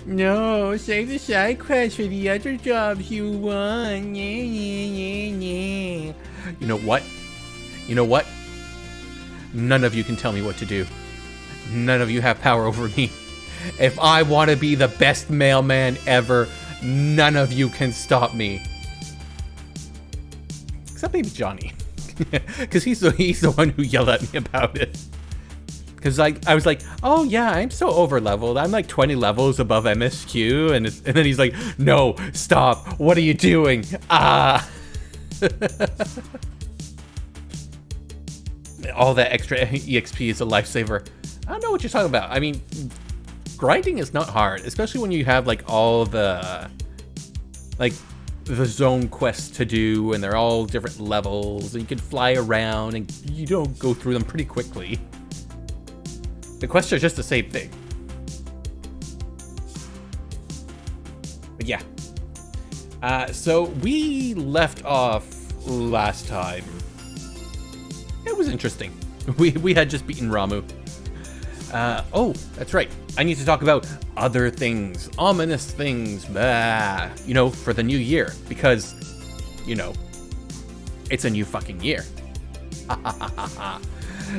No, save the side quest for the other jobs you want. Yeah. You know what? You know what? None of you can tell me what to do. None of you have power over me. If I want to be the best mailman ever, none of you can stop me. Except maybe Johnny. Because he's the one who yelled at me about it. Because I was like, oh yeah, I'm so over leveled. I'm like 20 levels above MSQ. And then he's like, no, stop. What are you doing? Ah. All that extra EXP is a lifesaver. I don't know what you're talking about. I mean, grinding is not hard, especially when you have like all the zone quests to do, and they're all different levels, and you can fly around, and you don't go through them pretty quickly. The quests are just the same thing. But yeah. So we left off last time. It was interesting. We had just beaten Ramu. Oh, that's right. I need to talk about other things, ominous things, you know, for the new year, because, you know, it's a new fucking year.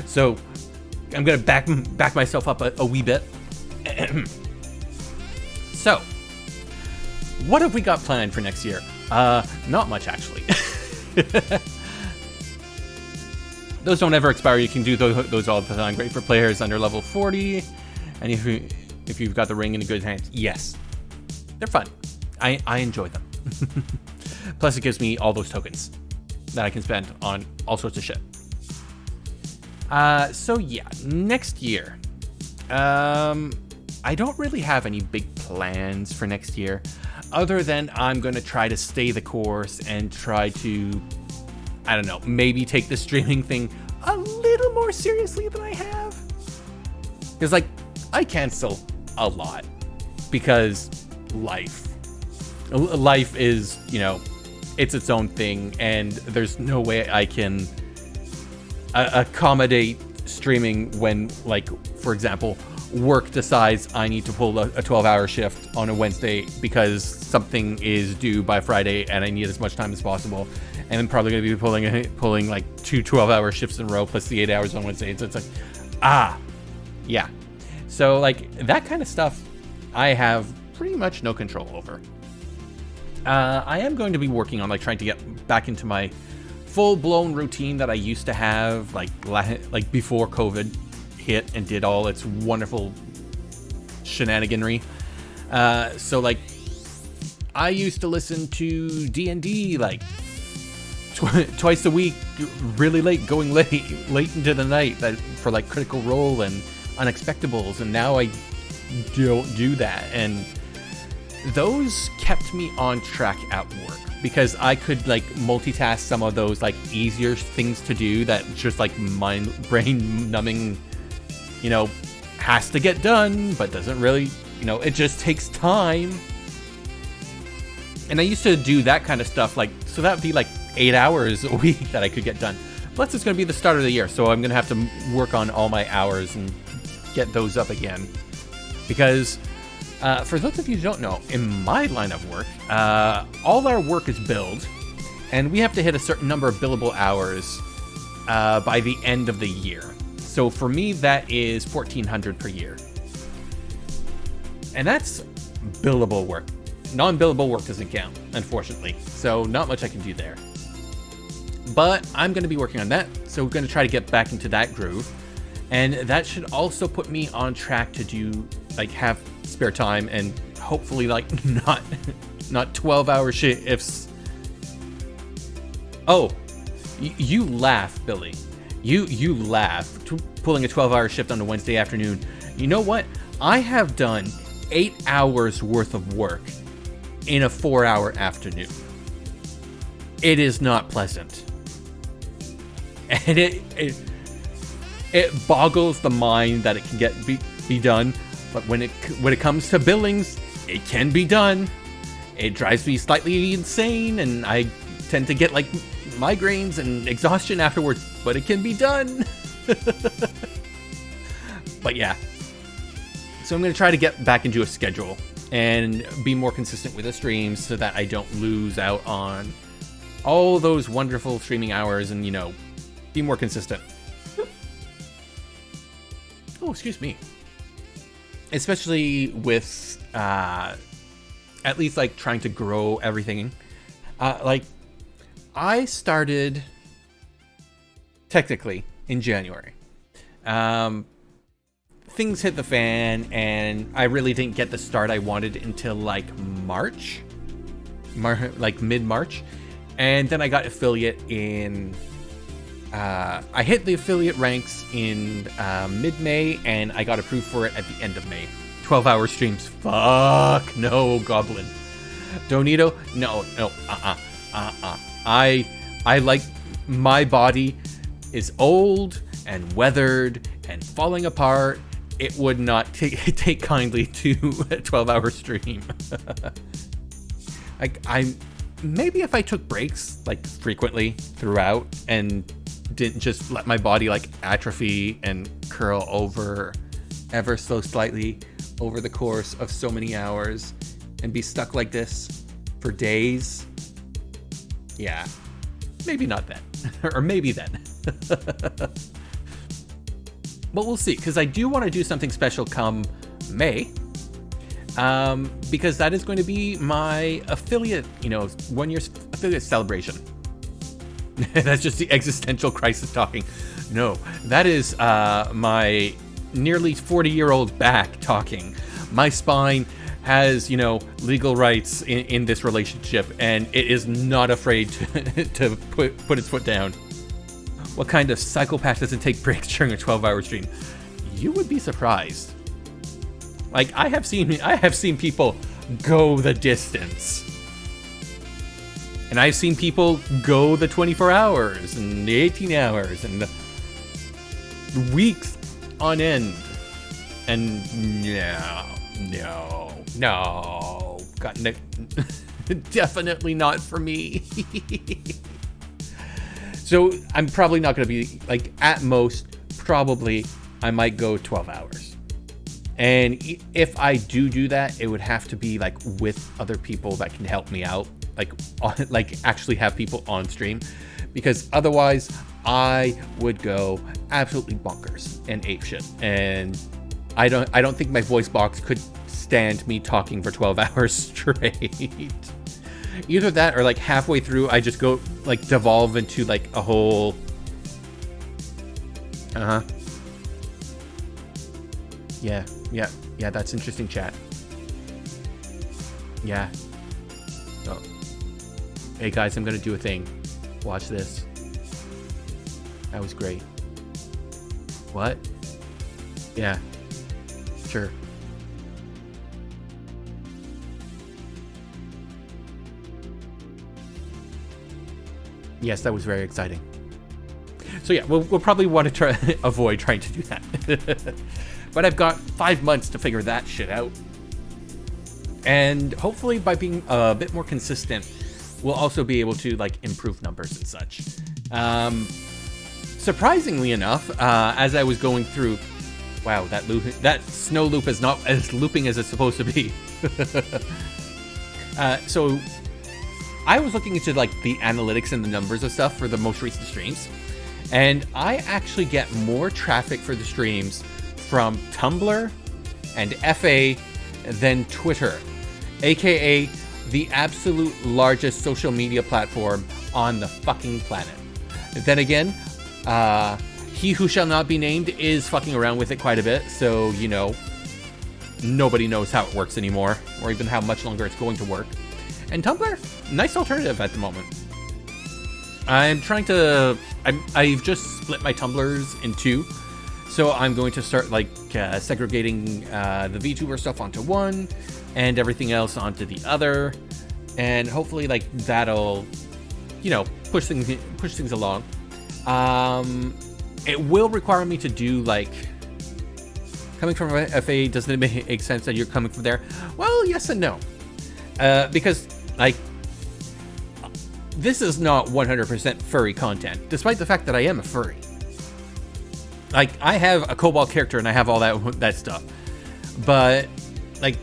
So I'm gonna back myself up a wee bit. So, what have we got planned for next year? Not much, actually. Those don't ever expire. You can do those all the time. Great for players under level 40. And if you've got the ring in a good hands, yes. They're fun. I enjoy them. Plus it gives me all those tokens that I can spend on all sorts of shit. So yeah, next year. I don't really have any big plans for next year, other than I'm gonna try to stay the course and try to, I don't know, maybe take the streaming thing a little more seriously than I have. Because, like, I cancel a lot because life is, you know, it's its own thing, and there's no way I can accommodate streaming when, like, for example, work decides I need to pull a 12-hour shift on a Wednesday because something is due by Friday and I need as much time as possible. And I'm probably going to be pulling like 2 12-hour shifts in a row plus the 8 hours on Wednesday. So it's like, yeah. So like that kind of stuff I have pretty much no control over. I am going to be working on like trying to get back into my full-blown routine that I used to have like before COVID hit and did all its wonderful shenaniganry. So like I used to listen to D&D like twice a week, really late, going late into the night for like Critical Role and Unexpectables, and now I don't do that, and those kept me on track at work because I could like multitask some of those like easier things to do that just like brain numbing, you know, has to get done but doesn't really, you know, it just takes time. And I used to do that kind of stuff, like, so that would be like 8 hours a week that I could get done. Plus, it's going to be the start of the year, so I'm going to have to work on all my hours and get those up again. Because, for those of you who don't know, in my line of work, all our work is billed, and we have to hit a certain number of billable hours by the end of the year. So for me, that is 1,400 per year. And that's billable work. Non-billable work doesn't count, unfortunately. So not much I can do there. But I'm going to be working on that. So we're going to try to get back into that groove. And that should also put me on track to do, like, have spare time and hopefully, like, not 12-hour shifts. Oh, you laugh, Billy. You laugh. Pulling a 12-hour shift on a Wednesday afternoon. You know what? I have done 8 hours worth of work in a 4-hour afternoon. It is not pleasant. And it boggles the mind that it can be done, but when it comes to billings, it can be done. It drives me slightly insane, and I tend to get like migraines and exhaustion afterwards, but it can be done. But yeah. So I'm going to try to get back into a schedule and be more consistent with the streams so that I don't lose out on all those wonderful streaming hours and, you know, be more consistent. Oh, excuse me. Especially with, at least, like, trying to grow everything. Like, I started, technically, in January. Things hit the fan, and I really didn't get the start I wanted until, like, March. Like, mid-March. And then I got affiliate in... I hit the affiliate ranks in mid-May, and I got approved for it at the end of May. 12-hour streams. Fuck no, Goblin. Donito? No. I like... My body is old and weathered and falling apart. It would not take kindly to a 12-hour stream. Like, maybe if I took breaks, like, frequently throughout and didn't just let my body, like, atrophy and curl over ever so slightly over the course of so many hours and be stuck like this for days. Yeah, maybe not then. Or maybe then. But we'll see, because I do want to do something special come May. Because that is going to be my affiliate, you know, 1 year affiliate celebration. That's just the existential crisis talking. No, that is my nearly 40-year-old back talking. My spine has, you know, legal rights in this relationship, and it is not afraid to put its foot down. What kind of psychopath doesn't take breaks during a 12-hour stream? You would be surprised. Like, I have seen people go the distance. And I've seen people go the 24 hours and the 18 hours and the weeks on end. And no. Definitely not for me. So I'm probably not going to be, like, at most, probably I might go 12 hours. And if I do that, it would have to be, like, with other people that can help me out. Like actually have people on stream. Because otherwise, I would go absolutely bonkers and apeshit. And I don't think my voice box could stand me talking for 12 hours straight. Either that or, like, halfway through, I just go, like, devolve into, like, a whole... Yeah, that's interesting, chat. Yeah. Oh. Hey, guys, I'm gonna do a thing. Watch this. That was great. What? Yeah. Sure. Yes, that was very exciting. So yeah, we'll probably want to avoid trying to do that. But I've got 5 months to figure that shit out. And hopefully by being a bit more consistent, we'll also be able to, like, improve numbers and such. Surprisingly enough, as I was going through... Wow, that snow loop is not as looping as it's supposed to be. So... I was looking into, like, the analytics and the numbers of stuff for the most recent streams, and I actually get more traffic for the streams from Tumblr and FA than Twitter, aka the absolute largest social media platform on the fucking planet. Then again, he who shall not be named is fucking around with it quite a bit, so, you know, nobody knows how it works anymore, or even how much longer it's going to work. And Tumblr, nice alternative at the moment. I'm trying to... I've just split my Tumblrs in two. So I'm going to start, like, segregating the VTuber stuff onto one and everything else onto the other. And hopefully, like, that'll, you know, push things along. It will require me to do, like... Coming from FA, doesn't it make sense that you're coming from there? Well, yes and no. Because, like, this is not 100% furry content, despite the fact that I am a furry. Like, I have a Cobalt character and I have all that stuff. But like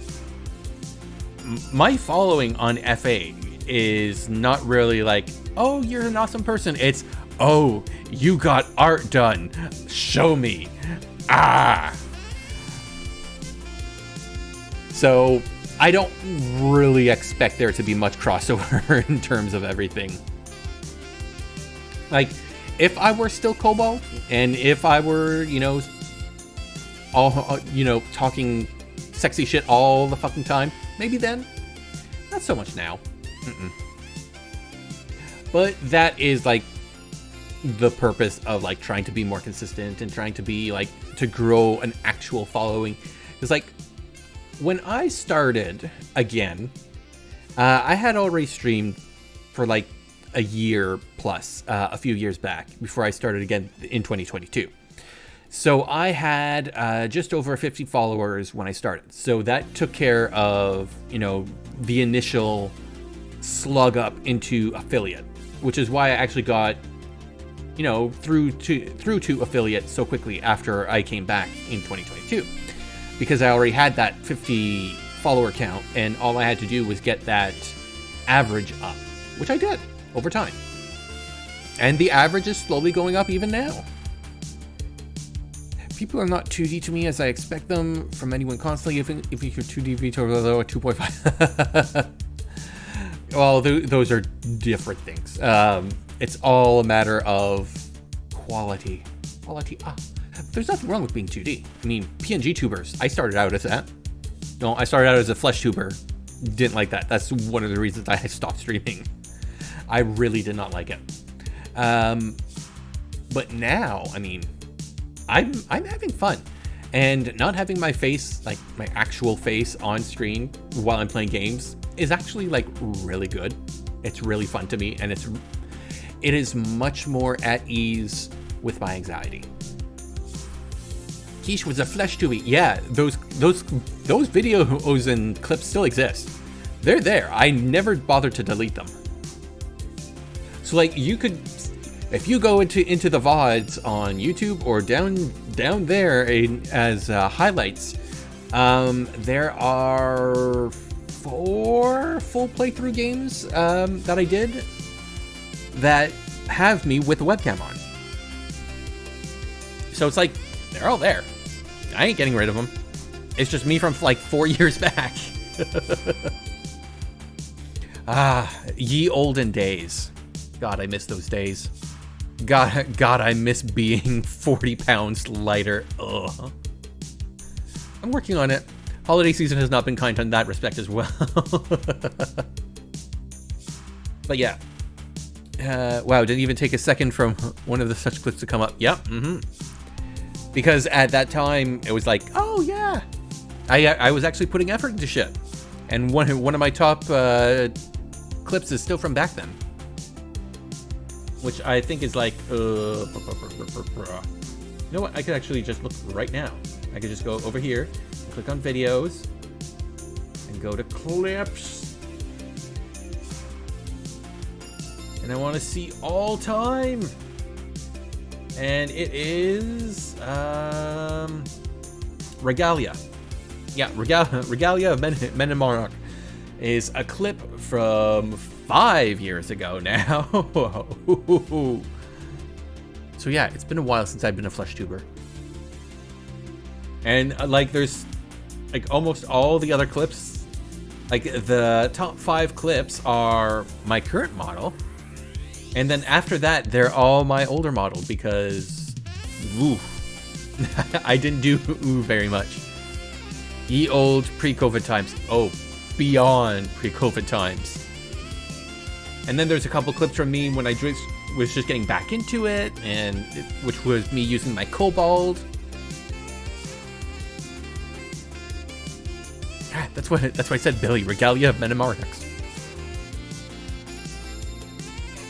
my following on FA is not really like, oh, you're an awesome person. It's, oh, you got art done. Show me. Ah. So I don't really expect there to be much crossover in terms of everything. Like, if I were still Cobalt, and if I were, you know, all, you know, talking sexy shit all the fucking time, maybe then. Not so much now. But that is like the purpose of like trying to be more consistent and trying to be like to grow an actual following. Because like when I started again, I had already streamed for like a year plus, a few years back before I started again in 2022. So I had just over 50 followers when I started. So that took care of, you know, the initial slug up into affiliate, which is why I actually got, you know, through to affiliate so quickly after I came back in 2022, because I already had that 50 follower count, and all I had to do was get that average up, which I did over time. And the average is slowly going up even now. People are not 2D to me as I expect them from anyone constantly, if you're 2D veto or 2.5. Well, those are different things. It's all a matter of quality. There's nothing wrong with being 2D. I mean, PNG tubers, I started out as that. No, I started out as a flesh tuber. Didn't like that. That's one of the reasons I stopped streaming. I really did not like it. But now, I mean, I'm having fun, and not having my face, like my actual face on screen while I'm playing games is actually like really good. It's really fun to me, and it is much more at ease with my anxiety. Keish was a flesh tubey. Yeah, those videos and clips still exist. They're there. I never bothered to delete them. So like you could, if you go into the VODs on YouTube or down there as highlights, there are 4 full playthrough games that I did that have me with the webcam on. So it's like they're all there. I ain't getting rid of them. It's just me from like 4 years back. Ye olden days. God, I miss those days. God, I miss being 40 pounds lighter. Ugh. I'm working on it. Holiday season has not been kind in that respect as well. But yeah. Wow, didn't even take a second from one of the such clips to come up. Yep. Because at that time, it was like, oh yeah. I was actually putting effort into shit. And one of my top clips is still from back then. Which I think is like, you know what? I could actually just look right now. I could just go over here, click on videos, and go to clips. And I want to see all time. And it is Regalia. Yeah, Regalia of Men and Monarch is a clip from 5 years ago now. So yeah, it's been a while since I've been a flesh tuber. And like there's like almost all the other clips, like the top 5 clips are my current model. And then after that, they're all my older model because I didn't do very much. Ye old pre-COVID times. Oh, beyond pre-COVID times. And then there's a couple clips from me when I was just getting back into it, which was me using my Cobalt. Ah, that's what I said, Billy. Regalia of Men and Monarchs.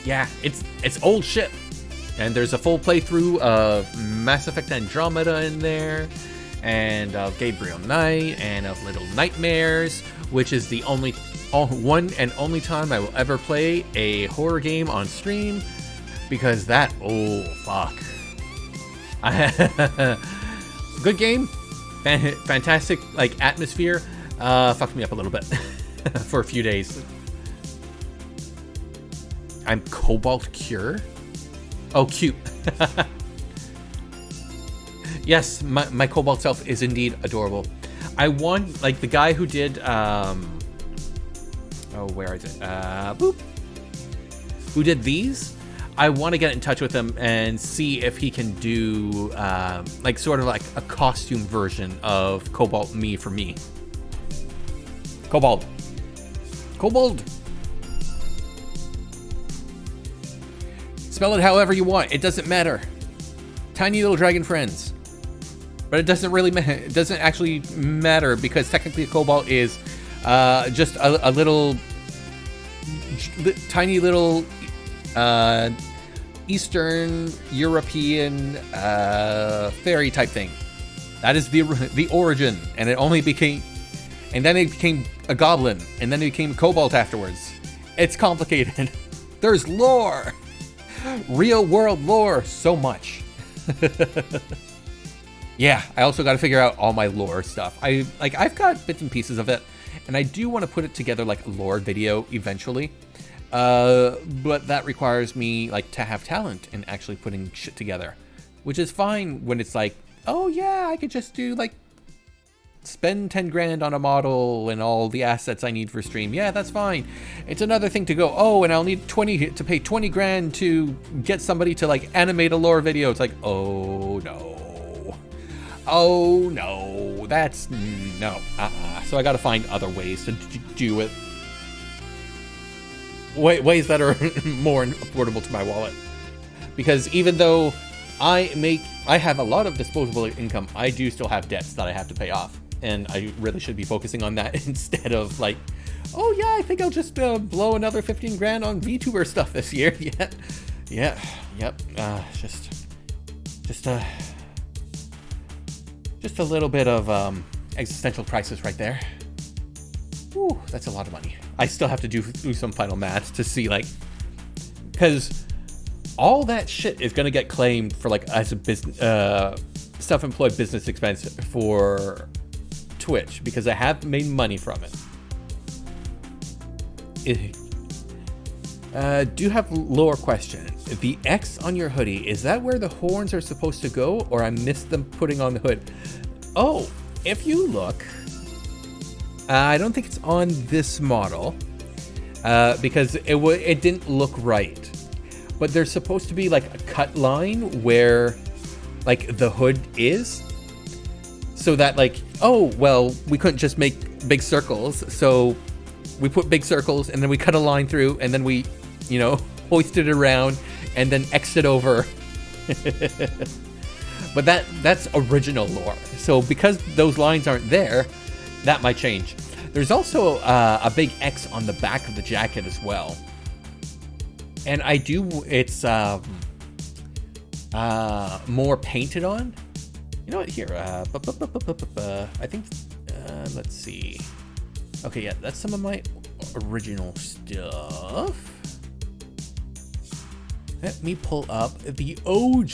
Yeah, it's old shit. And there's a full playthrough of Mass Effect Andromeda in there, and of Gabriel Knight, and of Little Nightmares, which is the one and only time I will ever play a horror game on stream, because that, oh fuck. Good game, fantastic like atmosphere. Fucked me up a little bit for a few days. I'm Cobalt Cure. Oh, cute. Yes, my Cobalt self is indeed adorable. I want, like, the guy who did, oh, where is it? Boop. Who did these? I want to get in touch with him and see if he can do, like, sort of like a costume version of Cobalt Me for me. Cobalt. Cobalt. Spell it however you want. It doesn't matter. Tiny little dragon friends. But it doesn't really it doesn't actually matter because technically Cobalt is just a little tiny little Eastern European fairy type thing. That is the origin, and it only became, and then it became a goblin, and then it became Cobalt afterwards. It's complicated. There's lore, real world lore, so much. Yeah, I also got to figure out all my lore stuff. I've got bits and pieces of it, and I do want to put it together like a lore video eventually. But that requires me like to have talent in actually putting shit together, which is fine when it's like, oh yeah, I could just do like spend 10 grand on a model and all the assets I need for stream. Yeah, that's fine. It's another thing to go, oh, and I'll need to pay 20 grand to get somebody to like animate a lore video. It's like, oh no. Oh no, that's no. So I got to find other ways to do it. Ways that are more affordable to my wallet. Because even though I have a lot of disposable income, I do still have debts that I have to pay off. And I really should be focusing on that instead of like, oh yeah, I think I'll just blow another 15 grand on VTuber stuff this year. Yep. Just a little bit of existential crisis right there. Ooh, that's a lot of money. I still have to do some final maths to see like, because all that shit is gonna get claimed for like as a business, self-employed business expense for Twitch because I have made money from it. Do have lower question. The X on your hoodie, is that where the horns are supposed to go, or I missed them putting on the hood? Oh, if you look, I don't think it's on this model because it didn't look right. But there's supposed to be like a cut line where like the hood is, so that like, oh well, we couldn't just make big circles, so we put big circles and then we cut a line through and then we, you know, hoist it around and then X it over. But that's original lore. So because those lines aren't there, that might change. There's also a big X on the back of the jacket as well. And it's more painted on. You know what, here, I think, let's see. Okay, yeah, that's some of my original stuff. Let me pull up the OG.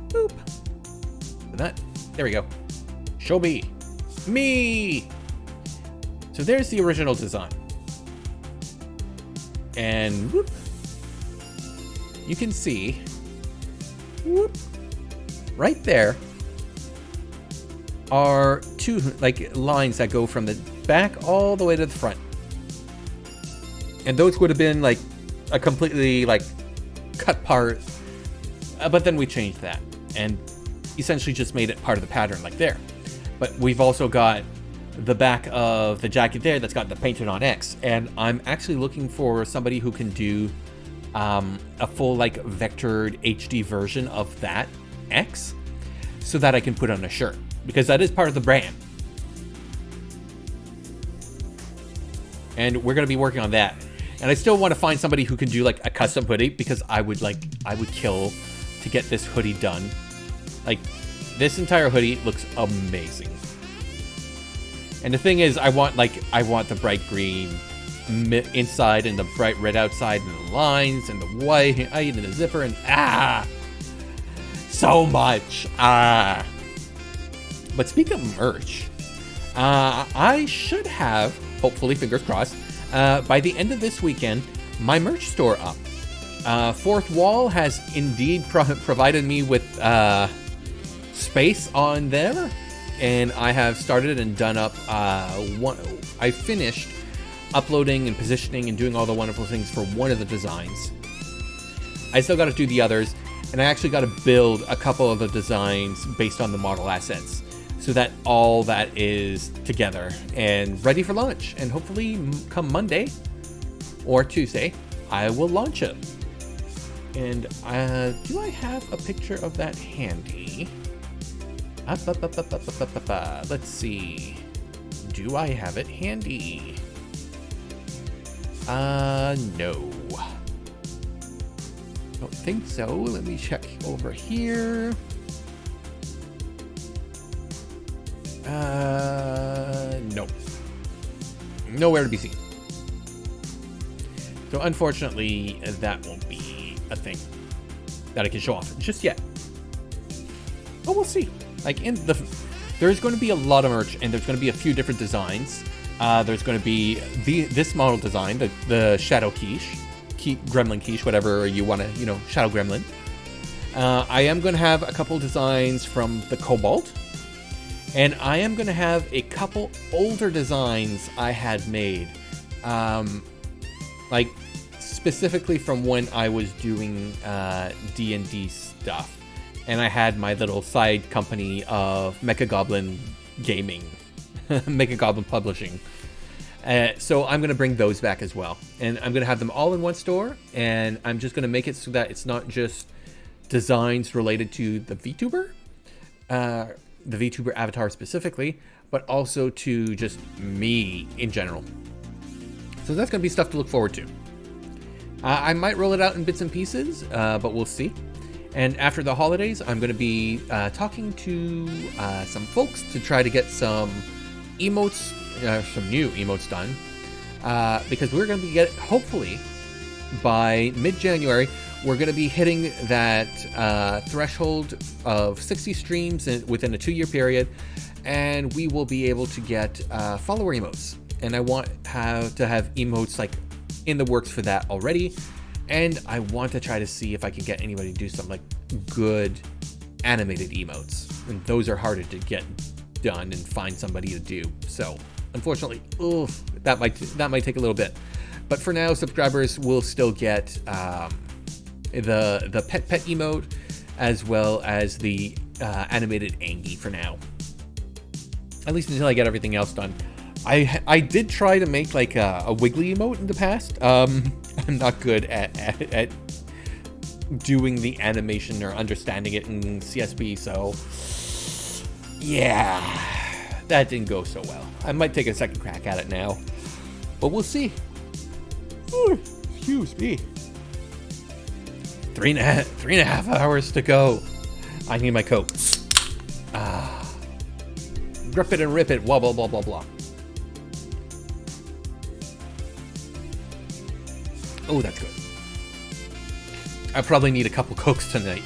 Boop. And that, there we go. Show me. Me! So there's the original design. And whoop. You can see, whoop, right there are two like lines that go from the back all the way to the front. And those would have been like a completely like cut part, but then we changed that and essentially just made it part of the pattern like there. But we've also got the back of the jacket there that's got the painted on X, and I'm actually looking for somebody who can do a full like vectored HD version of that X so that I can put on a shirt, because that is part of the brand. And we're going to be working on that. And I still want to find somebody who can do like a custom hoodie, because I would kill to get this hoodie done. Like, this entire hoodie looks amazing. And the thing is, I want the bright green inside and the bright red outside and the lines and the white and the zipper and so much. But speaking of merch, I should have, hopefully, fingers crossed, by the end of this weekend, my merch store up. Fourth Wall has indeed provided me with space on there, and I have started and done up I finished uploading and positioning and doing all the wonderful things for one of the designs. I still got to do the others, and I actually got to build a couple of the designs based on the model assets, so that all that is together and ready for launch. And hopefully come Monday or Tuesday, I will launch it. And do I have a picture of that handy? Let's see. Do I have it handy? No. Don't think so. Let me check over here. Nope. Nowhere to be seen. So unfortunately, that won't be a thing that I can show off just yet. But we'll see. Like there's going to be a lot of merch, and there's going to be a few different designs. There's going to be this model design, the Shadow Gremlin Quiche, whatever you want to, Shadow Gremlin. I am going to have a couple designs from the Cobalt, and I am going to have a couple older designs I had made, like specifically from when I was doing D&D stuff. And I had my little side company of Mecha Goblin Gaming, Mecha Goblin Publishing. So I'm going to bring those back as well. And I'm going to have them all in one store. And I'm just going to make it so that it's not just designs related to the VTuber avatar specifically, but also to just me in general. So that's going to be stuff to look forward to. I might roll it out in bits and pieces, but we'll see. And after the holidays, I'm going to be talking to some folks to try to get some emotes, some new emotes done. Because we're going to be hopefully, by mid-January, we're going to be hitting that threshold of 60 streams within a 2-year period. And we will be able to get follower emotes. And I want to have emotes like in the works for that already. And I want to try to see if I can get anybody to do some like good animated emotes. And those are harder to get done and find somebody to do. So unfortunately, that might take a little bit. But for now, subscribers will still get the pet emote as well as the animated Angie for now. At least until I get everything else done. I did try to make like a wiggly emote in the past. I'm not good at doing the animation or understanding it in CSP, so yeah, that didn't go so well. I might take a second crack at it now, but we'll see. Ooh, excuse me. 3.5 hours to go. I need my Coke. Grip it and rip it. Blah blah blah blah blah. Oh, that's good. I probably need a couple Cokes tonight.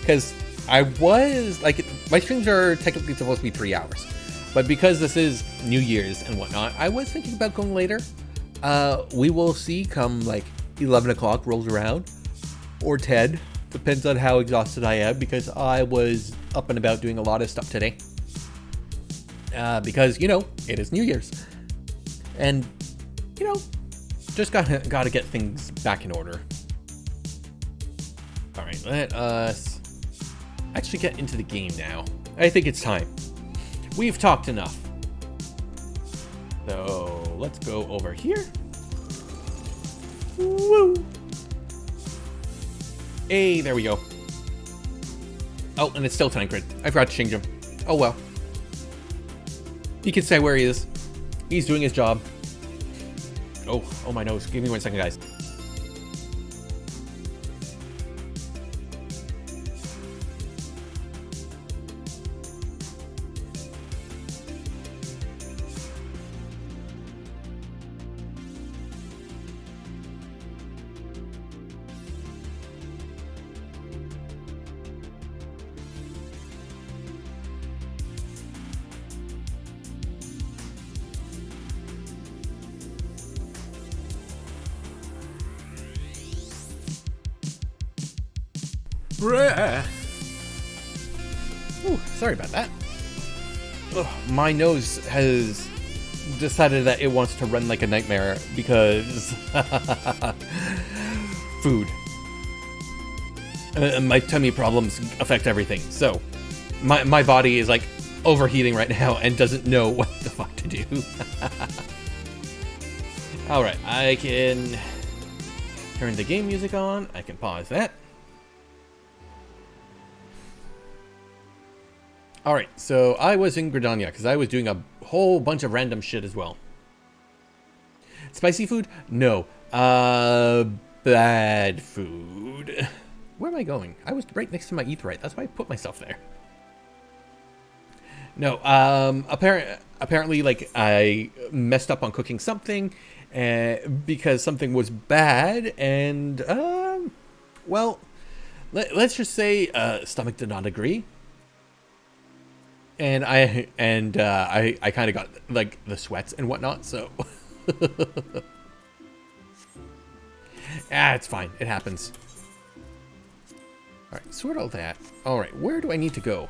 Because I was, like, my streams are technically supposed to be 3 hours. But because this is New Year's and whatnot, I was thinking about going later. We will see come, like, 11 o'clock rolls around. Or 10. Depends on how exhausted I am, because I was up and about doing a lot of stuff today. Because, it is New Year's. And, just gotta get things back in order. All right, let us actually get into the game now. I think it's time. We've talked enough. So let's go over here. Woo! Hey, there we go. Oh, and it's still Tancred. I forgot to change him. Oh well. He can say where he is. He's doing his job. Oh my nose. Give me 1 second, guys. breath. Ooh, sorry about that. Ugh, my nose has decided that it wants to run like a nightmare because food. My tummy problems affect everything. So my body is like overheating right now and doesn't know what the fuck to do. All right, I can turn the game music on. I can pause that. All right, so I was in Gridania because I was doing a whole bunch of random shit as well. Spicy food? No. Bad food. Where am I going? I was right next to my Aetheryte. That's why I put myself there. No, apparently, like, I messed up on cooking something because something was bad, and, well, let's just say stomach did not agree. And I kind of got like the sweats and whatnot, so it's fine. It happens. All right, sort all that. All right, where do I need to go?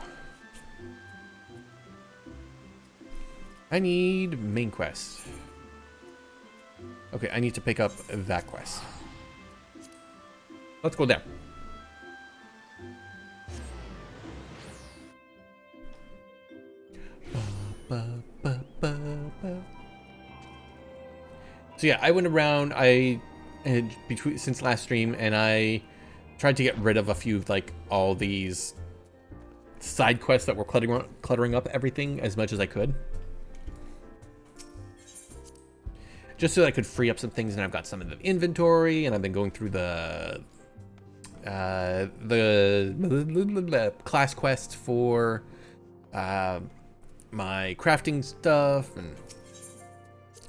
I need main quest. Okay, I need to pick up that quest. Let's go there. So yeah, I went around. Since last stream, and I tried to get rid of a few like all these side quests that were cluttering up everything as much as I could, just so that I could free up some things. And I've got some in the inventory, and I've been going through the class quests for my crafting stuff, and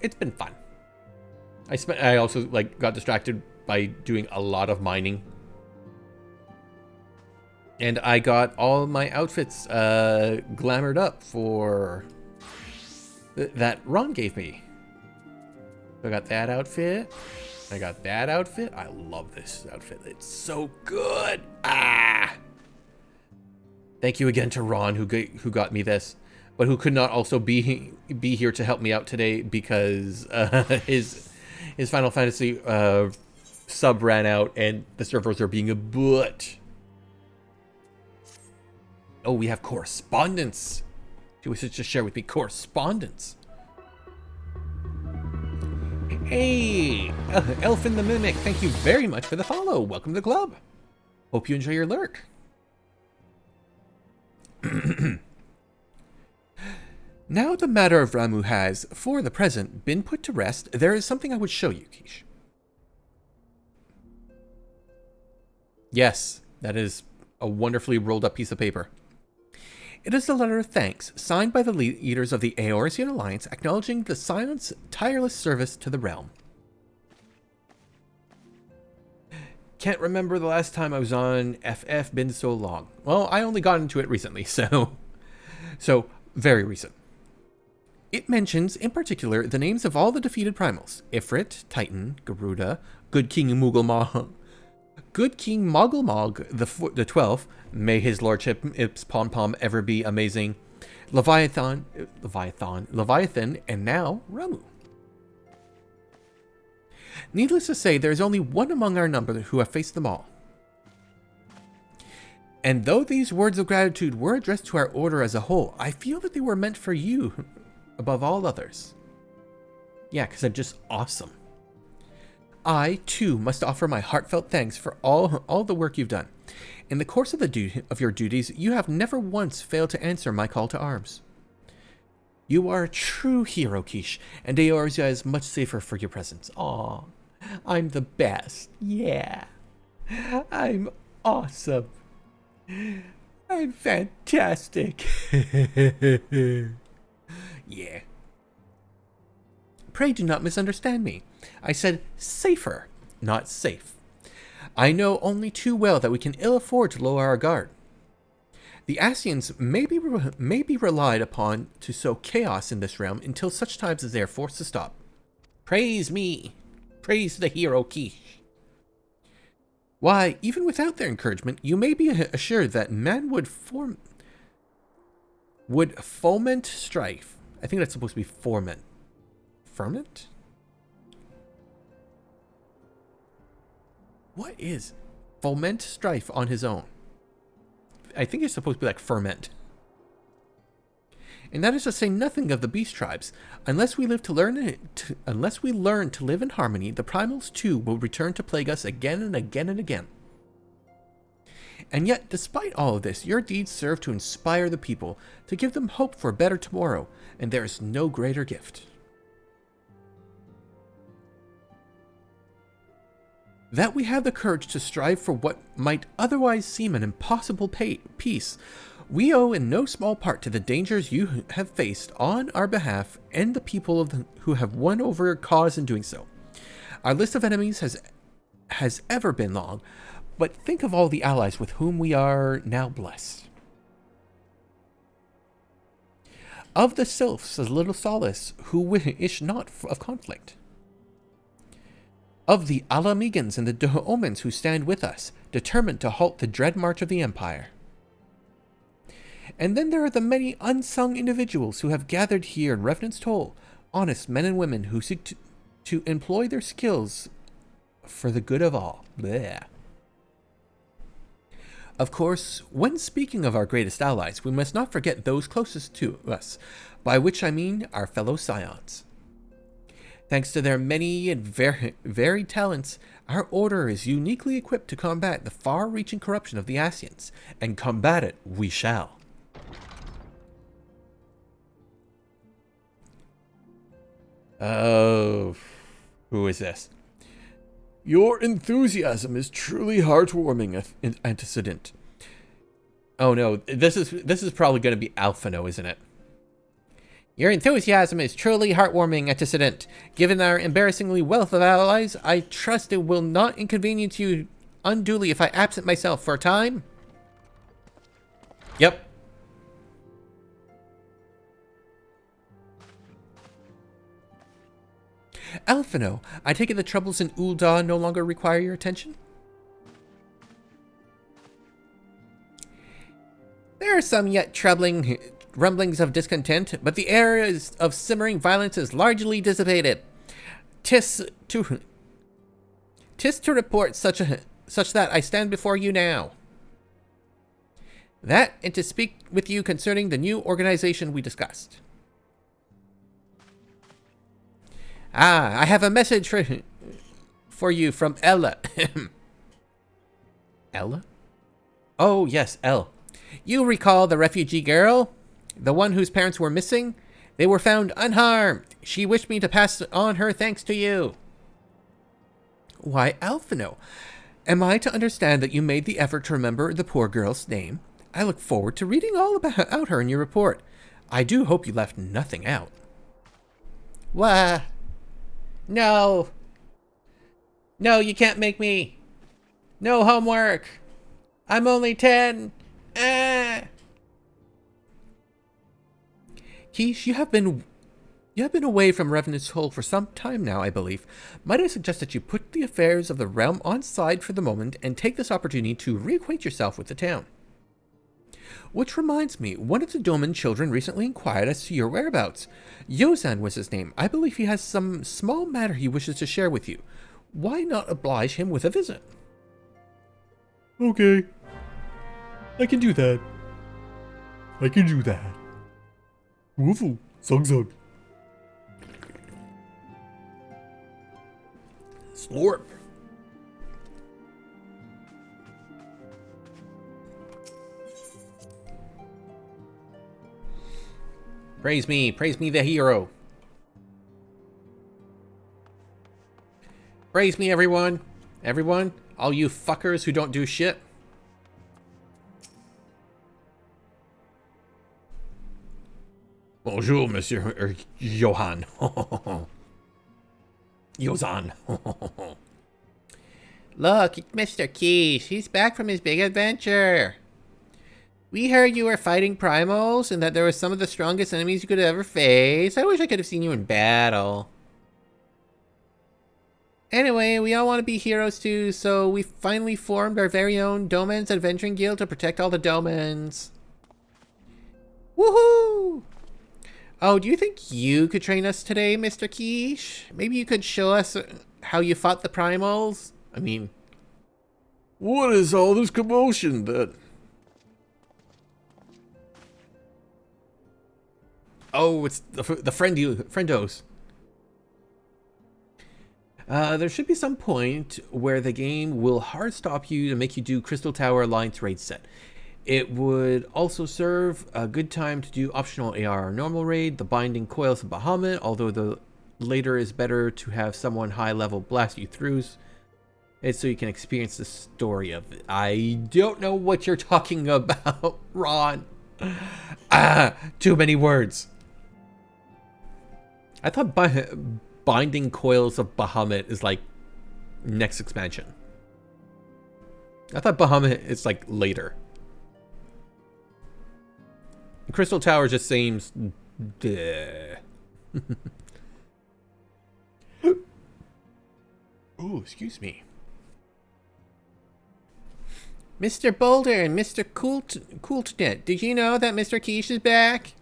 it's been fun. I also like got distracted by doing a lot of mining, and I got all my outfits glamored up for that Ron gave me. I got that outfit. I got that outfit. I love this outfit. It's so good. Thank you again to Ron who got me this, but who could not also be here to help me out today because his Final Fantasy sub ran out and the servers are being a butt. Oh, we have correspondence. Do you wish to share with me correspondence? Hey, Elfin the Mimic, thank you very much for the follow. Welcome to the club. Hope you enjoy your lurk. Now the matter of Ramuh has, for the present, been put to rest, there is something I would show you, Keish. Yes, that is a wonderfully rolled up piece of paper. It is a letter of thanks, signed by the leaders of the Eorzean Alliance, acknowledging the Silent's tireless service to the realm. Can't remember the last time I was on FF, been so long. Well, I only got into it recently, so very recent. It mentions, in particular, the names of all the defeated primals. Ifrit, Titan, Garuda, Good King Mughal Mog, the 12th, may his lordship Ips Pom Pom ever be amazing, Leviathan, and now Ramuh. Needless to say, there is only one among our number who have faced them all. And though these words of gratitude were addressed to our order as a whole, I feel that they were meant for you above all others. Yeah, because I'm just awesome. I, too, must offer my heartfelt thanks for all the work you've done. In the course of your duties, you have never once failed to answer my call to arms. You are a true hero, Keish, and Eorzea is much safer for your presence. Aw, I'm the best. Yeah, I'm awesome. I'm fantastic. Yeah. Pray do not misunderstand me. I said safer, not safe. I know only too well that we can ill afford to lower our guard. The Ascians may be relied upon to sow chaos in this realm until such times as they are forced to stop. Praise me. Praise the hero Keish. Why, even without their encouragement, you may be assured that men would foment strife. I think that's supposed to be foment. Ferment? What is foment strife on his own? I think it's supposed to be like ferment. And that is to say nothing of the beast tribes. Unless we learn to live in harmony, the primals too will return to plague us again and again and again. And yet, despite all of this, your deeds serve to inspire the people, to give them hope for a better tomorrow, and there is no greater gift. That we have the courage to strive for what might otherwise seem an impossible peace, we owe in no small part to the dangers you have faced on our behalf and the people who have won over your cause in doing so. Our list of enemies has ever been long, but think of all the allies with whom we are now blessed. Of the sylphs, a little solace, who wish not of conflict. Of the Alamegans and the Dohomans who stand with us, determined to halt the dread march of the Empire. And then there are the many unsung individuals who have gathered here in Revenant's Toll, honest men and women who seek to employ their skills for the good of all. Blech. Of course, when speaking of our greatest allies, we must not forget those closest to us, by which I mean our fellow Scions. Thanks to their many and varied talents, our order is uniquely equipped to combat the far-reaching corruption of the Ascians, and combat it we shall. Oh, who is this? Your enthusiasm is truly heartwarming, antecedent. Oh no, this is probably going to be Alphino, isn't it? Your enthusiasm is truly heartwarming, antecedent. Given our embarrassingly wealth of allies, I trust it will not inconvenience you unduly if I absent myself for a time. Yep. Alphino, I take it the troubles in Ul'dah no longer require your attention? There are some yet troubling rumblings of discontent, but the era of simmering violence is largely dissipated. Tis to report such that I stand before you now. That, and to speak with you concerning the new organization we discussed. Ah, I have a message for you from Ella. Ella? Oh, yes, Elle. You recall the refugee girl? The one whose parents were missing? They were found unharmed. She wished me to pass on her thanks to you. Why, Alphino, am I to understand that you made the effort to remember the poor girl's name? I look forward to reading all about her in your report. I do hope you left nothing out. Why? No. No, you can't make me. No homework. I'm only 10. Keish, you have been away from Revenant's Toll for some time now, I believe. Might I suggest that you put the affairs of the realm on side for the moment and take this opportunity to reacquaint yourself with the town? Which reminds me, one of the Doman children recently inquired as to your whereabouts. Yozan was his name. I believe he has some small matter he wishes to share with you. Why not oblige him with a visit? Okay. I can do that. Woofle, zug. Slurp. Praise me the hero. Praise me, everyone. Everyone, all you fuckers who don't do shit. Bonjour, Monsieur Johan. Yozan. Look, it's Mr. Keish. He's back from his big adventure. We heard you were fighting primals and that there were some of the strongest enemies you could ever face. I wish I could have seen you in battle. Anyway, we all want to be heroes too, so we finally formed our very own Domans Adventuring Guild to protect all the Domans. Woohoo! Oh, do you think you could train us today, Mr. Keish? Maybe you could show us how you fought the primals? I mean... What is all this commotion then? Oh, it's the friendos. There should be some point where the game will hard stop you to make you do Crystal Tower Alliance raid set. It would also serve a good time to do optional AR normal raid, the Binding Coils of Bahamut, although the later is better to have someone high level blast you through it so you can experience the story of it. I don't know what you're talking about, Ron. Too many words. I thought Binding Coils of Bahamut is like next expansion. I thought Bahamut is like later. Crystal Tower just seems... Ooh, excuse me. Mr. Boulder and Mr. Cooltnet, did you know that Mr. Keish is back?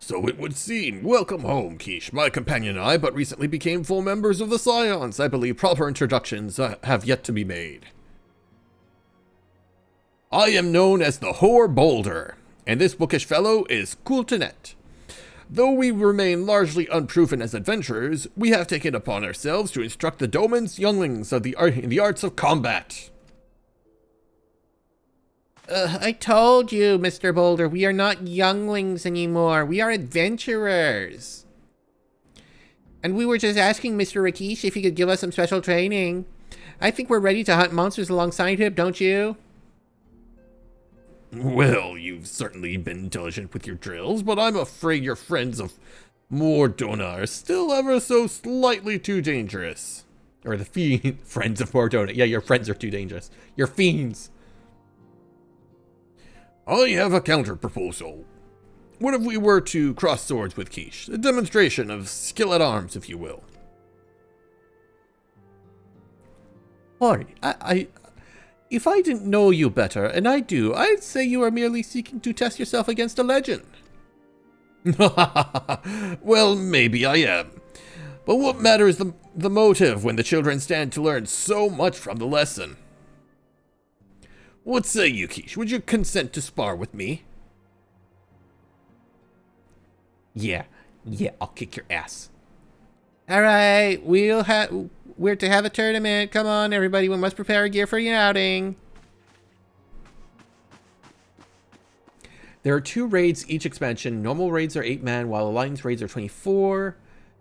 So it would seem. Welcome home, Keish. My companion and I but recently became full members of the Scions. I believe proper introductions have yet to be made. I am known as the Whore Boulder, and this bookish fellow is Cooltnet. Though we remain largely unproven as adventurers, we have taken upon ourselves to instruct the Doman's younglings of in the arts of combat. I told you, Mr. Boulder, we are not younglings anymore. We are adventurers. And we were just asking Mr. Rakesh if he could give us some special training. I think we're ready to hunt monsters alongside him, don't you? Well, you've certainly been diligent with your drills, but I'm afraid your friends of Mordona are still ever so slightly too dangerous. Or the friends of Mordona. Yeah, your friends are too dangerous. You're fiends. I have a counter-proposal. What if we were to cross swords with Keish? A demonstration of skill at arms, if you will. Sorry, if I didn't know you better, and I do, I'd say you are merely seeking to test yourself against a legend. Well, maybe I am. But what matters the motive when the children stand to learn so much from the lesson? What say you, Keish? Would you consent to spar with me? Yeah, I'll kick your ass. All right, we're to have a tournament. Come on, everybody. We must prepare our gear for your outing. There are 2 raids each expansion. Normal raids are 8-man, while Alliance raids are 24.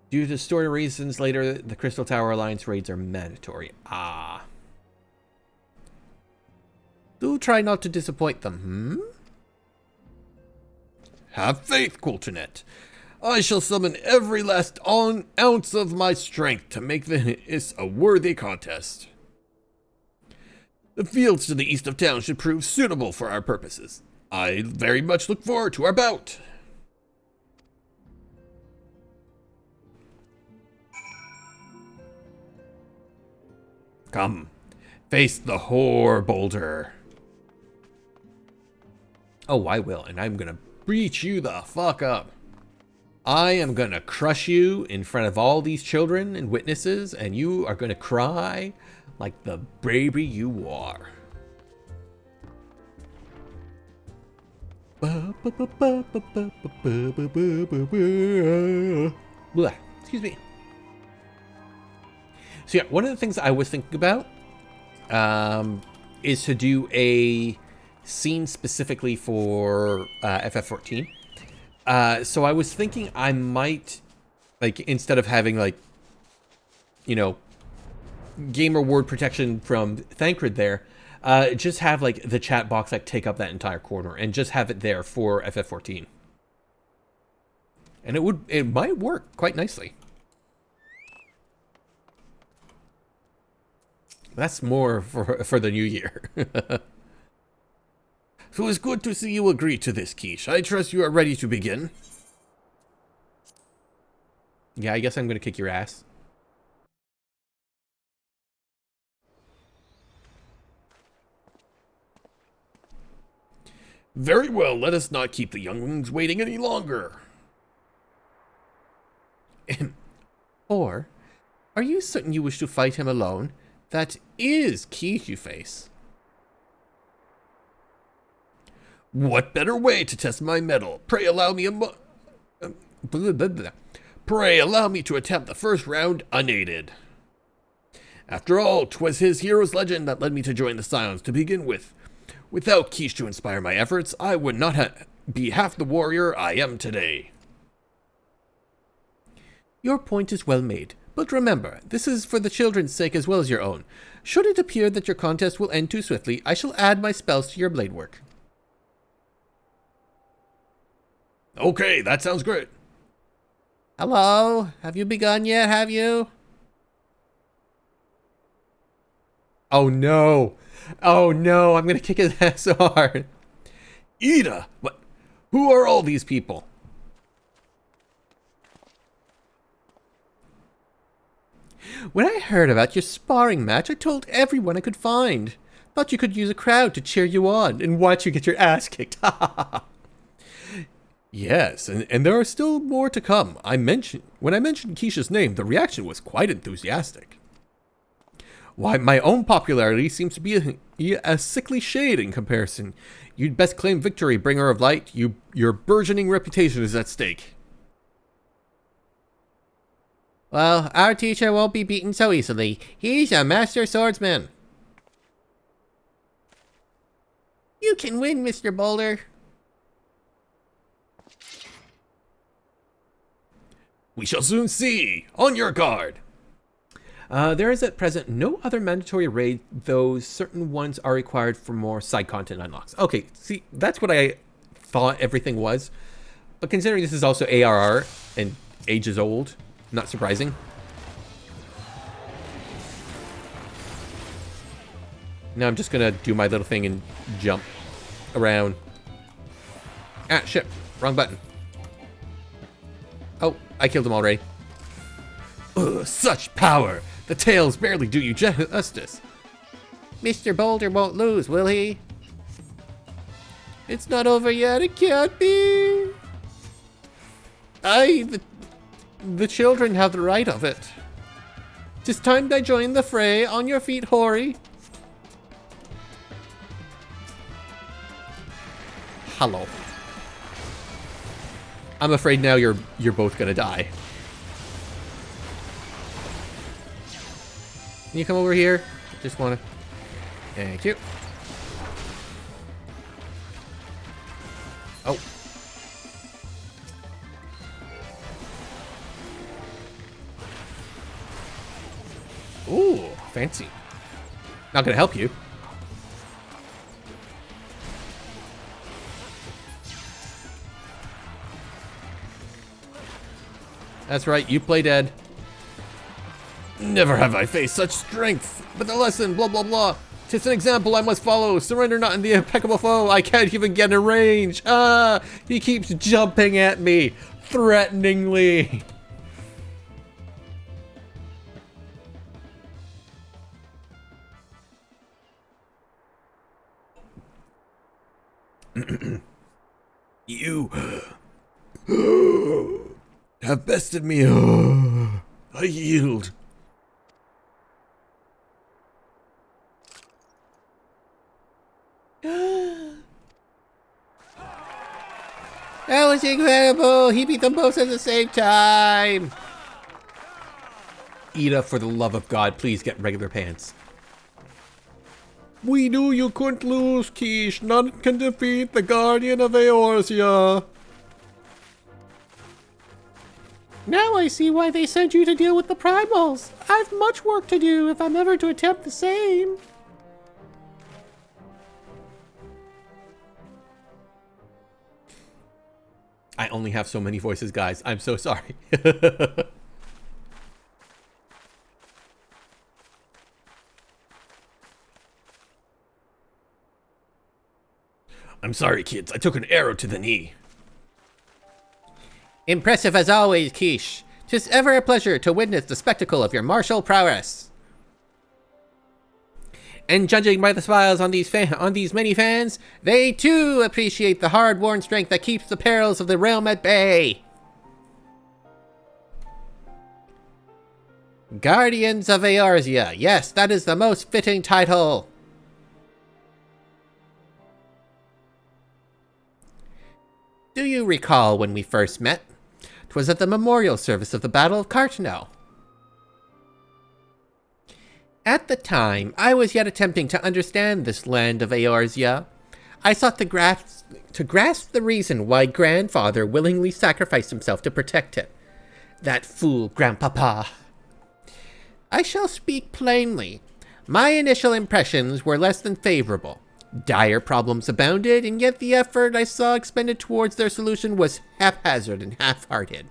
Due to story reasons, later the Crystal Tower Alliance raids are mandatory. Ah. Do try not to disappoint them, Have faith, Cooltnet. I shall summon every last ounce of my strength to make this a worthy contest. The fields to the east of town should prove suitable for our purposes. I very much look forward to our bout. Come, face the Whore Boulder. Oh, I will, and I'm gonna beat you the fuck up. I am gonna crush you in front of all these children and witnesses, and you are gonna cry like the baby you are. Blah, excuse me. So yeah, one of the things I was thinking about is to do a scene specifically for FF14. So I was thinking I might, like, instead of having, like, you know, gamer word protection from Thancred there, just have, like, the chat box, like, take up that entire corner and just have it there for FF14. And it might work quite nicely. That's more for the new year. So it's good to see you agree to this, Keish. I trust you are ready to begin. Yeah, I guess I'm gonna kick your ass. Very well, let us not keep the younglings waiting any longer. Or, are you certain you wish to fight him alone? That is Keish you face. What better way to test my mettle? Pray allow me Pray allow me to attempt the first round unaided. After all, 'twas his hero's legend that led me to join the Scions to begin with. Without Keish to inspire my efforts, I would not be half the warrior I am today. Your point is well made, but remember, this is for the children's sake as well as your own. Should it appear that your contest will end too swiftly, I shall add my spells to your blade work. Okay, that sounds great. Hello? Have you begun yet, have you? Oh no! Oh no, I'm gonna kick his ass so hard. Ida, what? Who are all these people? When I heard about your sparring match, I told everyone I could find. Thought you could use a crowd to cheer you on and watch you get your ass kicked. Yes, and there are still more to come. When I mentioned Keish's name, the reaction was quite enthusiastic. Why, my own popularity seems to be a sickly shade in comparison. You'd best claim victory, bringer of light. Your burgeoning reputation is at stake. Well, our teacher won't be beaten so easily. He's a master swordsman. You can win, Mr. Boulder. We shall soon see. On your guard. There is at present no other mandatory raid, though certain ones are required for more side content unlocks. Okay, see, that's what I thought everything was. But considering this is also ARR and ages old, not surprising. Now I'm just gonna do my little thing and jump around. Ah, shit. Wrong button. Oh, I killed him already. Ugh, such power! The tails barely do you justice. Mr. Boulder won't lose, will he? It's not over yet, it can't be. The children have the right of it. 'Tis time I join the fray. On your feet, Hori. Hello. I'm afraid now you're both gonna die. Can you come over here? Just wanna... Thank you. Oh. Ooh, fancy. Not gonna help you. That's right, you play dead. Never have I faced such strength. But the lesson, blah, blah, blah. 'Tis an example I must follow. Surrender not in the impeccable foe. I can't even get in range. Ah, he keeps jumping at me, threateningly. You have bested me. I yield. That was incredible. He beat them both at the same time. Ida, for the love of God, please get regular pants. We knew you couldn't lose, Keish. None can defeat the Guardian of Eorzea. Now I see why they sent you to deal with the primals. I've much work to do if I'm ever to attempt the same. I only have so many voices, guys. I'm so sorry. I'm sorry, kids. I took an arrow to the knee. Impressive as always, Keish. 'Tis ever a pleasure to witness the spectacle of your martial prowess. And judging by the smiles on these many fans, they too appreciate the hard-worn strength that keeps the perils of the realm at bay. Guardians of Eorzea. Yes, that is the most fitting title. Do you recall when we first met? 'Twas at the memorial service of the Battle of Cartano. At the time, I was yet attempting to understand this land of Eorzea. I sought to grasp the reason why Grandfather willingly sacrificed himself to protect it. That fool Grandpapa. I shall speak plainly. My initial impressions were less than favorable. Dire problems abounded, and yet the effort I saw expended towards their solution was haphazard and half-hearted.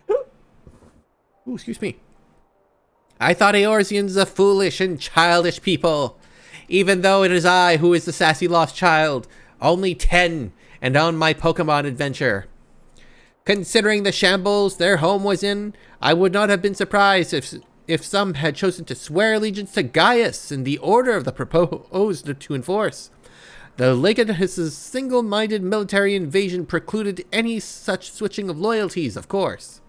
Ooh, excuse me. I thought Eorzeans a foolish and childish people, even though it is I who is the sassy lost child, only 10, and on my Pokemon adventure. Considering the shambles their home was in, I would not have been surprised if some had chosen to swear allegiance to Gaius in the order of the proposed to enforce. The Legatus's single-minded military invasion precluded any such switching of loyalties, of course.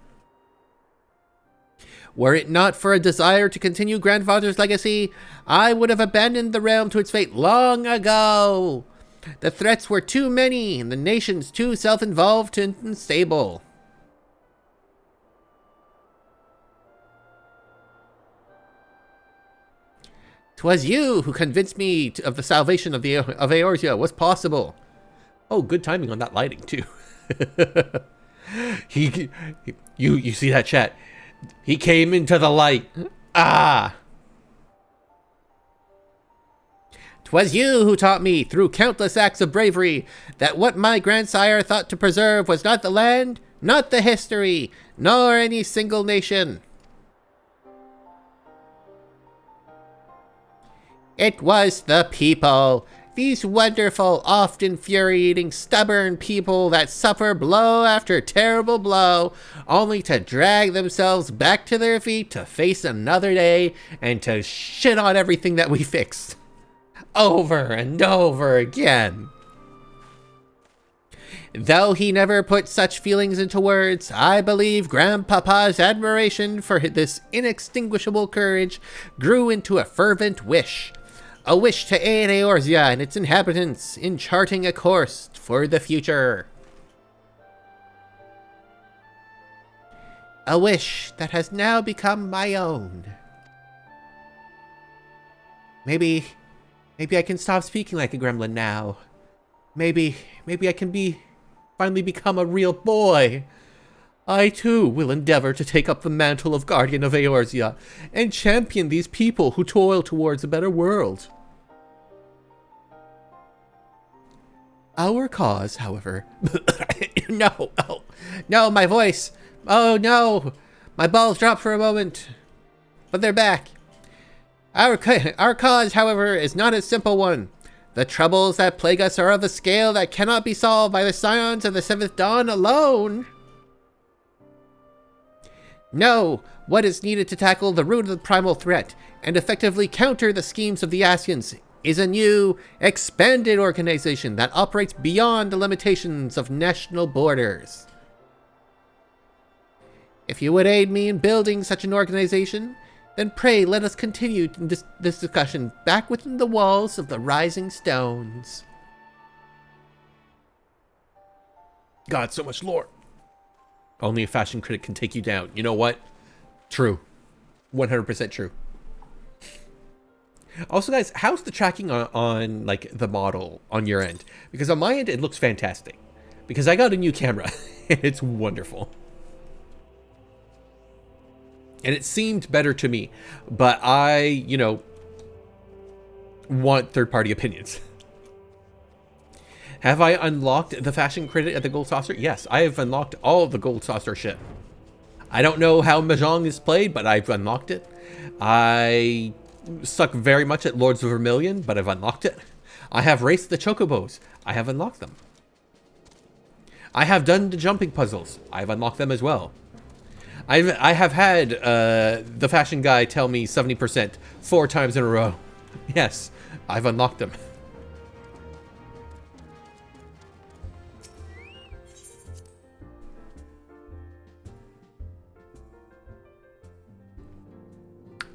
Were it not for a desire to continue Grandfather's legacy, I would have abandoned the realm to its fate long ago. The threats were too many, and the nations too self-involved and unstable. 'Twas you who convinced me of the salvation of Eorzea was possible. Oh, good timing on that lighting, too. You see that, chat? He came into the light. Ah! 'Twas you who taught me, through countless acts of bravery, that what my grandsire thought to preserve was not the land, not the history, nor any single nation. It was the people. These wonderful, oft-infuriating, stubborn people that suffer blow after terrible blow, only to drag themselves back to their feet to face another day and to shit on everything that we fixed. Over and over again. Though he never put such feelings into words, I believe Grandpapa's admiration for this inextinguishable courage grew into a fervent wish. A wish to aid Eorzea and its inhabitants in charting a course for the future. A wish that has now become my own. Maybe I can stop speaking like a gremlin now. Maybe I can finally become a real boy. I too will endeavor to take up the mantle of Guardian of Eorzea and champion these people who toil towards a better world. Our cause, however... No, my voice. Oh no, my balls dropped for a moment, but they're back. Our cause, however, is not a simple one. The troubles that plague us are of a scale that cannot be solved by the scions of the Seventh Dawn alone. No, what is needed to tackle the root of the primal threat and effectively counter the schemes of the Ascians is a new, expanded organization that operates beyond the limitations of national borders. If you would aid me in building such an organization, then pray let us continue this discussion back within the walls of the Rising Stones. God, so much lore. Only a fashion critic can take you down. You know what? True. 100% true. Also, guys, how's the tracking on like the model on your end? Because on my end, it looks fantastic. Because I got a new camera, and it's wonderful. And it seemed better to me, but I, want third-party opinions. Have I unlocked the fashion critic at the Gold Saucer? Yes, I have unlocked all of the Gold Saucer shit. I don't know how Mahjong is played, but I've unlocked it. I suck very much at Lords of Vermilion, but I've unlocked it. I have raced the Chocobos. I have unlocked them. I have done the jumping puzzles. I've unlocked them as well. I have had the fashion guy tell me 70% 4 times in a row. Yes, I've unlocked them.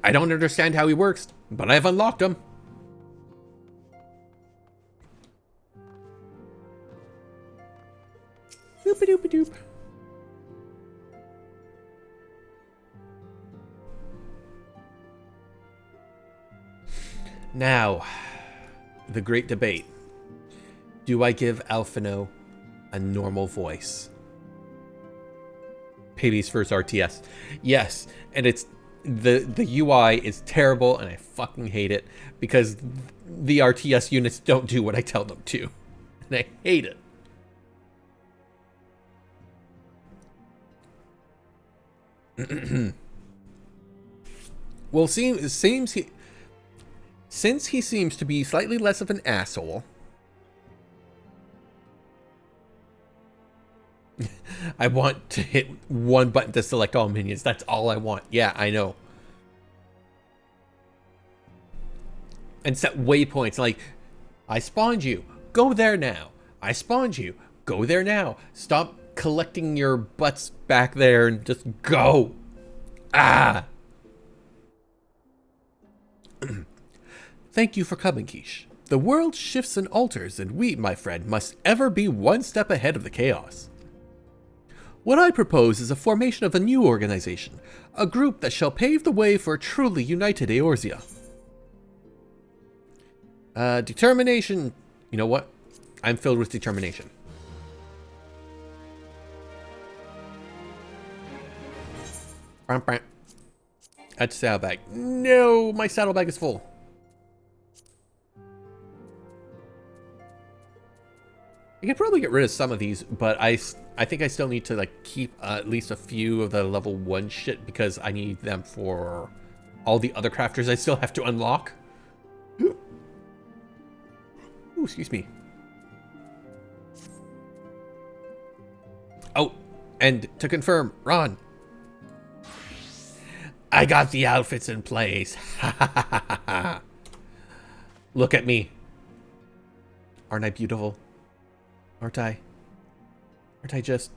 I don't understand how he works, but I've unlocked him. Doop-a-doop-a-doop. Now, the great debate. Do I give Alphino a normal voice? Paybe's first RTS. Yes, and it's the UI is terrible and I fucking hate it because the RTS units don't do what I tell them to. And I hate it. Well, since he seems to be slightly less of an asshole, I want to hit one button to select all minions. That's all I want. Yeah, I know. And set waypoints like, I spawned you. Go there now. I spawned you. Go there now. Stop collecting your butts back there and just go. Ah. Thank you for coming, Keish. The world shifts and alters, and we, my friend, must ever be one step ahead of the chaos. What I propose is a formation of a new organization, a group that shall pave the way for a truly united Eorzea. Determination. You know what? I'm filled with determination. That's saddlebag. No, my saddlebag is full. I could probably get rid of some of these, but I think I still need to like keep at least a few of the level 1 shit because I need them for all the other crafters I still have to unlock. Ooh, excuse me. Oh, and to confirm, Ron, I got the outfits in place. Look at me. Aren't I beautiful? Aren't I just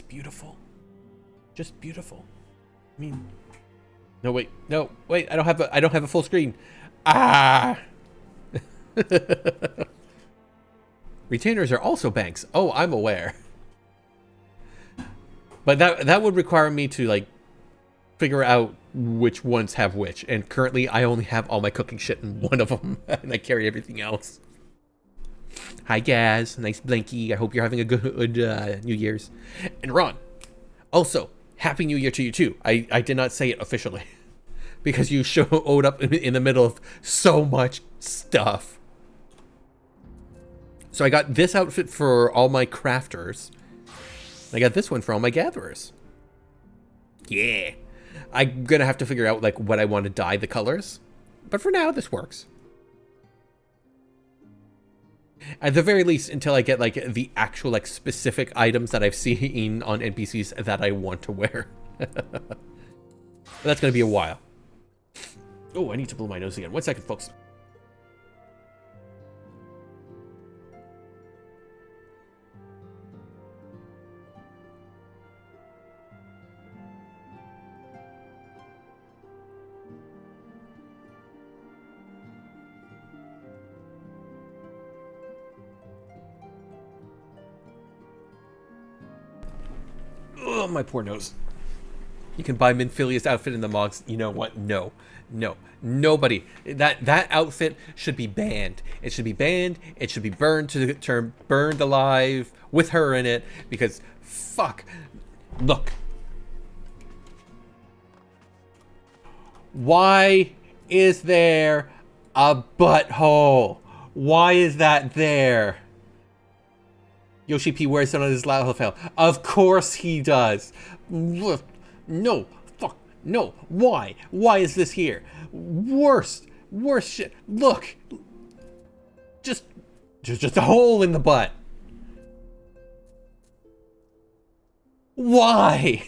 beautiful? Just beautiful. I mean, no, wait, I don't have a full screen. Ah! Retainers are also banks. Oh, I'm aware. But that would require me to like figure out which ones have which. And currently I only have all my cooking shit in one of them and I carry everything else. Hi, Gaz. Nice blankie. I hope you're having a good New Year's. And Ron, also, Happy New Year to you, too. I did not say it officially. Because you showed up in the middle of so much stuff. So I got this outfit for all my crafters. I got this one for all my gatherers. Yeah. I'm going to have to figure out like what I want to dye the colors. But for now, this works. At the very least, until I get like the actual like specific items that I've seen on NPCs that I want to wear. But that's gonna be a while. Oh, I need to blow my nose again. 1 second, folks. Oh, my poor nose. You can buy Minfilia's outfit in the mods. You know what? No. Nobody. That outfit should be banned. It should be banned. It should be burned to the term burned alive with her in it because fuck. Look. Why is there a butthole? Why is that there? Yoshi P wears it on his lapel. Of course he does. No. Fuck. No. Why? Why is this here? Worst shit. Look. Just a hole in the butt. Why?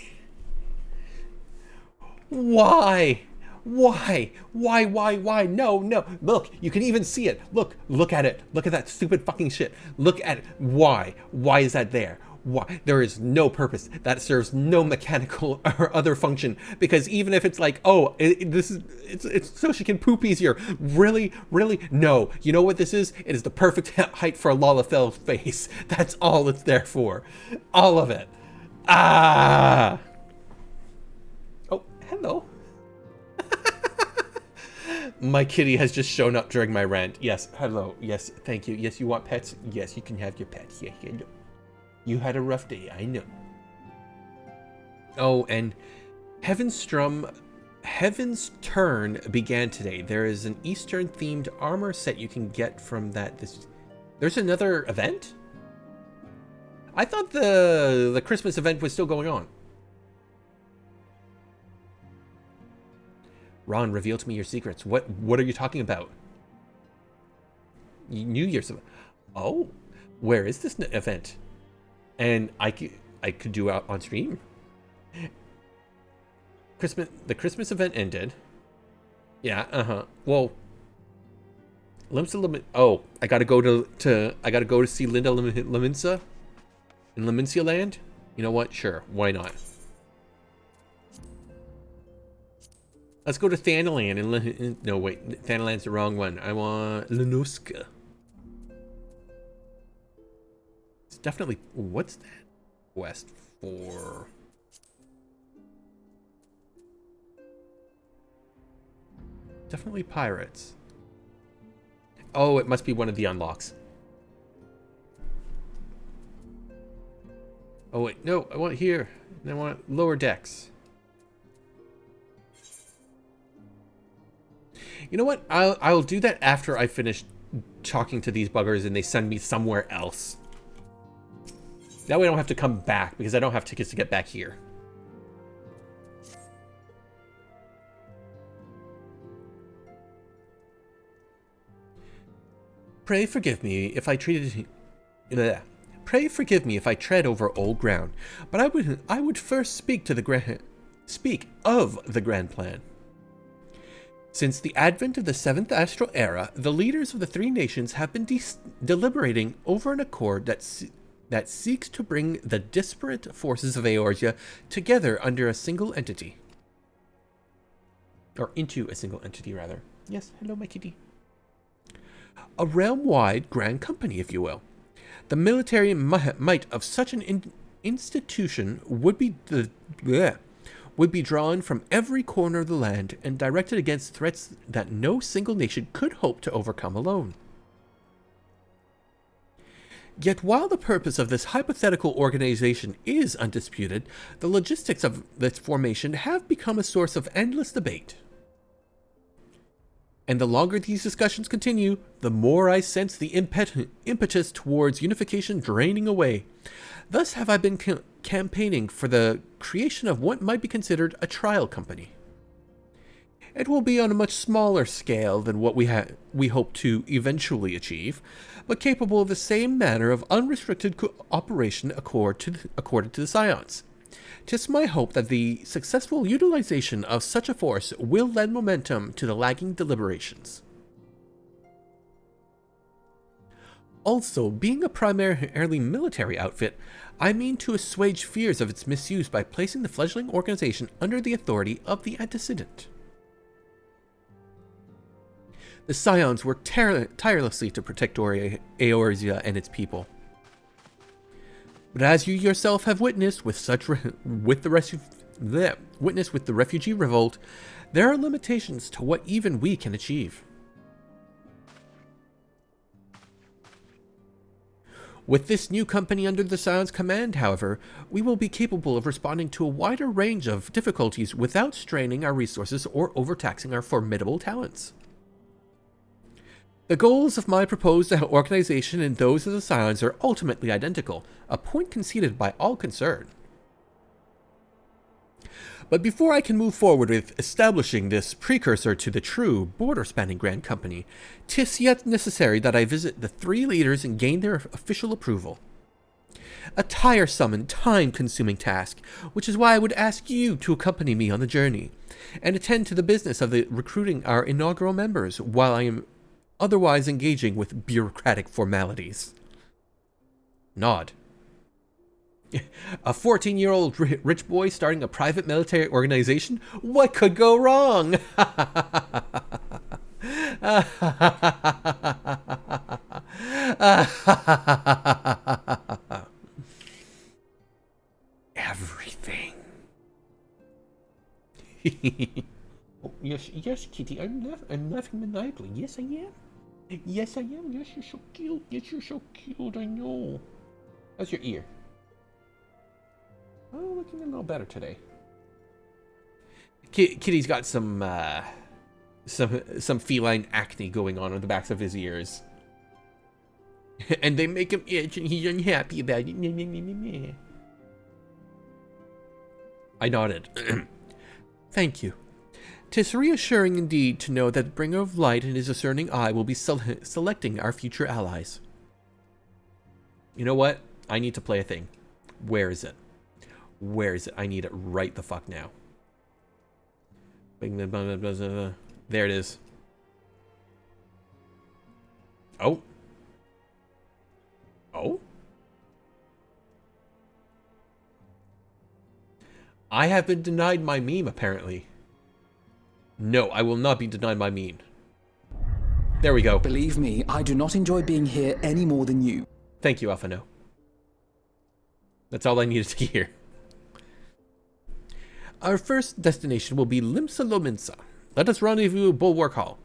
Why? Why? No. Look, you can even see it. Look at it. Look at that stupid fucking shit. Look at it. Why? Why is that there? Why? There is no purpose. That serves no mechanical or other function. Because even if it's like, oh, it's so she can poop easier. Really? No. You know what this is? It is the perfect height for a Lalafell's face. That's all it's there for. All of it. Ah. Oh, hello. My kitty has just shown up during my rant. Yes, hello. Yes, thank you. Yes, you want pets? Yes, you can have your pets. Yeah, no. You had a rough day, I know. Oh, and Heaven's Turn began today. There is an Eastern-themed armor set you can get from that. There's another event? I thought the Christmas event was still going on. Ron, reveal to me your secrets. What are you talking about? New Year's event. Oh, where is this event? And I could do out on stream. The Christmas event ended. Yeah, well, oh, I gotta go to see Linda Leminsa in Leminsia Land. You know what? Sure, why not? Let's go to Thanaland and no wait, Thanaland's the wrong one. I want Lenoska. It's definitely, what's that? Quest for definitely pirates. Oh, it must be one of the unlocks. Oh wait, no, I want here. I want lower decks. You know what? I'll do that after I finish talking to these buggers and they send me somewhere else. That way I don't have to come back because I don't have tickets to get back here. Pray forgive me if I tread over old ground, but I would first speak of the grand plan. Since the advent of the 7th Astral Era, the leaders of the three nations have been deliberating over an accord that seeks to bring the disparate forces of Eorzea together under a single entity. Or into a single entity, rather. Yes, hello, my kitty. A realm-wide grand company, if you will. The military might of such an institution would be drawn from every corner of the land and directed against threats that no single nation could hope to overcome alone. Yet while the purpose of this hypothetical organization is undisputed, the logistics of its formation have become a source of endless debate. And the longer these discussions continue, the more I sense the impetus towards unification draining away. Thus have I been campaigning for the creation of what might be considered a trial company. It will be on a much smaller scale than what we hope to eventually achieve, but capable of the same manner of unrestricted cooperation according to the Scions. 'Tis my hope that the successful utilization of such a force will lend momentum to the lagging deliberations. Also, being a primarily military outfit, I mean to assuage fears of its misuse by placing the fledgling organization under the authority of the antecedent. The Scions work tirelessly to protect Eorzea and its people. But as you yourself have witnessed with the refugee revolt, there are limitations to what even we can achieve. With this new company under the Scion's command, however, we will be capable of responding to a wider range of difficulties without straining our resources or overtaxing our formidable talents. The goals of my proposed organization and those of the Scions are ultimately identical, a point conceded by all concerned. But before I can move forward with establishing this precursor to the true border-spanning Grand Company, 'tis yet necessary that I visit the three leaders and gain their official approval. A tiresome and time-consuming task, which is why I would ask you to accompany me on the journey and attend to the business of the recruiting our inaugural members while I am otherwise engaging with bureaucratic formalities. Nod. A 14-year-old rich boy starting a private military organization? What could go wrong? Everything. Oh, yes, Kitty. I'm laughing maniacally. Yes, I am. Yes, I am. Yes, you're so cute. Yes, you're so cute. I know. How's your ear? Oh, looking a little better today. Kitty's got some feline acne going on the backs of his ears, and they make him itch, and he's unhappy about it. I nodded. Thank you. 'Tis reassuring indeed to know that the bringer of light and his discerning eye will be selecting our future allies. You know what? I need to play a thing. Where is it? Where is it? I need it right the fuck now. There it is. Oh. Oh? I have been denied my meme, apparently. No, I will not be denied my meme. There we go. Believe me, I do not enjoy being here any more than you. Thank you, Alphano. That's all I needed to hear. Our first destination will be Limsa Lominsa. Let us rendezvous at Bulwark Hall.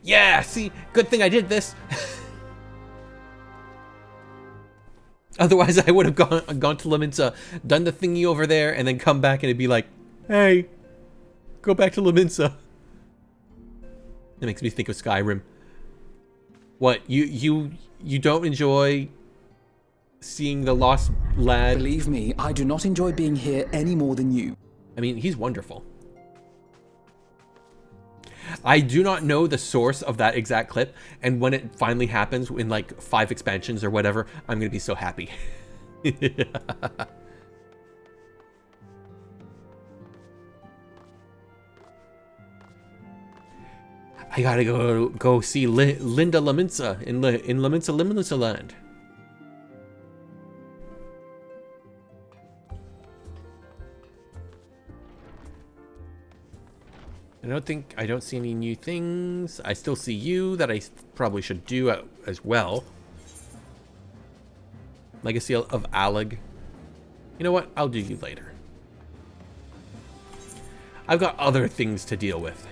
Yeah, see? Good thing I did this. Otherwise, I would have gone to Lominsa, done the thingy over there, and then come back and it'd be like, hey, go back to Lominsa. That makes me think of Skyrim. What, you don't enjoy seeing the lost lad? Believe me, I do not enjoy being here any more than you. I mean, he's wonderful. I do not know the source of that exact clip, and when it finally happens in like 5 expansions or whatever, I'm gonna be so happy. I gotta go see Linda Laminsa in Laminsa Land. I don't see any new things. I still see you that I probably should do as well. Legacy of Alleg. You know what? I'll do you later. I've got other things to deal with.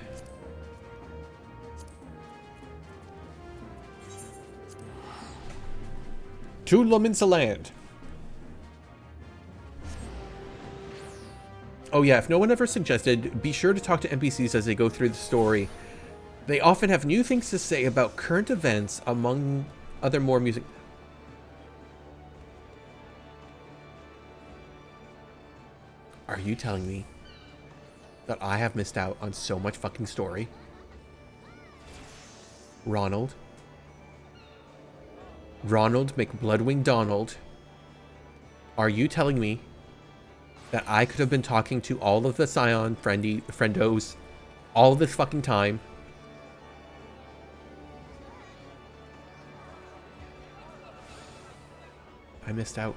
To Lominsa Land. Oh yeah, if no one ever suggested, be sure to talk to NPCs as they go through the story. They often have new things to say about current events, among other more music. Are you telling me that I have missed out on so much fucking story? Ronald McBloodwing Donald, are you telling me that I could have been talking to all of the Scion friendos all this fucking time? I missed out.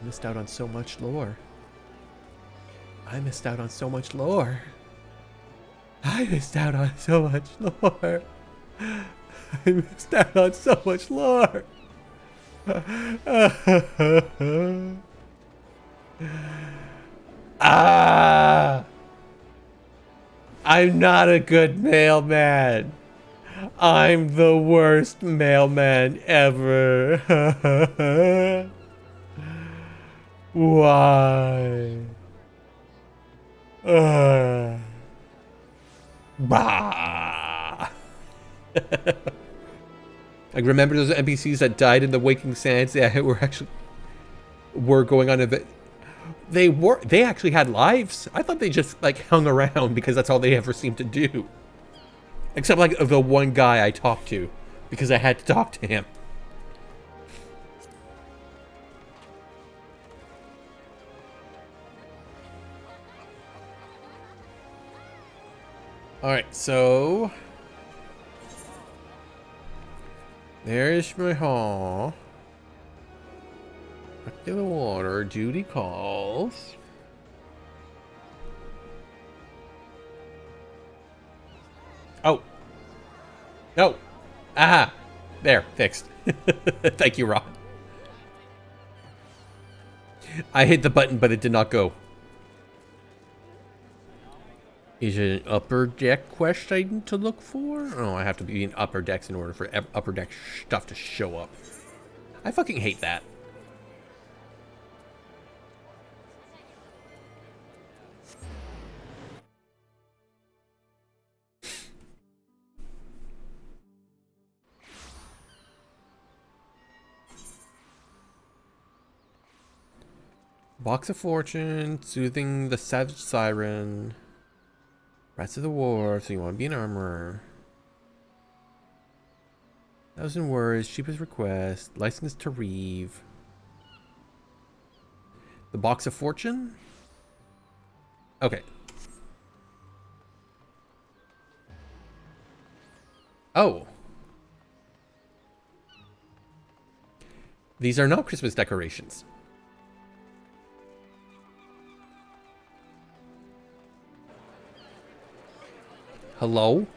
I missed out on so much lore. I missed out on so much lore. I missed out on so much lore. I missed out on so much lore. I'm not a good mailman. I'm the worst mailman ever. Why? Bah. I remember those NPCs that died in the Waking Sands. Yeah, were going on a bit. They actually had lives. I thought they just like hung around because that's all they ever seemed to do. Except like the one guy I talked to, because I had to talk to him. Alright, so there's my hall. Back to the water. Duty calls. Oh. No. Aha. There. Fixed. Thank you, Rob. I hit the button, but it did not go. Is it an upper deck quest I need to look for? Oh, I have to be in upper decks in order for upper deck stuff to show up. I fucking hate that. Box of Fortune, Soothing the Savage Siren, Rats of the War, so you want to be an armorer. 1,000 words, cheapest request, license to reeve. The Box of Fortune? Okay. Oh. These are not Christmas decorations. Hello?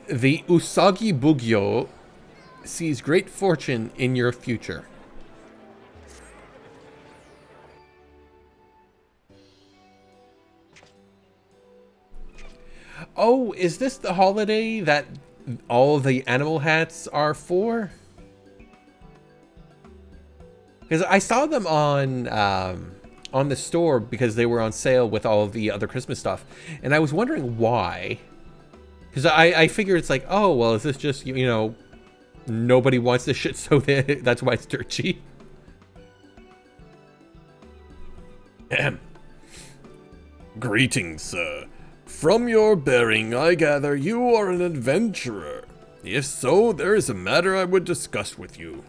The Usagi Bugyo sees great fortune in your future. Oh, is this the holiday that all the animal hats are for? Because I saw them on the store because they were on sale with all of the other Christmas stuff. And I was wondering why. Because I figured it's like, oh, well, is this just, you know, nobody wants this shit, so that's why it's dirt cheap? Greetings, sir. From your bearing, I gather you are an adventurer. If so, there is a matter I would discuss with you.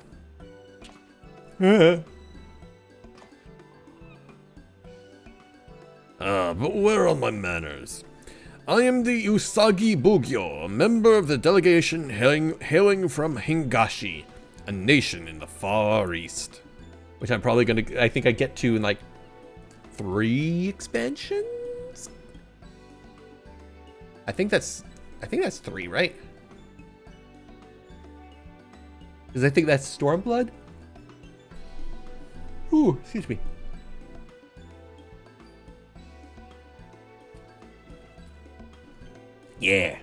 But where are my manners? I am the Usagi Bugyo, a member of the delegation hailing from Hingashi, a nation in the Far East. Which I'm probably gonna, I think I get to in like 3 expansions? I think that's 3, right? Because I think that's Stormblood. Ooh, excuse me. Yeah.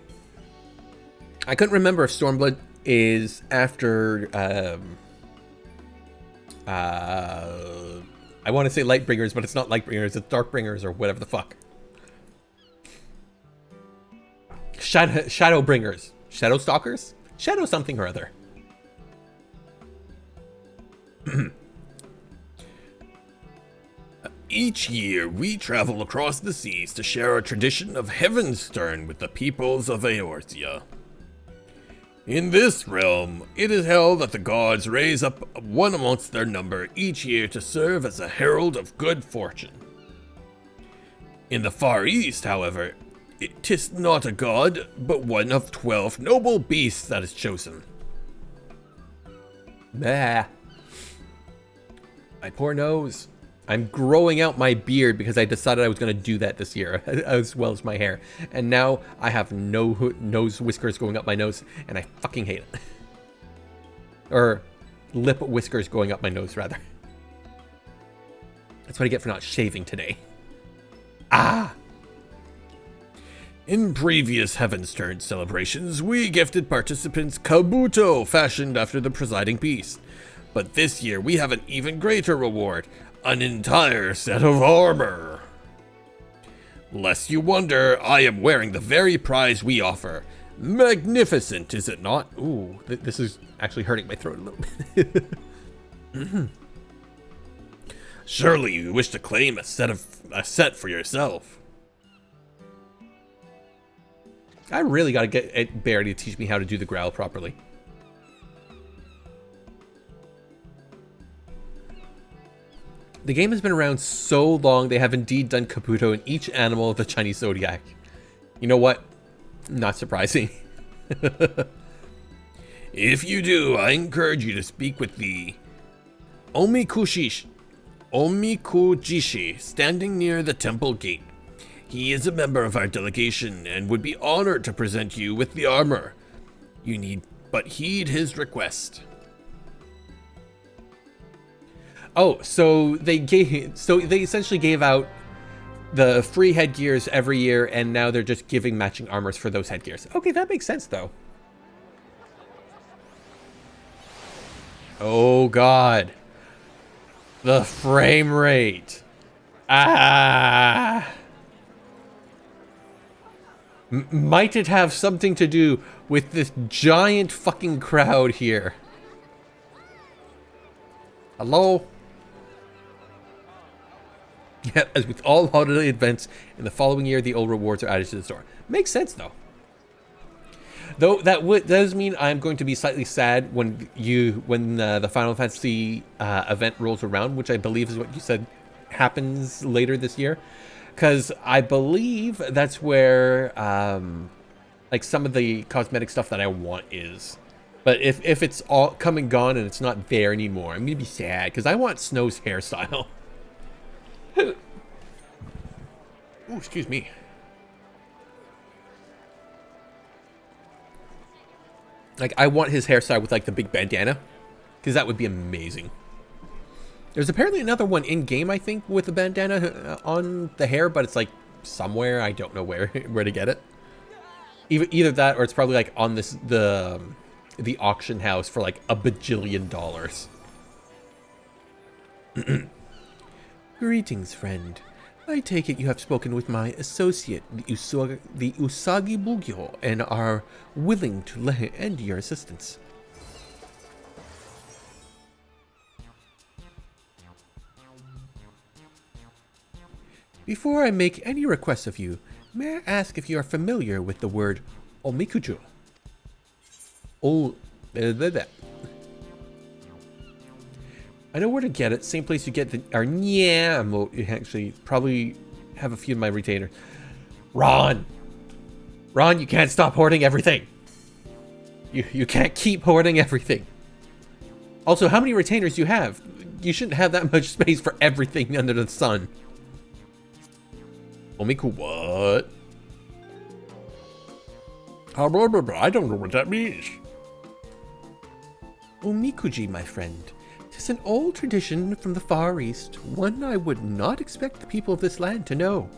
I couldn't remember if Stormblood is after, I want to say Lightbringers, but it's not Lightbringers, it's Darkbringers or whatever the fuck. Shadowbringers. Shadowstalkers? Shadow something or other. Each year, we travel across the seas to share a tradition of Heavenstern with the peoples of Eorzea. In this realm, it is held that the gods raise up one amongst their number each year to serve as a herald of good fortune. In the Far East, however, it is not a god, but one of 12 noble beasts that is chosen. Bah. My poor nose. I'm growing out my beard because I decided I was going to do that this year, as well as my hair. And now I have no nose whiskers going up my nose, and I fucking hate it. Or lip whiskers going up my nose, rather. That's what I get for not shaving today. Ah! In previous Heavenstern celebrations, we gifted participants kabuto fashioned after the presiding beast. But this year, we have an even greater reward. An entire set of armor. Lest you wonder, I am wearing the very prize we offer. Magnificent, is it not? Ooh, this is actually hurting my throat a little bit. Surely you wish to claim a set for yourself. I really gotta get Barry to teach me how to do the growl properly. The game has been around so long, they have indeed done Kabuto in each animal of the Chinese zodiac. You know what? Not surprising. If you do, I encourage you to speak with the Omikujishi, standing near the temple gate. He is a member of our delegation and would be honored to present you with the armor. You need but heed his request. Oh, so they essentially gave out the free headgears every year, and now they're just giving matching armors for those headgears. Okay, that makes sense though. Oh god. The frame rate. Ah. Might it have something to do with this giant fucking crowd here? Hello? Yeah, as with all holiday events, in the following year, the old rewards are added to the store. Makes sense, though. Though that does mean I'm going to be slightly sad when the Final Fantasy event rolls around, which I believe is what you said happens later this year, because I believe that's where like some of the cosmetic stuff that I want is. But if it's all come and gone and it's not there anymore, I'm gonna be sad because I want Snow's hairstyle. Ooh, excuse me. Like, I want his hairstyle with, like, the big bandana. Because that would be amazing. There's apparently another one in-game, I think, with a bandana on the hair. But it's, like, somewhere. I don't know where to get it. Either that or it's probably, like, on the auction house for, like, $1 bajillion. Greetings, friend. I take it you have spoken with my associate, the Usagi Bugyo, and are willing to lend your assistance. Before I make any requests of you, may I ask if you are familiar with the word omikuju? I know where to get it. Same place you get our yeah emote. You actually probably have a few of my retainers. Ron, you can't stop hoarding everything. You can't keep hoarding everything. Also, how many retainers do you have? You shouldn't have that much space for everything under the sun. Omiku, what? I don't know what that means. Omikuji, my friend. 'Tis an old tradition from the Far East, one I would not expect the people of this land to know.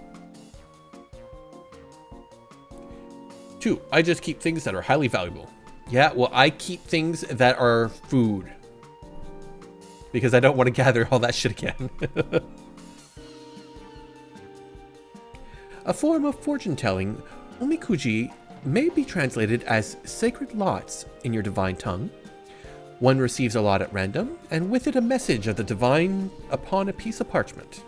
2. I just keep things that are highly valuable. Yeah, well, I keep things that are food. Because I don't want to gather all that shit again. A form of fortune-telling, omikuji may be translated as sacred lots in your divine tongue. One receives a lot at random, and with it a message of the divine upon a piece of parchment.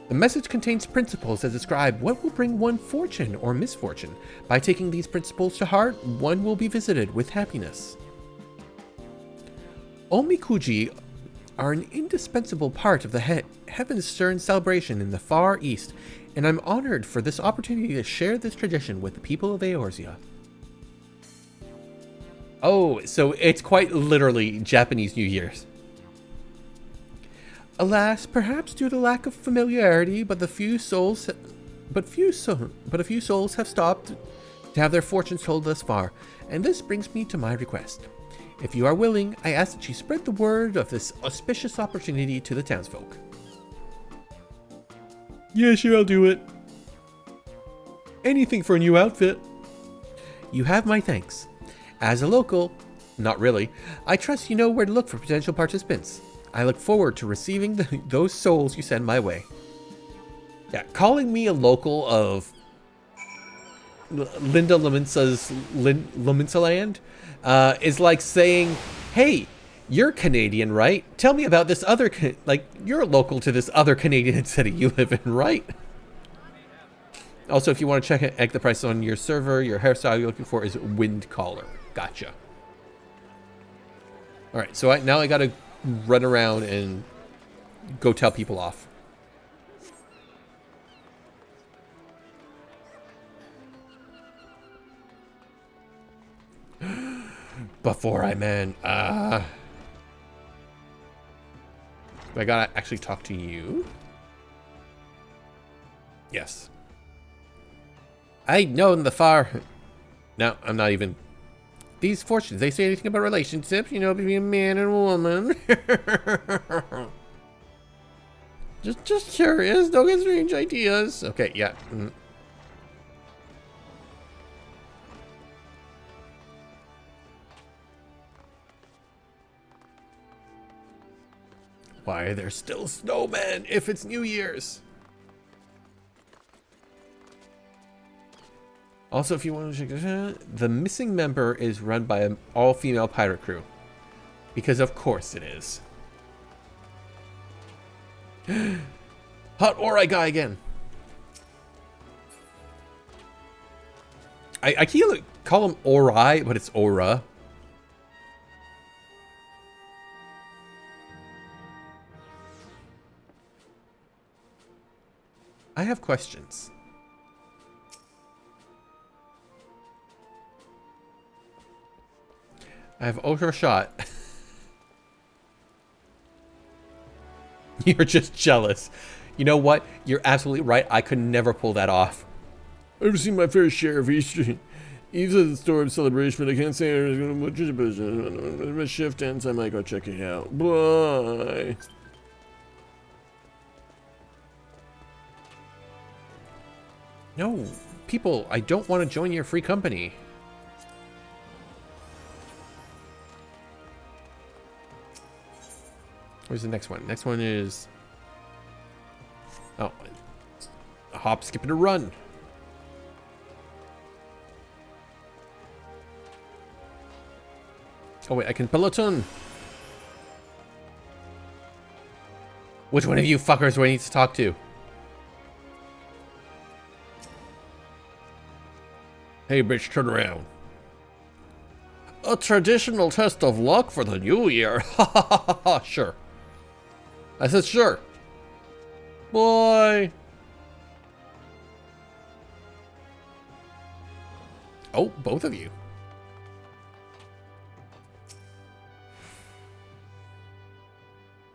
The message contains principles that describe what will bring one fortune or misfortune. By taking these principles to heart, one will be visited with happiness. Omikuji are an indispensable part of the Heaven's Stern celebration in the Far East, and I'm honored for this opportunity to share this tradition with the people of Eorzea. Oh, so it's quite literally Japanese New Year's. Alas, perhaps due to lack of familiarity, but a few souls have stopped to have their fortunes told thus far, and this brings me to my request. If you are willing, I ask that you spread the word of this auspicious opportunity to the townsfolk. Yeah, sure, I'll do it. Anything for a new outfit. You have my thanks. As a local, not really, I trust you know where to look for potential participants. I look forward to receiving those souls you send my way. Yeah, calling me a local of Linda Laminsa land is like saying, hey, you're Canadian, right? Tell me about this other, you're local to this other Canadian city you live in, right? Also, if you want to check the price on your server, your hairstyle you're looking for is Wind Collar. Gotcha. All right, so now I gotta run around and go tell people off. Before I man, I gotta actually talk to you. Yes. I know in the far. No, I'm not even. These fortunes, they say anything about relationships, you know, between a man and a woman. just curious. Don't get strange ideas. Okay, yeah. Why are there still snowmen if it's New Year's? Also, if you want to check this out, the missing member is run by an all-female pirate crew. Because of course it is. Hot Ori guy again. I can't call him Ori, but it's Aura. I have questions. I have overshot. You're just jealous. You know what? You're absolutely right. I could never pull that off. I've seen my fair share of Easter. Eve's at the storm celebration, but I can't say there's going to much of a business. When my shift ends, I might go check it out. Bye. No, people, I don't want to join your free company. Where's the next one? Next one is... Oh, a hop, skip, and a run. Oh wait, I can peloton. Which one of you fuckers do I need to talk to? Hey, bitch, turn around. A traditional test of luck for the new year. Ha ha ha ha, sure. I said sure. Boy. Oh, both of you.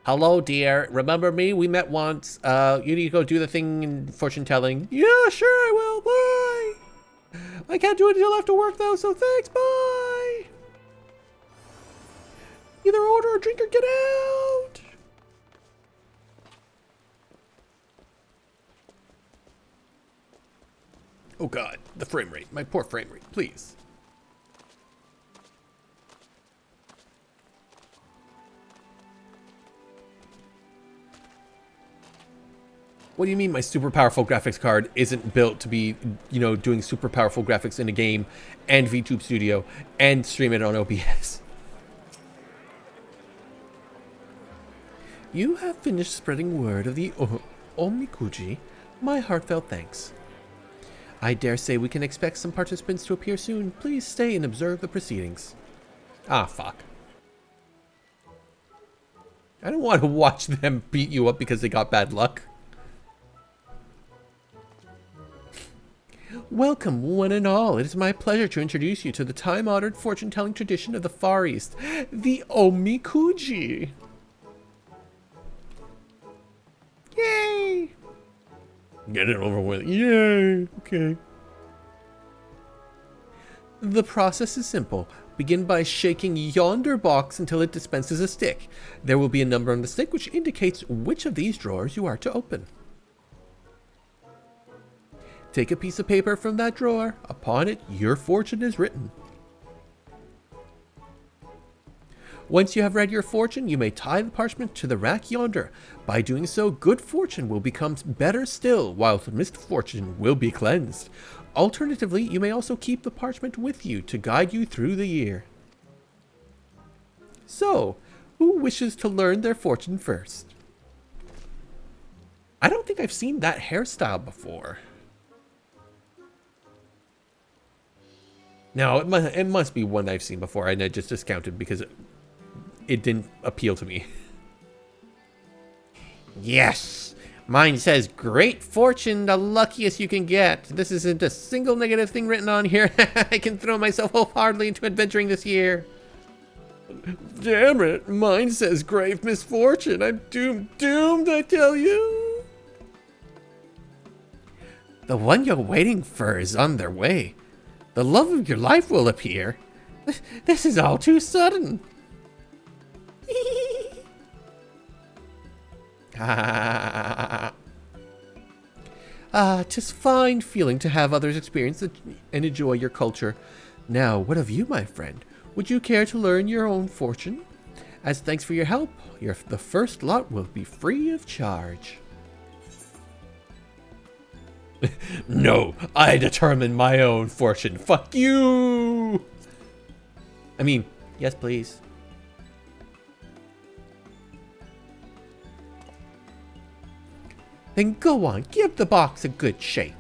Hello, dear. Remember me? We met once. You need to go do the thing in fortune telling. Yeah, sure I will. Bye. I can't do it until after work though, so thanks. Bye. Either order or drink or get out. Oh god, the frame rate. My poor frame rate, please. What do you mean my super powerful graphics card isn't built to be, you know, doing super powerful graphics in a game and VTube Studio and stream it on OBS? You have finished spreading word of the Omikuji. My heartfelt thanks. I dare say we can expect some participants to appear soon. Please stay and observe the proceedings. Ah, fuck. I don't want to watch them beat you up because they got bad luck. Welcome, one and all. It is my pleasure to introduce you to the time-honored fortune-telling tradition of the Far East, the Omikuji. Yay! Get it over with. Yay. Okay. The process is simple. Begin by shaking yonder box until it dispenses a stick. There will be a number on the stick which indicates which of these drawers you are to open. Take a piece of paper from that drawer. Upon it, your fortune is written. Once you have read your fortune, you may tie the parchment to the rack yonder. By doing so, good fortune will become better still, while misfortune will be cleansed. Alternatively, you may also keep the parchment with you to guide you through the year. So, who wishes to learn their fortune first? I don't think I've seen that hairstyle before. No, it must be one I've seen before, and I just discounted because it didn't appeal to me. Yes! Mine says great fortune, the luckiest you can get. This isn't a single negative thing written on here. I can throw myself wholeheartedly into adventuring this year. Damn it, mine says grave misfortune. I'm doomed, I tell you. The one you're waiting for is on their way. The love of your life will appear. This is all too sudden. Tis fine feeling to have others experience and enjoy your culture. Now, what of you, my friend? Would you care to learn your own fortune? As thanks for your help, the first lot will be free of charge. No, I determine my own fortune. Fuck you! I mean, yes, please. Then go on, give the box a good shake.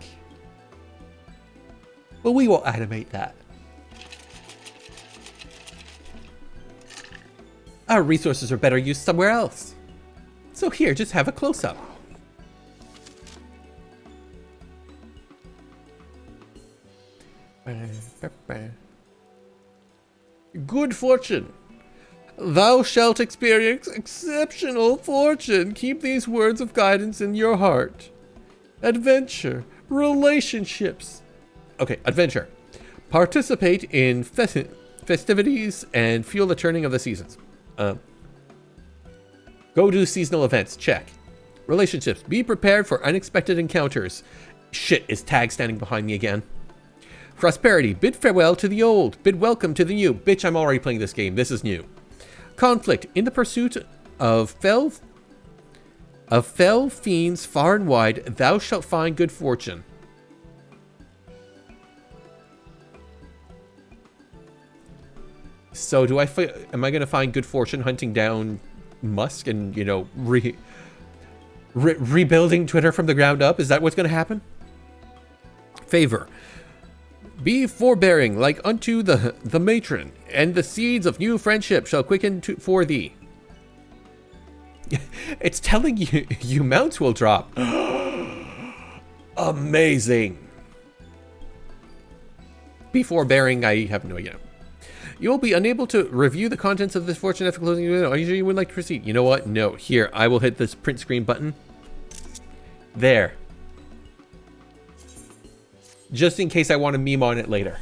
Well, we will animate that. Our resources are better used somewhere else. So here, just have a close-up. Good fortune. Thou shalt experience exceptional fortune. Keep these words of guidance in your heart. Adventure. Relationships. Okay, adventure. Participate in festivities and feel the turning of the seasons. Go do seasonal events. Check. Relationships. Be prepared for unexpected encounters. Shit, is Tag standing behind me again? Prosperity. Bid farewell to the old. Bid welcome to the new. Bitch, I'm already playing this game. This is new. Conflict. In the pursuit of fell fiends far and wide, thou shalt find good fortune. So do am I going to find good fortune hunting down Musk and, you know, rebuilding Twitter from the ground up? Is that what's going to happen? Favor. Be forbearing like unto the matron, and the seeds of new friendship shall quicken for thee. It's telling you mounts will drop. Amazing. Be forbearing, I have no idea. You will be unable to review the contents of this fortune after closing your window. Are you sure you would like to proceed? You know what? No. Here, I will hit this print screen button. There. Just in case I want to meme on it later.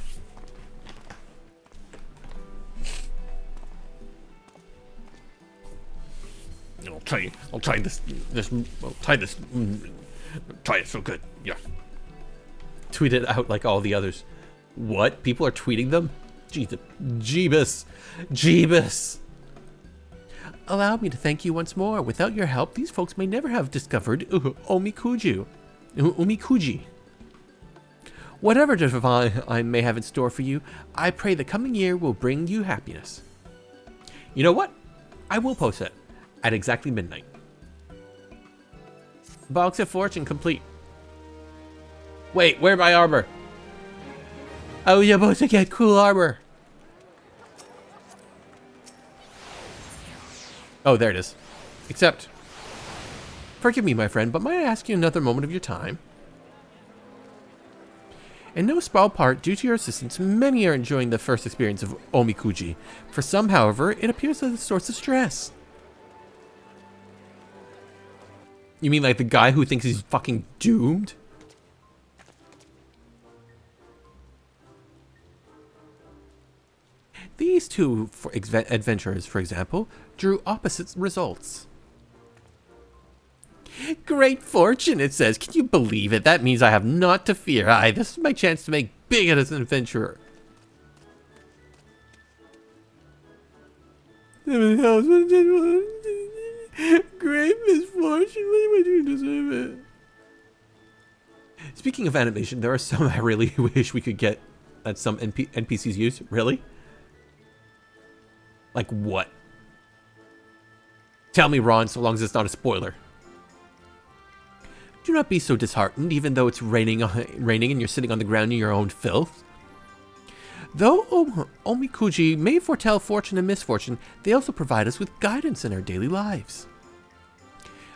I'll try this. Try it so good. Yeah. Tweet it out like all the others. What? People are tweeting them? Jeebus. Allow me to thank you once more. Without your help, these folks may never have discovered Omikuji. Whatever divine I may have in store for you, I pray the coming year will bring you happiness. You know what? I will post it at exactly midnight. Box of fortune complete. Wait, where's my armor? Oh, you're supposed to get cool armor. Oh, there it is. Except, forgive me, my friend, but might I ask you another moment of your time? In no small part, due to your assistance, many are enjoying the first experience of Omikuji. For some, however, it appears as a source of stress. You mean like the guy who thinks he's fucking doomed? These two adventurers, for example, drew opposite results. Great fortune, it says. Can you believe it? That means I have naught to fear. Aye, this is my chance to make big as an adventurer. Great misfortune. What am I doing to deserve it? Speaking of animation, there are some I really wish we could get that some NPCs use. Really? Like what? Tell me, Ron, so long as it's not a spoiler. Do not be so disheartened, even though it's raining and you're sitting on the ground in your own filth. Though Omikuji may foretell fortune and misfortune, they also provide us with guidance in our daily lives.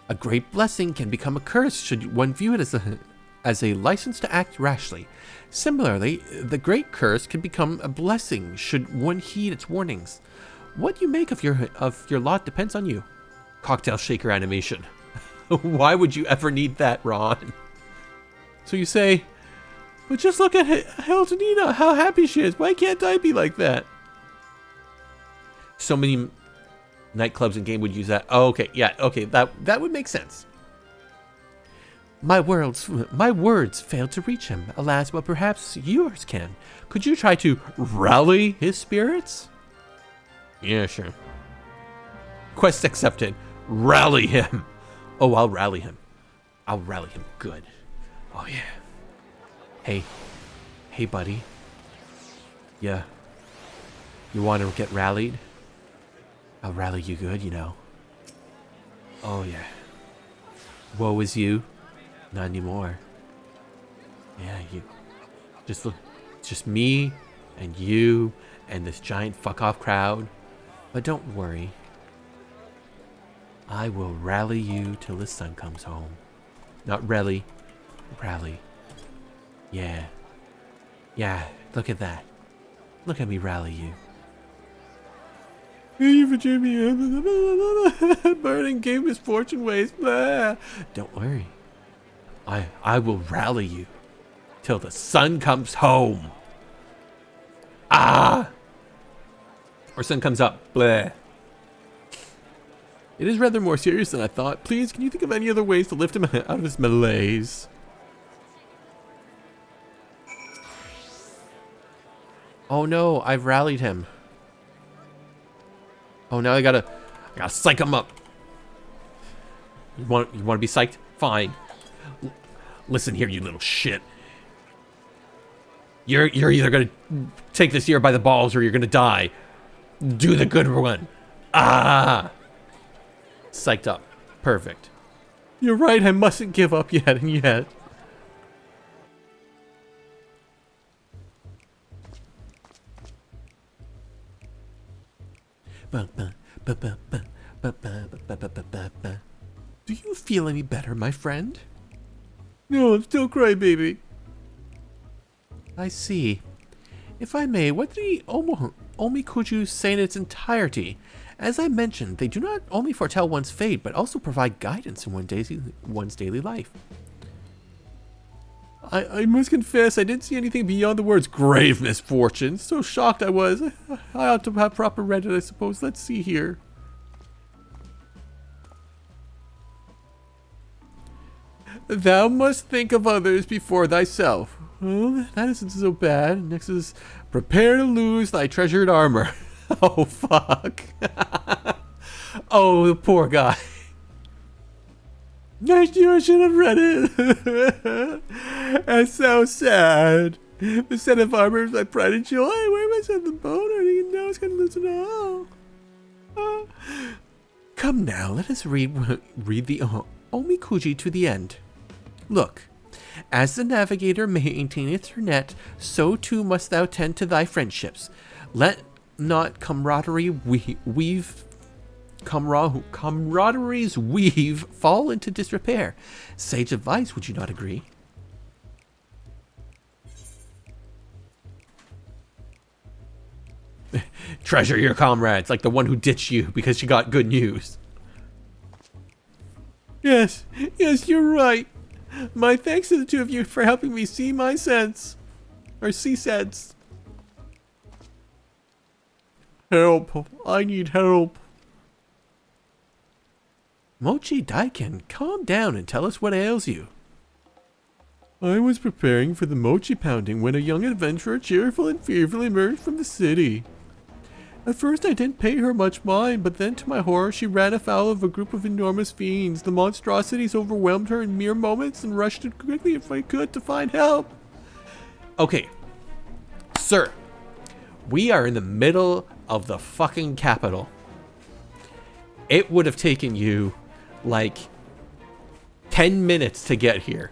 A great blessing can become a curse should one view it as a license to act rashly. Similarly, the great curse can become a blessing should one heed its warnings. What you make of your lot depends on you. Cocktail shaker animation. Why would you ever need that, Ron? So you say, but just look at Heltonina, how happy she is. Why can't I be like that? So many nightclubs and game would use that. Oh, okay, yeah, okay, that would make sense. My words failed to reach him, alas, but perhaps yours can. Could you try to rally his spirits? Yeah, sure. Quest accepted. Rally him. Oh, I'll rally him. I'll rally him good. Oh, yeah. Hey, buddy. Yeah. You want to get rallied? I'll rally you good, you know. Oh, yeah. Woe is you. Not anymore. Yeah, you. Just look. It's just me and you and this giant fuck-off crowd. But don't worry. I will rally you till the sun comes home. Not rally. Rally. Yeah. Yeah, look at that. Look at me rally you. Hey, Virginia. Burning game misfortune ways. Blah. Don't worry. I will rally you till the sun comes home. Ah! Or sun comes up. Blah. It is rather more serious than I thought. Please, can you think of any other ways to lift him out of his malaise? Oh no, I've rallied him. Oh, now I gotta psych him up. You want to be psyched? Fine. Listen here, you little shit. You're either gonna take this year by the balls or you're gonna die. Do the good one. Ah! Psyched up. Perfect. You're right, I mustn't give up yet and yet. Do you feel any better, my friend? No, I'm still crybaby. I see. If I may, what did the Omikuju say in its entirety? As I mentioned, they do not only foretell one's fate, but also provide guidance in one's daily life. I must confess, I didn't see anything beyond the words grave misfortune. So shocked I was. I ought to have proper read it, I suppose. Let's see here. Thou must think of others before thyself. Well, that isn't so bad. Next is prepare to lose thy treasured armor. Oh, fuck. Oh, the poor guy. I should have read it. That's so sad. The set of armor is my pride and joy. Where am I set the bone? I didn't know I was going to lose it all. Come now, let us read the Omikuji to the end. Look, as the navigator maintaineth her net, so too must thou tend to thy friendships. Let not camaraderies weave fall into disrepair. Sage advice, would you not agree? Treasure your comrades, like the one who ditched you because she got good news. Yes, you're right. My thanks to the two of you for helping me see my sense. Or see sense. Help. I need help. Mochi Daiken, calm down and tell us what ails you. I was preparing for the mochi pounding when a young adventurer cheerful and fearful emerged from the city. At first I didn't pay her much mind, but then to my horror she ran afoul of a group of enormous fiends. The monstrosities overwhelmed her in mere moments and rushed in quickly if I could to find help. Okay, sir, we are in the middle of the fucking capital. It would have taken you like 10 minutes to get here.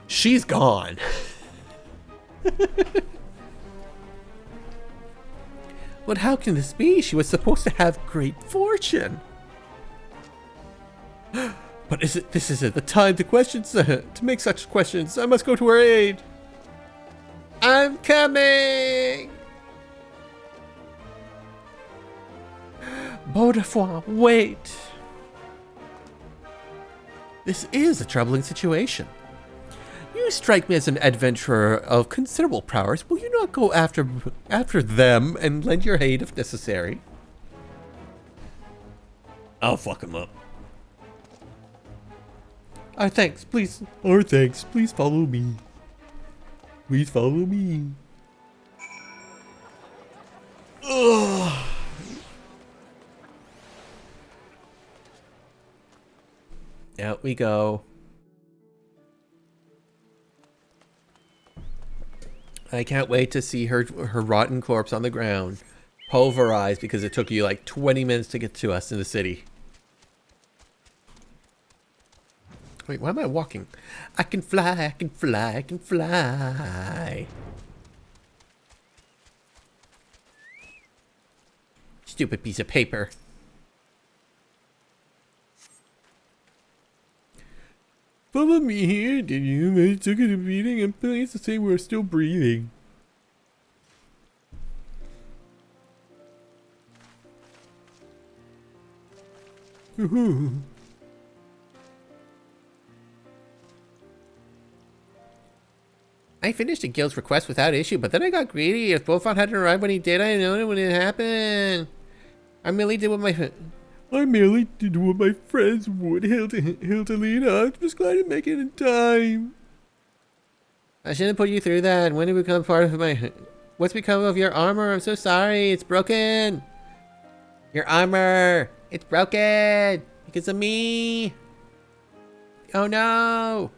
She's gone. But how can this be? She was supposed to have great fortune. But this isn't the time to make such questions. I must go to her aid. I'm coming! Beaudefoy, wait. This is a troubling situation. You strike me as an adventurer of considerable prowess. Will you not go after them and lend your aid if necessary? I'll fuck him up. Our thanks, please follow me. Please follow me. Ugh. Out we go. I can't wait to see her rotten corpse on the ground, pulverized because it took you like 20 minutes to get to us in the city. Wait, why am I walking? I can fly, I can fly, I can fly. Stupid piece of paper. Follow me here, did you? I took it a beating and pleased to say we're still breathing. Ooh. I finished the guild's request without issue, but then I got greedy. If Beaufort hadn't arrived when he did, I know it when it happened. I merely did what my friends would. Hildelina, I'm just glad to make it in time. I shouldn't put you through that. When did it become part of my... What's become of your armor? I'm so sorry. It's broken. Your armor. It's broken. Because of me. Oh no.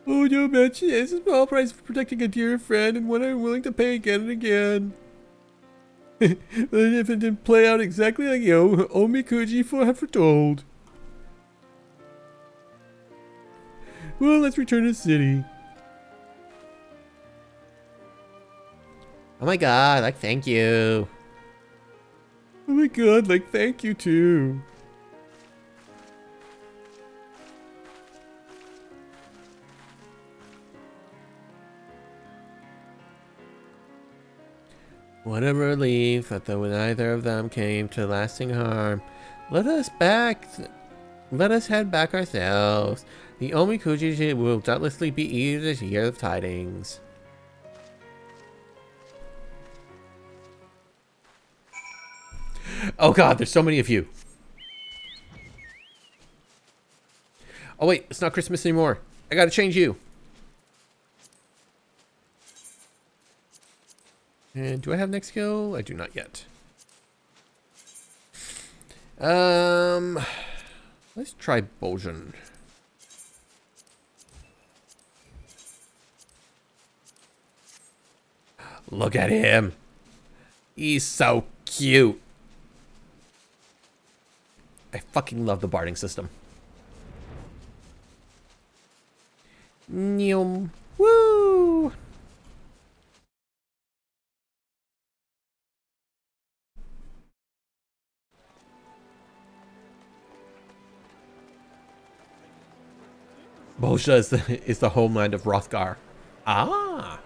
Oh, no, mention this is a small price for protecting a dear friend and one I'm willing to pay again and again. But if it didn't play out exactly like Omikuji foretold. Well, let's return to the city. Oh my god, like, thank you. Oh my god, like, thank you too. What a relief that though neither of them came to lasting harm. Let us head back ourselves. The Omikuji will doubtlessly be eager to hear of tidings. Oh god, there's so many of you. Oh wait, it's not Christmas anymore. I gotta change you. And do I have next skill? I do not yet. Let's try Boljan. Look at him. He's so cute. I fucking love the barding system. Nyum. Woo! Bolsha is the homeland of Hrothgar. Ah!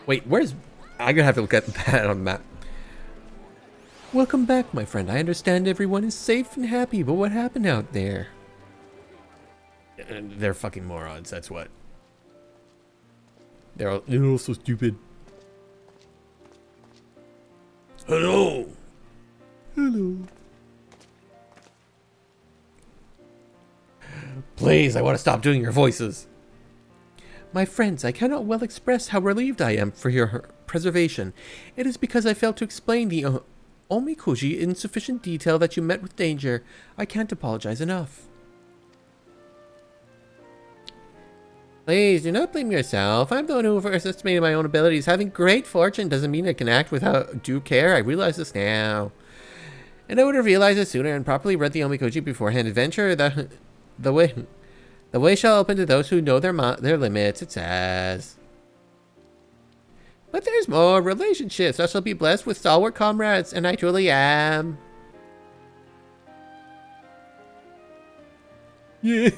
Wait, where's... I'm gonna have to look at that on the map. Welcome back, my friend. I understand everyone is safe and happy, but what happened out there? They're fucking morons, that's what. They're all so stupid. Hello! Hello. Please, I want to stop doing your voices. My friends, I cannot well express how relieved I am for your preservation. It is because I failed to explain the Omikuji in sufficient detail that you met with danger. I can't apologize enough. Please, do not blame yourself. I'm the one who overestimated my own abilities. Having great fortune doesn't mean I can act without due care. I realize this now. And I would have realized it sooner and properly read the Omikuji beforehand. Adventure, the way shall open to those who know their limits, it says. But there's more relationships. I shall be blessed with stalwart comrades, and I truly am. Yeah.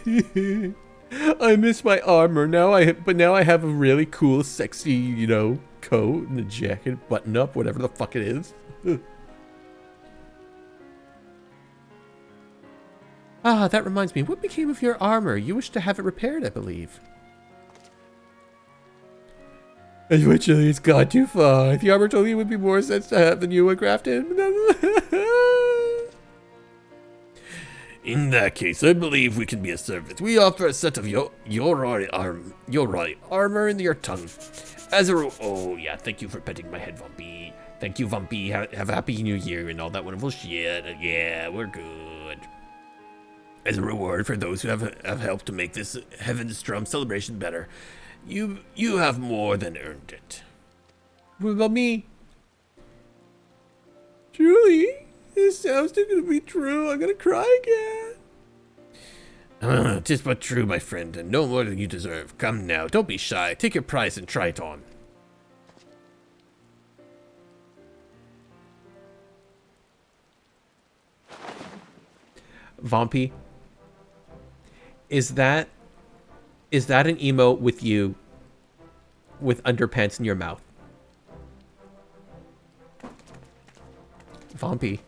I miss my armor but now I have a really cool, sexy, you know, coat and a jacket, button up, whatever the fuck it is. Ah, that reminds me. What became of your armor? You wish to have it repaired, I believe. Unfortunately, it's gone too far. The armor told me it would be more sense to have the new one crafted. In that case, I believe we can be of service. We offer a set of your armor and your tongue. As a oh yeah, thank you for petting my head, Vumpy. Thank you, Vumpy. Have a happy new year and all that wonderful shit. Yeah, we're good. As a reward for those who have helped to make this Heaven's Drum celebration better, you have more than earned it. What about me? Truly? This sounds too good to be true. I'm gonna cry again. Tis but true, my friend, and no more than you deserve. Come now, don't be shy. Take your prize and try it on. Vompy, is that an emote with you with underpants in your mouth? Vompy.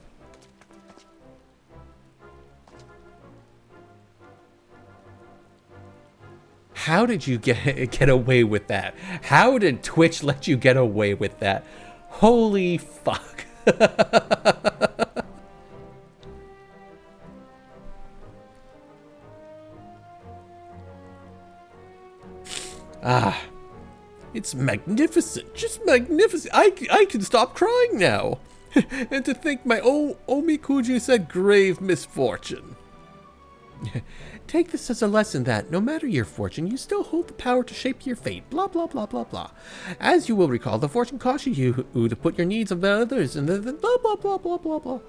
How did you get away with that? How did Twitch let you get away with that? Holy fuck. It's magnificent, just magnificent. I can stop crying now. And to think my Omikuju said grave misfortune. Take this as a lesson that, no matter your fortune, you still hold the power to shape your fate, blah, blah, blah, blah, blah. As you will recall, the fortune cautioned you to put your needs above others, and the blah, blah, blah, blah, blah, blah.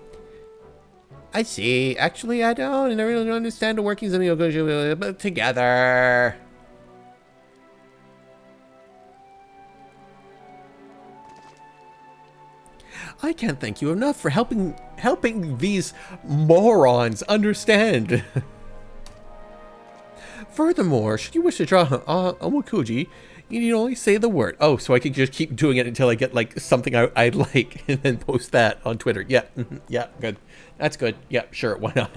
I see. Actually, I don't, and I really don't understand the workings of the together. I can't thank you enough for helping these morons understand. Furthermore, should you wish to draw Omokuji, you need only say the word. Oh, so I can just keep doing it until I get like something I like and then post that on Twitter. Yeah, yeah, good. That's good. Yeah, sure, why not?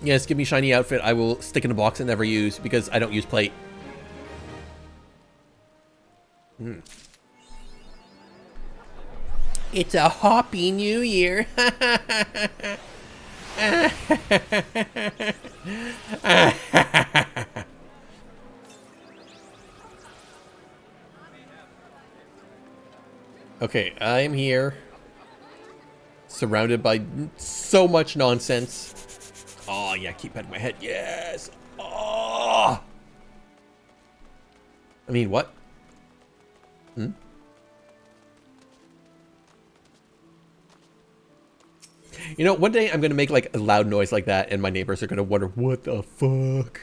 Yes, give me shiny outfit. I will stick in a box and never use because I don't use plate. It's a happy new year. Okay, I'm here, surrounded by so much nonsense. Oh, yeah, keep petting my head. Yes. Oh. I mean, what? You know, one day I'm going to make like a loud noise like that and my neighbors are going to wonder, what the fuck?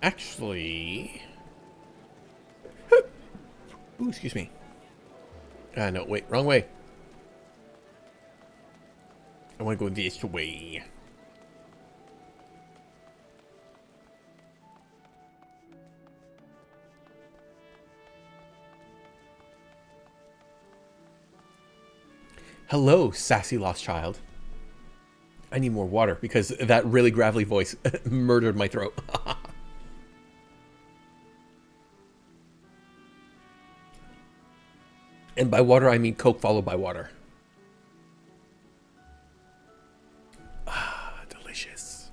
Actually... Ooh, excuse me. No, wait, wrong way. I want to go this way. Hello, sassy lost child. I need more water because that really gravelly voice murdered my throat. And by water, I mean Coke followed by water. Ah, delicious.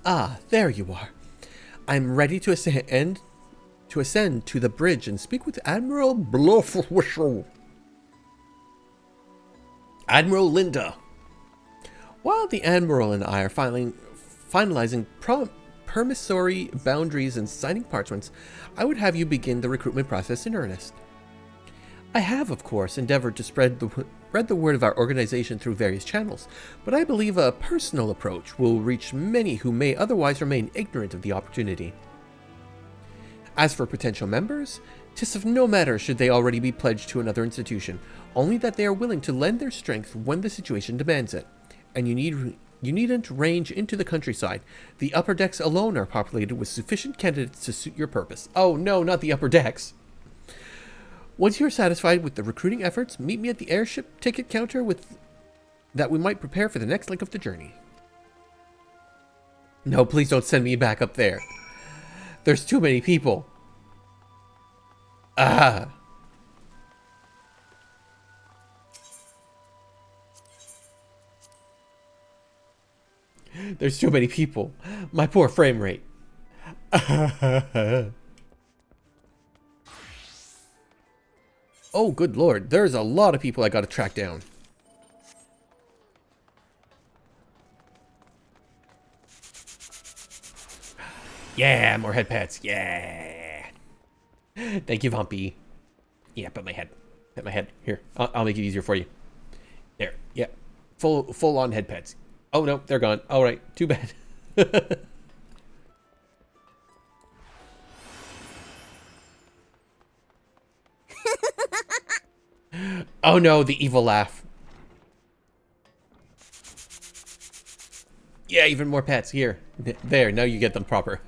Ah, there you are. I'm ready to ascend to the bridge and speak with Admiral Blowfwhistle. Admiral Linda. While the Admiral and I are finalizing permissory boundaries and signing parchments, I would have you begin the recruitment process in earnest. I have, of course, endeavored to spread the word of our organization through various channels, but I believe a personal approach will reach many who may otherwise remain ignorant of the opportunity. As for potential members, 'tis of no matter should they already be pledged to another institution, only that they are willing to lend their strength when the situation demands it. And you needn't range into the countryside. The upper decks alone are populated with sufficient candidates to suit your purpose. Oh no, not the upper decks. Once you are satisfied with the recruiting efforts, meet me at the airship ticket counter that we might prepare for the next leg of the journey. No, please don't send me back up there. There's too many people. There's too many people. My poor frame rate. Oh, good lord. There's a lot of people I gotta track down. Yeah, more head pats. Yeah. Thank you, Vumpy. Yeah, pet my head. Pet my head. Here, I'll make it easier for you. There. Yeah. Full on head pets. Oh, no, they're gone. All right. Too bad. Oh, no, the evil laugh. Yeah, even more pets. Here. There, now you get them proper.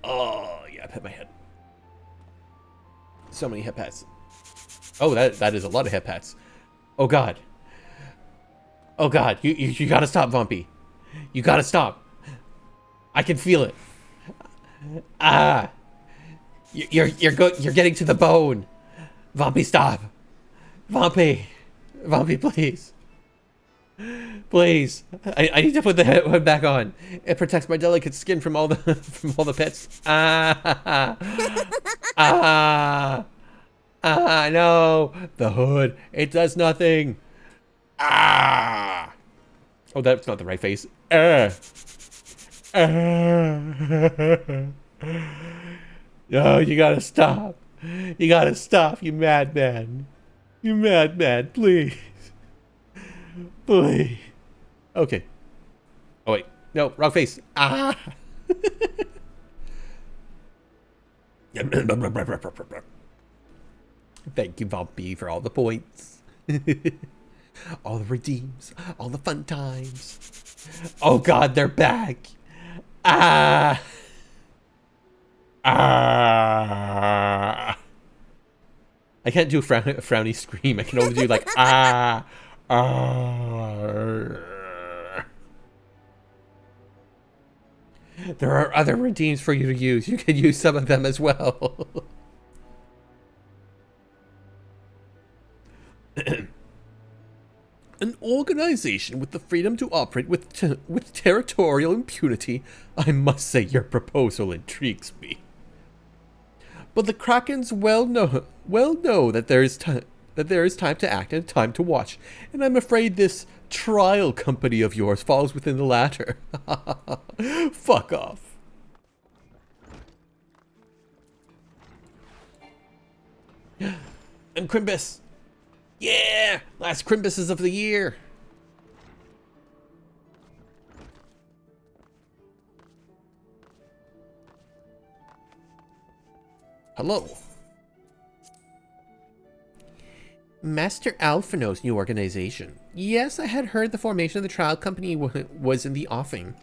Oh, yeah, pet my head. So many head pats. Oh, that is a lot of head pats. Oh, God. Oh, God. You gotta stop, Vumpy. You gotta stop. I can feel it. Ah. You're getting to the bone. Vumpy, stop. Vumpy. Vumpy, please. Please. I need to put the hood back on. It protects my delicate skin from all the pets. No. The hood. It does nothing. Ah. Oh, that's not the right face. No, you gotta stop. You gotta stop, you madman. You madman, please. Please. Okay. Oh, wait. No, wrong face. Ah. Thank you, Vumpy, for all the points. All the redeems. All the fun times. Oh, God, they're back. Ah. Ah. I can't do a frowny scream. I can only do like ah. There are other redeems for you to use. You can use some of them as well. An organization with the freedom to operate with territorial impunity. I must say your proposal intrigues me. But the Krakens well know that there is time to act and time to watch, and I'm afraid this trial company of yours falls within the latter. Fuck off. And Crimbus. Yeah! Last Crimbuses of the year. Hello. Master Alphino's new organization. Yes, I had heard the formation of the trial company was in the offing.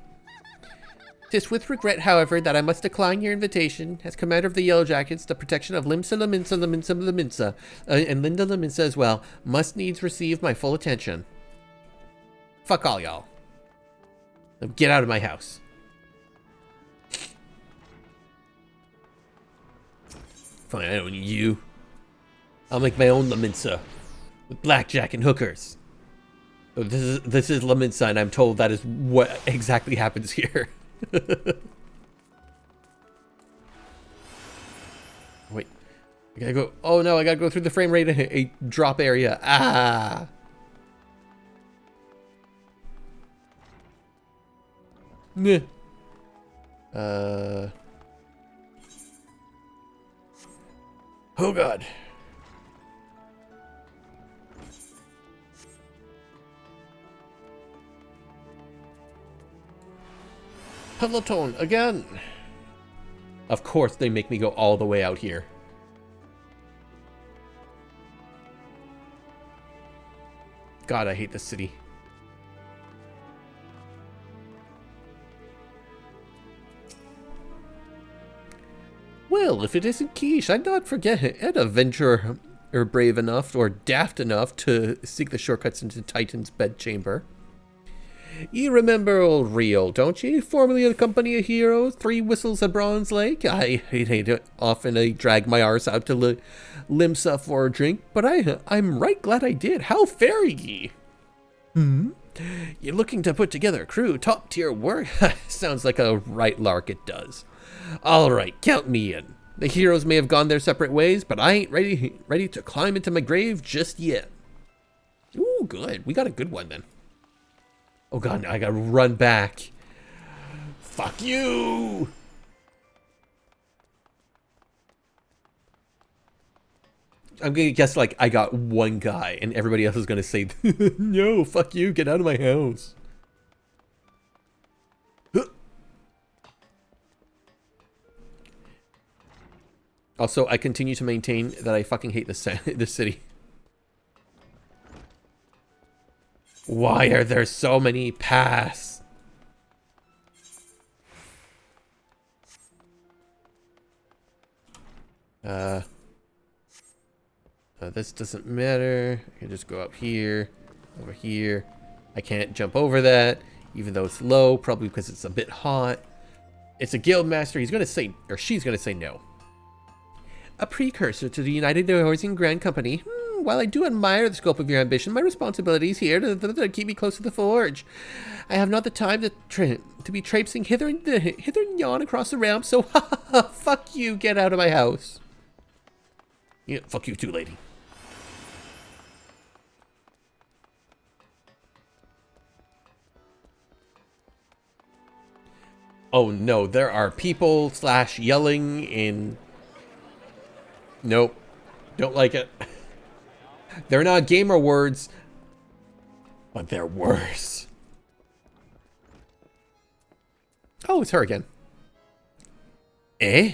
'Tis with regret, however, that I must decline your invitation. As commander of the Yellow Jackets, the protection of Limsa Laminsa, and Linda Laminsa as well, must needs receive my full attention. Fuck all y'all. Now get out of my house. Fine, I don't need you. I'll make my own Laminsa with blackjack and hookers. Oh, this is Laminsa, and I'm told that is what exactly happens here. Wait, I gotta go. Oh no, I gotta go through the frame rate a drop area. Ah. Meh. Oh god. Peloton again. Of course they make me go all the way out here. God, I hate this city. Well, if it isn't Keish, I'd not forget an adventurer or brave enough or daft enough to seek the shortcuts into Titan's bedchamber. You remember old Rio, don't you? Formerly of the Company of Heroes, 3 Whistles at Bronze Lake. I hate it. Often I drag my arse out to Limsa for a drink, but I'm right glad I did. How fare ye? You're looking to put together a crew, top-tier work? Sounds like a right lark it does. All right, count me in. The heroes may have gone their separate ways, but I ain't ready to climb into my grave just yet. Ooh, good. We got a good one then. Oh god, now I gotta run back. Fuck you! I'm gonna guess like I got one guy and everybody else is gonna say, no, fuck you, get out of my house. Also, I continue to maintain that I fucking hate this city. Why are there so many paths? This doesn't matter. I can just go up here, over here. I can't jump over that, even though it's low, probably because it's a bit hot. It's a guild master. He's gonna say, or she's gonna say no. A precursor to the United Horsing Grand Company. While I do admire the scope of your ambition, my responsibility is here to keep me close to the forge. I have not the time to be traipsing hither and yon across the realm, so fuck you, get out of my house. Yeah, fuck you too, lady. Oh no, there are people / yelling in... Nope. Don't like it. They're not gamer words, but they're worse. Oh, it's her again. Eh?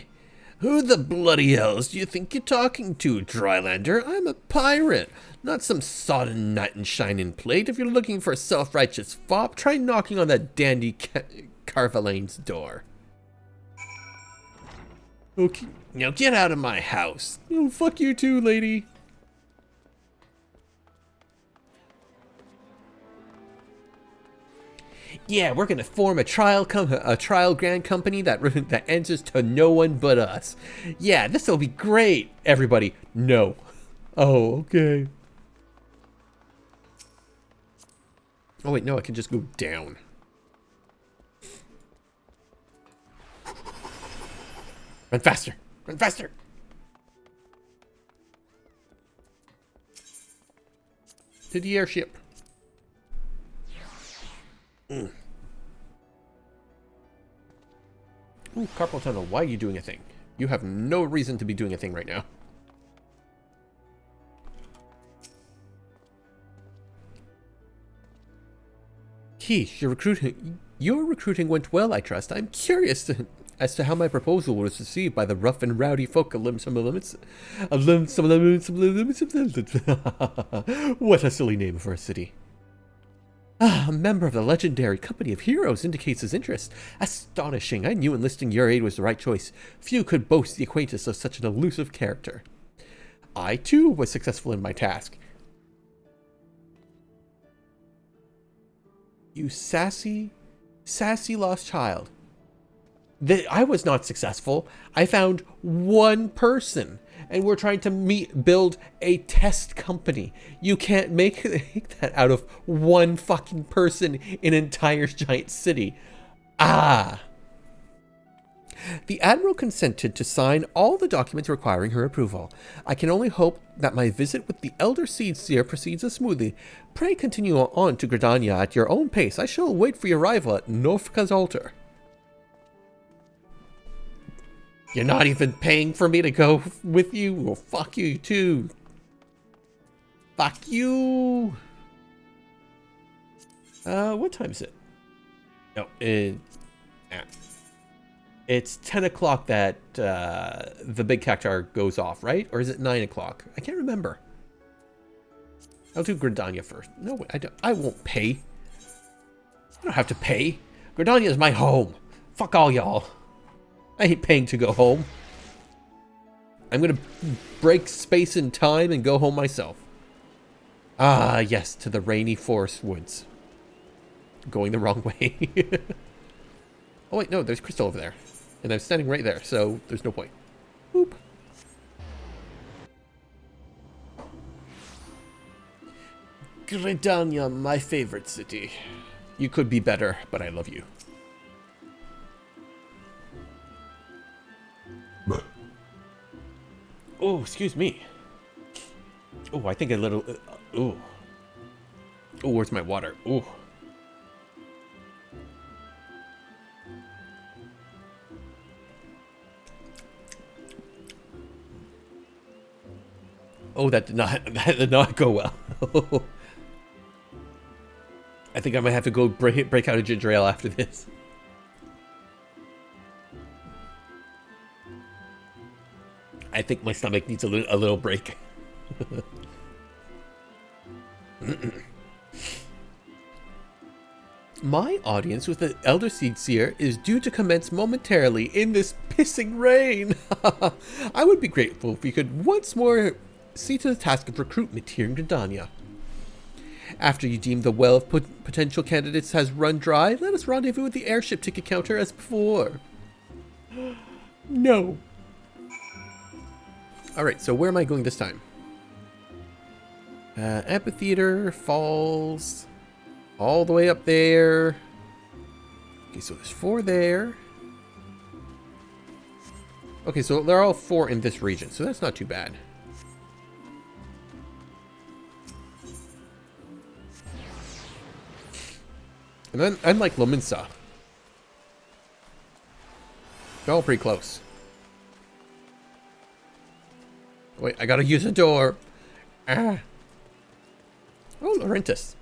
Who the bloody hells do you think you're talking to, Drylander? I'm a pirate, not some sodden knight in shining plate. If you're looking for a self-righteous fop, try knocking on that dandy Carvelane's door. Okay, now get out of my house. Oh, fuck you too, lady. Yeah, we're gonna form a trial grand company that answers to no one but us. Yeah, this'll be great. Everybody, no. Oh, okay. Oh wait, no, I can just go down. Run faster! Run faster! To the airship. Ooh, carpal tunnel, why are you doing a thing? You have no reason to be doing a thing right now. Keish, your recruiting went well, I trust. I'm curious as to how my proposal was received by the rough and rowdy folk of What a silly name for a city. Ah, a member of the legendary Company of Heroes indicates his interest. Astonishing. I knew enlisting your aid was the right choice. Few could boast the acquaintance of such an elusive character. I, too, was successful in my task. You sassy lost child. I was not successful. I found one person. And we're trying to build a test company. You can't make that out of one fucking person in an entire giant city. Ah. The Admiral consented to sign all the documents requiring her approval. I can only hope that my visit with the Elder Seed Seer proceeds as smoothly. Pray continue on to Gridania at your own pace. I shall wait for your arrival at Norfolka's altar. You're not even paying for me to go with you? Well, fuck you too. Fuck you. What time is it? No, it's 10 o'clock that the big cactar goes off, right? Or is it 9 o'clock? I can't remember. I'll do Gridania first. No, I won't pay. I don't have to pay. Gridania is my home. Fuck all y'all. I hate paying to go home. I'm gonna break space and time and go home myself. Ah, yes, to the rainy forest woods. Going the wrong way. Oh wait, no, there's Crystal over there. And I'm standing right there, so there's no point. Boop. Gridania, my favorite city. You could be better, but I love you. Oh, excuse me. Oh, I think a little... oh. Oh, where's my water? Oh. Oh, that did not go well. I think I might have to go break out a ginger ale after this. I think my stomach needs a little break. My audience with the Elder Seed Seer is due to commence momentarily in this pissing rain. I would be grateful if we could once more see to the task of recruitment here in Gridania. After you deem the well of potential candidates has run dry, let us rendezvous with the airship ticket counter as before. No. Alright, so where am I going this time? Amphitheater, falls, all the way up there. Okay, so there's 4 there. Okay, so they're all 4 in this region, so that's not too bad. And then, unlike Lominsa, they're all pretty close. Wait, I gotta use a door. Ah. Oh, Laurentis.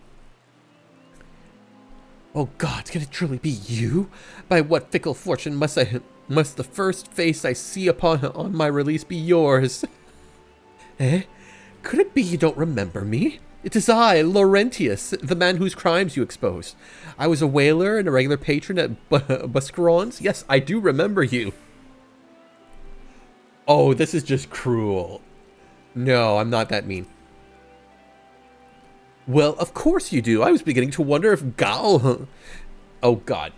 Oh God, can it truly be you? By what fickle fortune must the first face I see on my release be yours? Eh? Could it be you don't remember me? It is I, Laurentius, the man whose crimes you exposed. I was a whaler and a regular patron at Buscaron's. Yes, I do remember you. Oh, this is just cruel. No, I'm not that mean. Well, of course you do. I was beginning to wonder if Gal... Oh, God.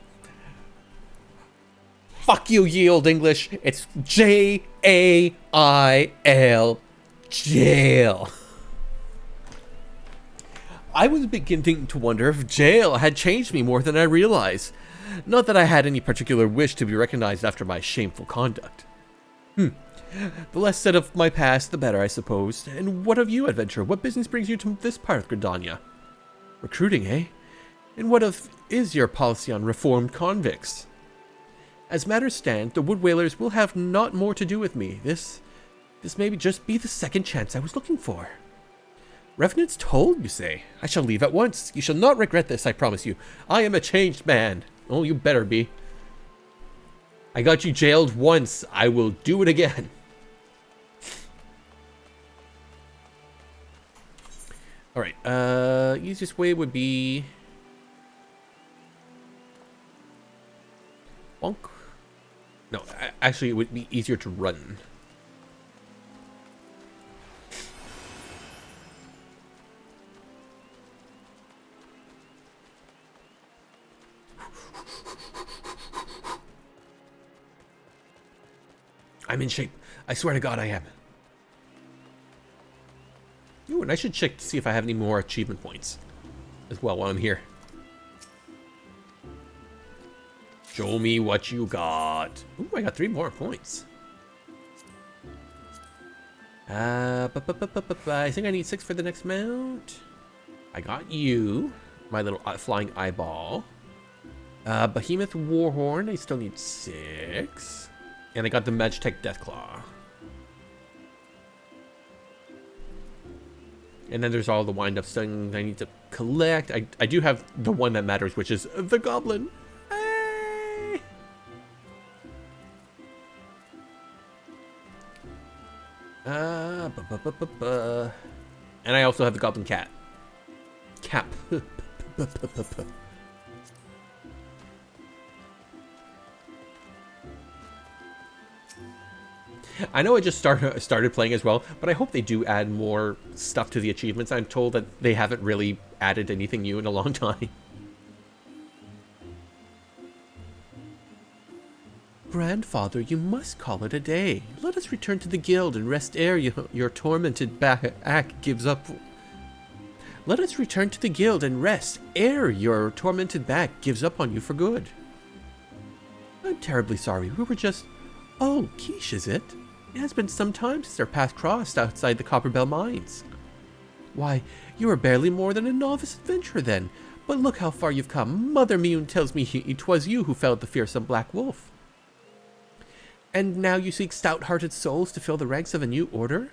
Fuck you, ye old English. It's J-A-I-L. Jail. I was beginning to wonder if jail had changed me more than I realized. Not that I had any particular wish to be recognized after my shameful conduct. The less said of my past, the better, I suppose. And what of you, adventurer? What business brings you to this part of Gridania? Recruiting, eh? And what is your policy on reformed convicts? As matters stand, the Wood Whalers will have naught more to do with me. This may just be the second chance I was looking for. Revenant's told, you say? I shall leave at once. You shall not regret this, I promise you. I am a changed man. Oh, you better be. I got you jailed once. I will do it again. Alright, easiest way would be... Bonk? No, actually it would be easier to run. I'm in shape. I swear to God I am. Ooh, and I should check to see if I have any more achievement points as well while I'm here. Show me what you got. Ooh, I got 3 more points. I think I need 6 for the next mount. I got you, my little flying eyeball. Behemoth Warhorn, I still need 6. And I got the Magitech Deathclaw. And then there's all the wind-up things I need to collect. I do have the one that matters, which is the Goblin. Hey! And I also have the Goblin Cat. Cap. I know I just started playing as well, but I hope they do add more stuff to the achievements. I'm told that they haven't really added anything new in a long time. Grandfather, you must call it a day. Let us return to the guild and rest ere your tormented back gives up. Let us return to the guild and rest ere your tormented back gives up on you for good. I'm terribly sorry. We were just... Oh, Keish, is it? It has been some time since our path crossed outside the Copperbell mines. Why, you are barely more than a novice adventurer then. But look how far you've come. Mother Mune tells me it was you who felled the fearsome black wolf. And now you seek stout-hearted souls to fill the ranks of a new order?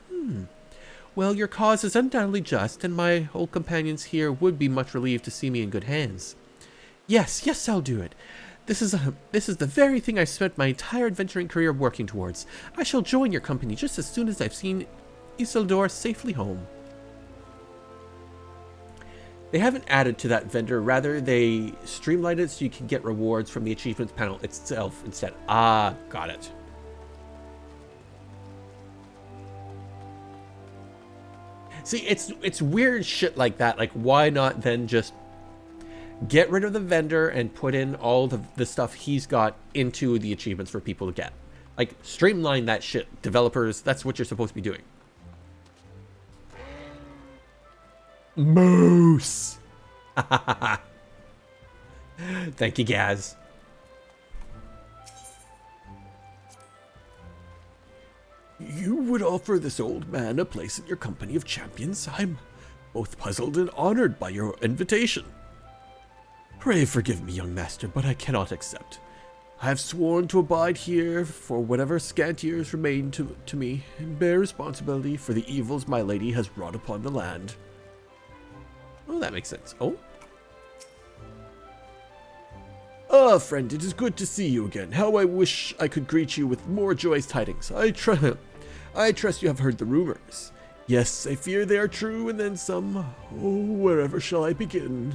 Well, your cause is undoubtedly just, and my old companions here would be much relieved to see me in good hands. Yes, I'll do it. This is the very thing I've spent my entire adventuring career working towards. I shall join your company just as soon as I've seen Isildur safely home. They haven't added to that vendor, rather they streamlined it so you can get rewards from the achievements panel itself instead. Ah, got it. See, it's weird shit like that. Like, why not then just get rid of the vendor and put in all the stuff he's got into the achievements for people to get? Like, streamline that shit. Developers, that's what you're supposed to be doing. Moose! Thank you, Gaz. You would offer this old man a place in your company of champions? I'm both puzzled and honored by your invitation. Pray forgive me, young master, but I cannot accept. I have sworn to abide here for whatever scant years remain to me, and bear responsibility for the evils my lady has wrought upon the land. Oh, that makes sense. Oh? Ah, friend, it is good to see you again. How I wish I could greet you with more joyous tidings. I trust you have heard the rumors. Yes, I fear they are true, and then some. Oh, wherever shall I begin?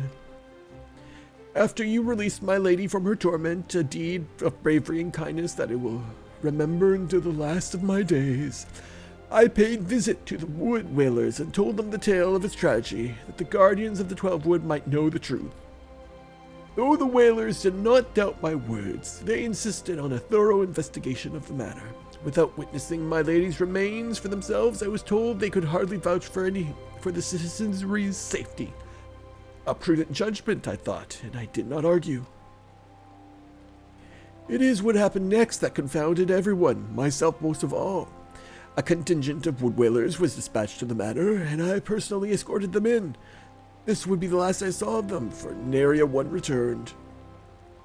After you released my lady from her torment, a deed of bravery and kindness that I will remember until the last of my days, I paid visit to the wood whalers and told them the tale of its tragedy, that the guardians of the 12 Wood might know the truth. Though the whalers did not doubt my words, they insisted on a thorough investigation of the matter. Without witnessing my lady's remains for themselves, I was told they could hardly vouch for the citizenry's safety. A prudent judgment, I thought, and I did not argue. It is what happened next that confounded everyone, myself most of all. A contingent of wood whalers was dispatched to the manor, and I personally escorted them in. This would be the last I saw of them, for nary a one returned.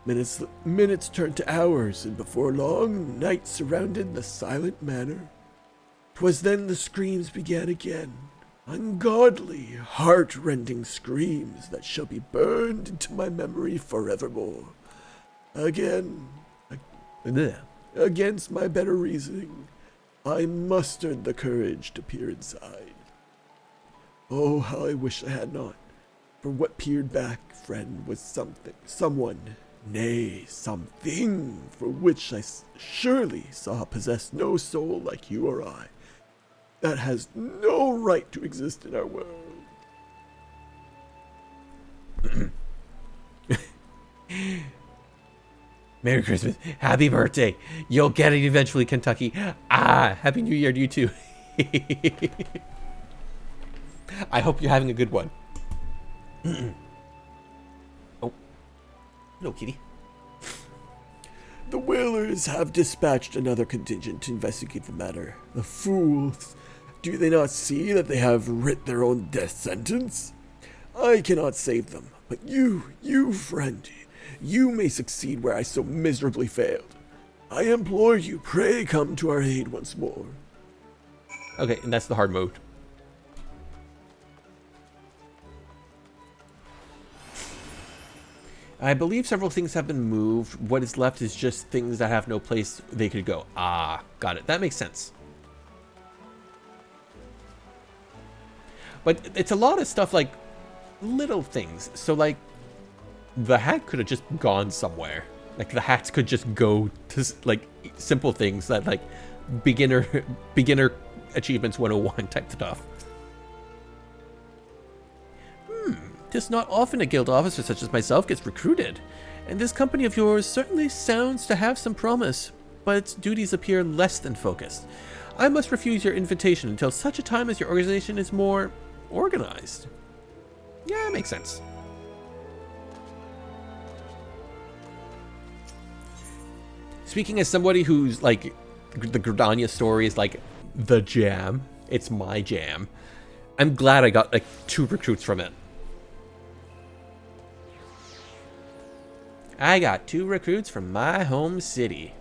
Minutes turned to hours, and before long, night surrounded the silent manor. 'Twas then the screams began again. Ungodly, heart-rending screams that shall be burned into my memory forevermore. Against my better reasoning, I mustered the courage to peer inside. Oh, how I wish I had not, for what peered back, friend, was someone, nay, something for which I surely saw possess no soul like you or I, that has no right to exist in our world. Merry Christmas. Happy birthday. You'll get it eventually, Kentucky. Ah, Happy New Year to you too. I hope you're having a good one. Oh. Hello, kitty. The Whalers have dispatched another contingent to investigate the matter. The fools! Do they not see that they have writ their own death sentence? I cannot save them, but you friend, you may succeed where I so miserably failed. I implore you, pray come to our aid once more. Okay, and that's the hard mode. I believe several things have been moved. What is left is just things that have no place they could go. Ah, got it. That makes sense. But it's a lot of stuff like little things. So like the hat could have just gone somewhere. Like the hats could just go to like simple things that like beginner achievements 101 type stuff. Tis not often a guild officer such as myself gets recruited, and this company of yours certainly sounds to have some promise, but its duties appear less than focused. I must refuse your invitation until such a time as your organization is more organized. Yeah, that makes sense. Speaking as somebody who's like, the Gridania story is like the jam, it's my jam, I'm glad I got like 2 recruits from it. I got 2 recruits from my home city.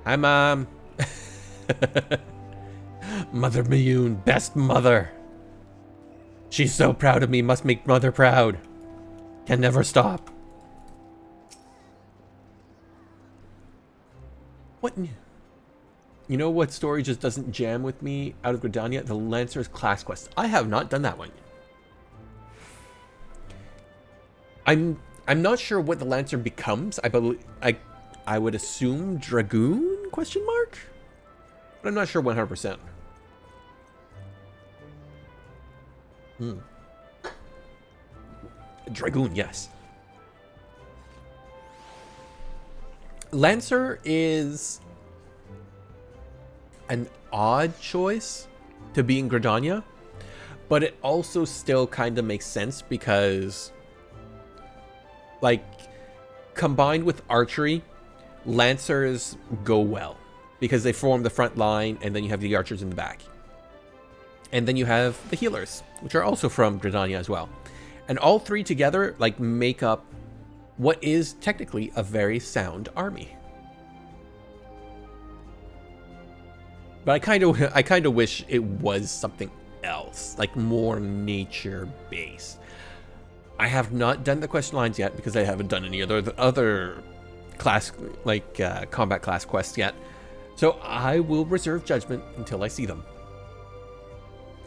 Hi, Mom. Mother Mayune, best mother. She's so proud of me, must make Mother proud. Can never stop. What? You know what story just doesn't jam with me out of Gridania? The Lancer's class quest. I have not done that one. I'm not sure what the Lancer becomes. I believe I would assume Dragoon question mark? But I'm not sure 100%. Dragoon, yes. Lancer is an odd choice to be in Gridania, but it also still kind of makes sense because, like, combined with archery, Lancers go well because they form the front line, and then you have the archers in the back. And then you have the healers, which are also from Gridania as well. And all 3 together, like, make up what is technically a very sound army. But I kind of wish it was something else, like more nature-based. I have not done the quest lines yet because I haven't done any other class, like combat class quests yet. So I will reserve judgment until I see them.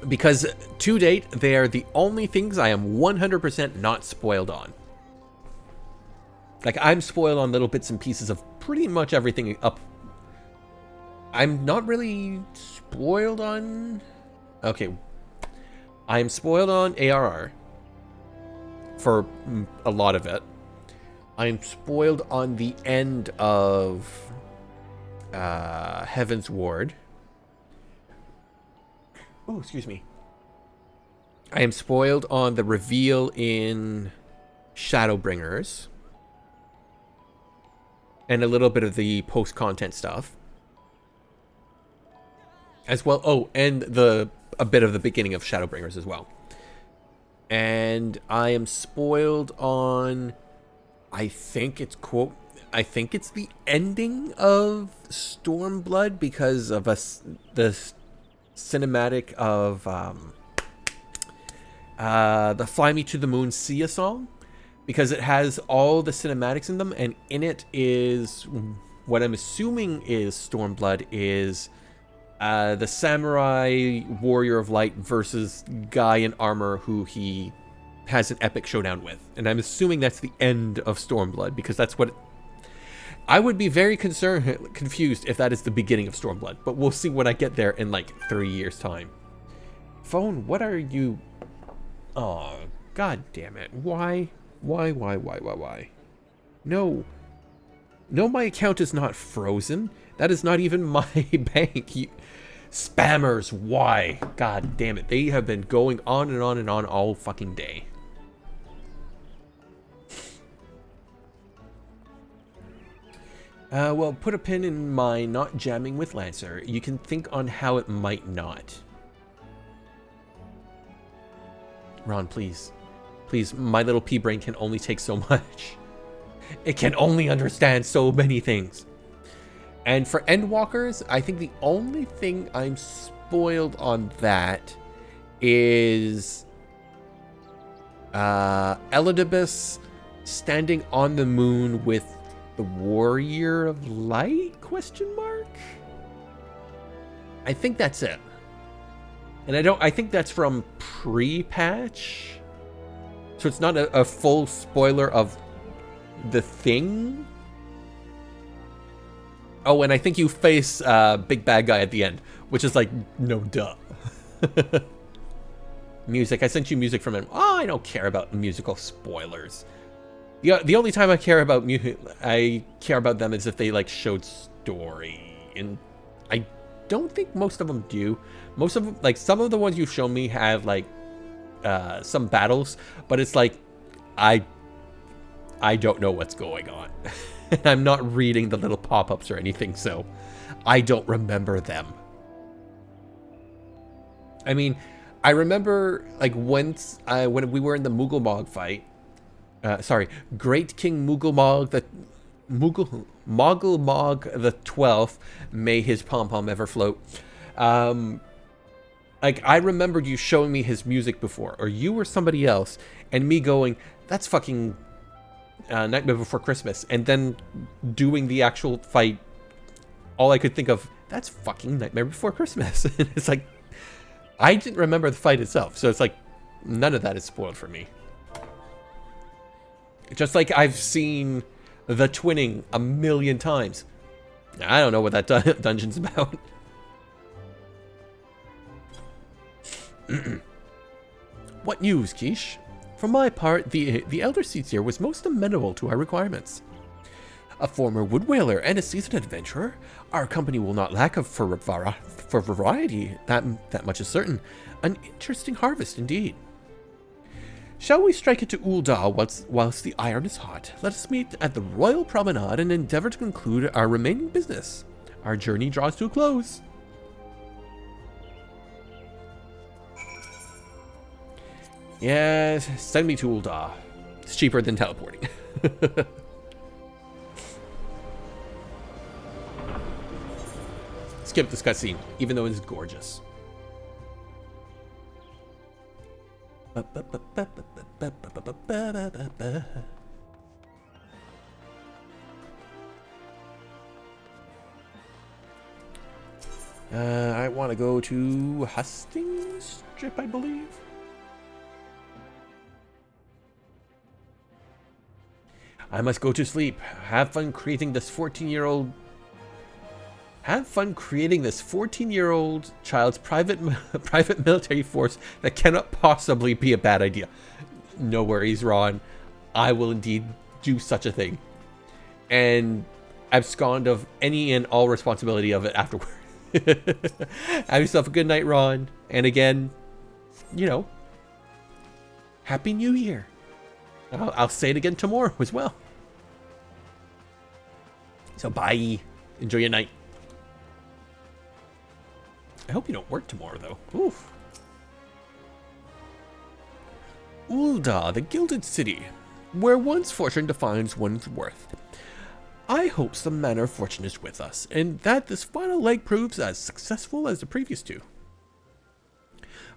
Because to date, they are the only things I am 100% not spoiled on. Like, I'm spoiled on little bits and pieces of pretty much everything up. I'm not really spoiled on... Okay. I'm spoiled on ARR. For a lot of it. I'm spoiled on the end of Heaven's Ward. Oh, excuse me. I am spoiled on the reveal in Shadowbringers. And a little bit of the post-content stuff. As well. Oh, and a bit of the beginning of Shadowbringers as well. And I am spoiled on... I think it's the ending of Stormblood because of the cinematic of the Fly Me to the Moon Sia song, because it has all the cinematics in them, and in it is what I'm assuming is Stormblood is the samurai warrior of light versus guy in armor who he has an epic showdown with, and I'm assuming that's the end of Stormblood because that's what I would be very confused if that is the beginning of Stormblood, but we'll see when I get there in like 3 years time. Phone, what are you... Oh, god damn it. Why? No. No, my account is not frozen. That is not even my bank. Spammers, why? God damn it. They have been going on and on and on all fucking day. Well, put a pin in my not jamming with Lancer. You can think on how it might not. Ron, please. Please, my little pea brain can only take so much. It can only understand so many things. And for Endwalkers, I think the only thing I'm spoiled on that is Elidibus standing on the moon with the Warrior of Light, question mark? I think that's it. And I think that's from pre-patch. So it's not a full spoiler of the thing. Oh, and I think you face big bad guy at the end, which is like, no duh. Music, I sent you music from him. Oh, I don't care about musical spoilers. The only time I care about them is if they like showed story, and I don't think most of them do. Most of them, like some of the ones you've shown me have like some battles, but it's like I don't know what's going on. I'm not reading the little pop-ups or anything, so I don't remember them. I mean, I remember like once when we were in the Moogle fight. Great King Moogle Mog the 12th, may his pom-pom ever float. Like, I remembered you showing me his music before, or you or somebody else, and me going, that's fucking Nightmare Before Christmas, and then doing the actual fight, all I could think of, that's fucking Nightmare Before Christmas. And it's like, I didn't remember the fight itself, so it's like, none of that is spoiled for me. Just like I've seen the twinning a million times. I don't know what that dungeon's about. What news, Keish? For my part, the Elder Seetsier was most amenable to our requirements. A former wood whaler and a seasoned adventurer, our company will not lack for variety, that much is certain. An interesting harvest indeed. Shall we strike it to Ul'dah whilst the iron is hot? Let us meet at the Royal Promenade and endeavor to conclude our remaining business. Our journey draws to a close. Yes, send me to Ul'dah. It's cheaper than teleporting. Skip this cutscene, even though it is gorgeous. I want to go to Hustings Strip, I believe. I must go to sleep. Have fun creating this 14-year-old child's private military force that cannot possibly be a bad idea. No worries, Ron. I will indeed do such a thing. And abscond of any and all responsibility of it afterward. Have yourself a good night, Ron. And again, you know, Happy New Year. I'll say it again tomorrow as well. So bye. Enjoy your night. I hope you don't work tomorrow, though. Oof. Ul'dah, the Gilded City, where one's fortune defines one's worth. I hope some manner of fortune is with us, and that this final leg proves as successful as the previous two.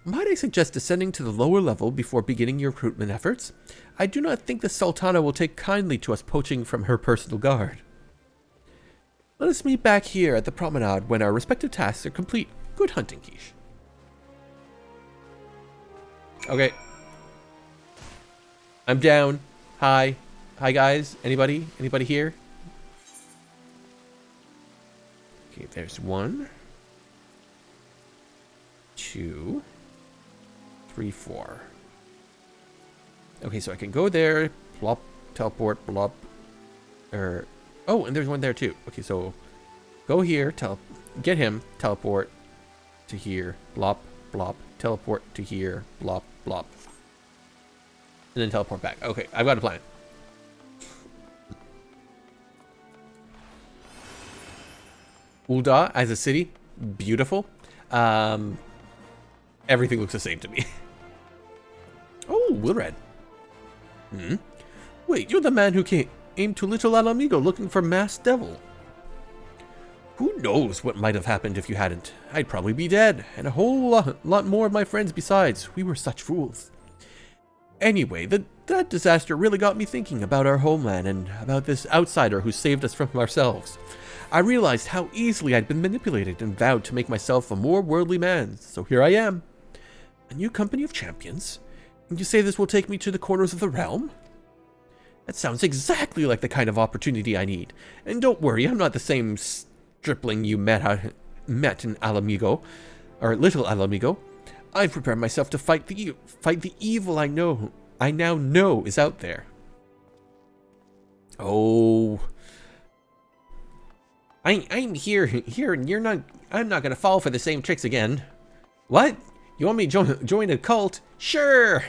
Might I suggest descending to the lower level before beginning your recruitment efforts? I do not think the Sultana will take kindly to us poaching from her personal guard. Let us meet back here at the promenade when our respective tasks are complete. Good hunting, Keish. Okay. I'm down. Hi. Hi, guys. Anybody? Anybody here? Okay, there's 1, 2, 3, 4. Okay, so I can go there, plop, teleport, blop, Oh, and there's one there too. Okay, so go here, get him, teleport to here, blop, blop, teleport to here, blop, blop. And then teleport back. Okay, I've got a plan. Ul'dah as a city, beautiful. Everything looks the same to me. Oh, Wilred. Wait, you're the man who came to Little Alamigo looking for Masked Devil. Who knows what might have happened if you hadn't? I'd probably be dead, and a whole lot more of my friends besides. We were such fools. Anyway, that disaster really got me thinking about our homeland and about this outsider who saved us from ourselves. I realized how easily I'd been manipulated and vowed to make myself a more worldly man, so here I am. A new company of champions? And you say this will take me to the corners of the realm? That sounds exactly like the kind of opportunity I need. And don't worry, I'm not the same stripling you met in Alamigo, or Little Alamigo. I've prepared myself to fight the evil I now know is out there. Oh, I'm here, and I'm not gonna fall for the same tricks again. What? You want me to join a cult? Sure.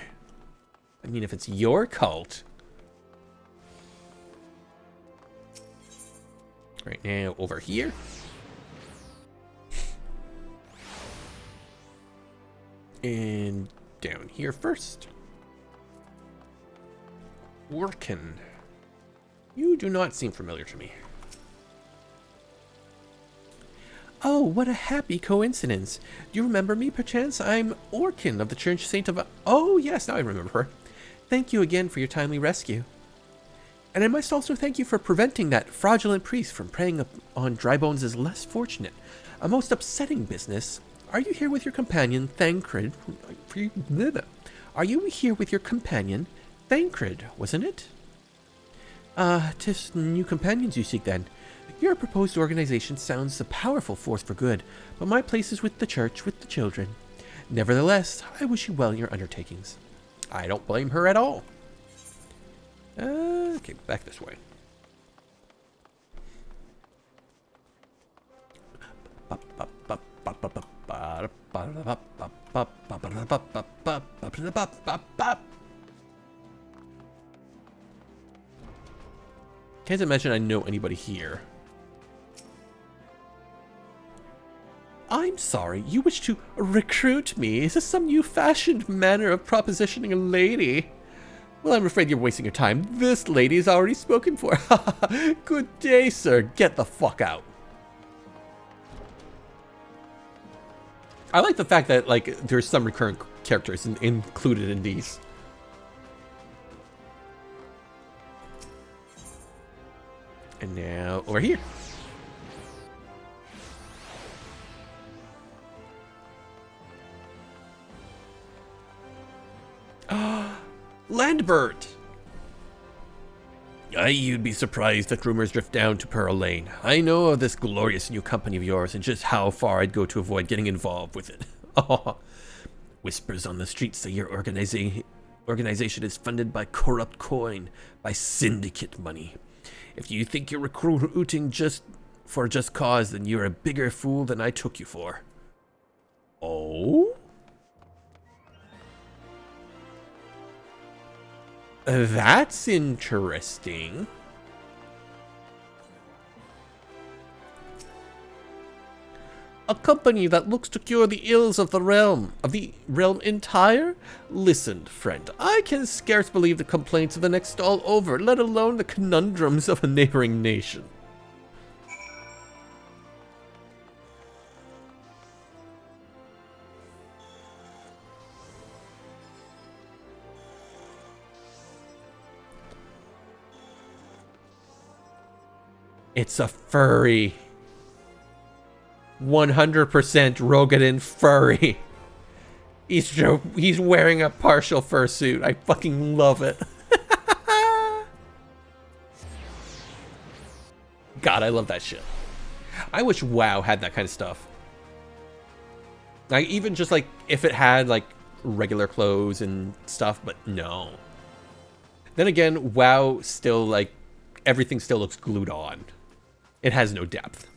I mean, if it's your cult. Right now, over here. And down here first. Orkin. You do not seem familiar to me. Oh, what a happy coincidence. Do you remember me, perchance? I'm Orkin of the Church Saint of... Oh, yes, now I remember her. Thank you again for your timely rescue. And I must also thank you for preventing that fraudulent priest from preying on Drybones' less fortunate. A most upsetting business. Are you here with your companion, Thancred? Are you here with your companion, Thancred, wasn't it? 'Tis new companions you seek then. Your proposed organization sounds a powerful force for good, but my place is with the church, with the children. Nevertheless, I wish you well in your undertakings. I don't blame her at all. Okay, back this way. Can't imagine I know anybody here. I'm sorry, you wish to recruit me? Is this some new-fashioned manner of propositioning a lady? Well, I'm afraid you're wasting your time. This lady is already spoken for. Good day, sir. Get the fuck out. I like the fact that, like, there's some recurrent characters included in these. And now, over here. Landbert! You'd be surprised that rumors drift down to Pearl Lane. I know of this glorious new company of yours and just how far I'd go to avoid getting involved with it. Whispers on the streets say your organization is funded by corrupt coin, by syndicate money. If you think you're recruiting for a just cause, then you're a bigger fool than I took you for. Oh? That's interesting. A company that looks to cure the ills of the realm entire? Listen, friend, I can scarce believe the complaints of the next all over, let alone the conundrums of a neighboring nation. It's a furry. 100% Rogadin furry. He's wearing a partial fursuit. I fucking love it. God, I love that shit. I wish WoW had that kind of stuff. Like, even just like, if it had like regular clothes and stuff, but no. Then again, WoW still like everything still looks glued on. It has no depth.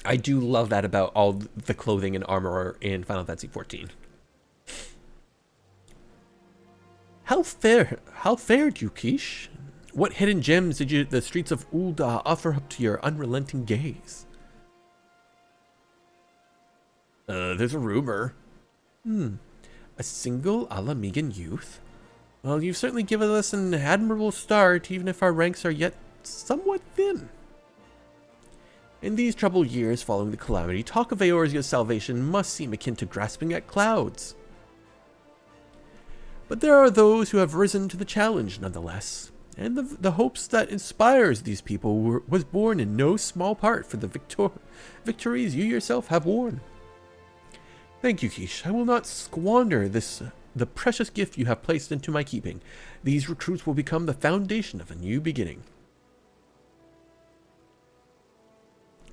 I do love that about all the clothing and armor in Final Fantasy XIV. How fared you, Keish? What hidden gems did the streets of Ul'dah offer up to your unrelenting gaze? There's a rumor. A single Alamegan youth? Well, you've certainly given us an admirable start, even if our ranks are yet somewhat thin. In these troubled years following the calamity, talk of Eorzea's salvation must seem akin to grasping at clouds. But there are those who have risen to the challenge nonetheless, and the hopes that inspires these people was born in no small part for the victories you yourself have won. Thank you, Keish. I will not squander the precious gift you have placed into my keeping. These recruits will become the foundation of a new beginning.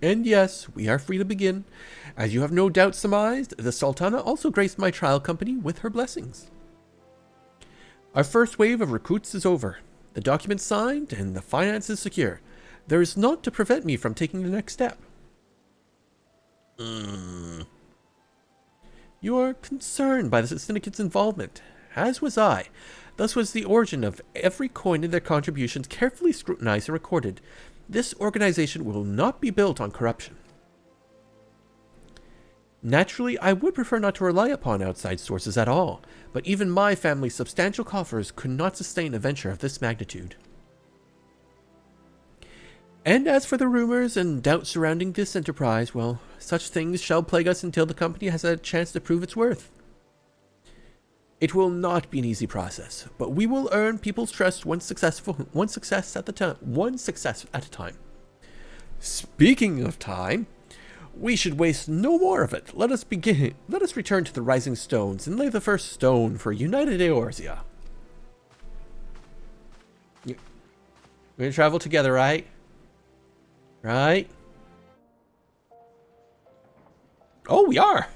And yes, we are free to begin. As you have no doubt surmised, the Sultana also graced my trial company with her blessings. Our first wave of recruits is over. The documents signed and the finances secure. There is naught to prevent me from taking the next step. You are concerned by the syndicate's involvement, as was I. Thus was the origin of every coin and their contributions carefully scrutinized and recorded. This organization will not be built on corruption. Naturally, I would prefer not to rely upon outside sources at all, but even my family's substantial coffers could not sustain a venture of this magnitude. And as for the rumors and doubts surrounding this enterprise, well, such things shall plague us until the company has had a chance to prove its worth. It will not be an easy process, but we will earn people's trust one success at a time. Speaking of time, we should waste no more of it. Let us return to the Rising Stones and lay the first stone for United Eorzea. We're gonna travel together, right? Right? Oh, we are.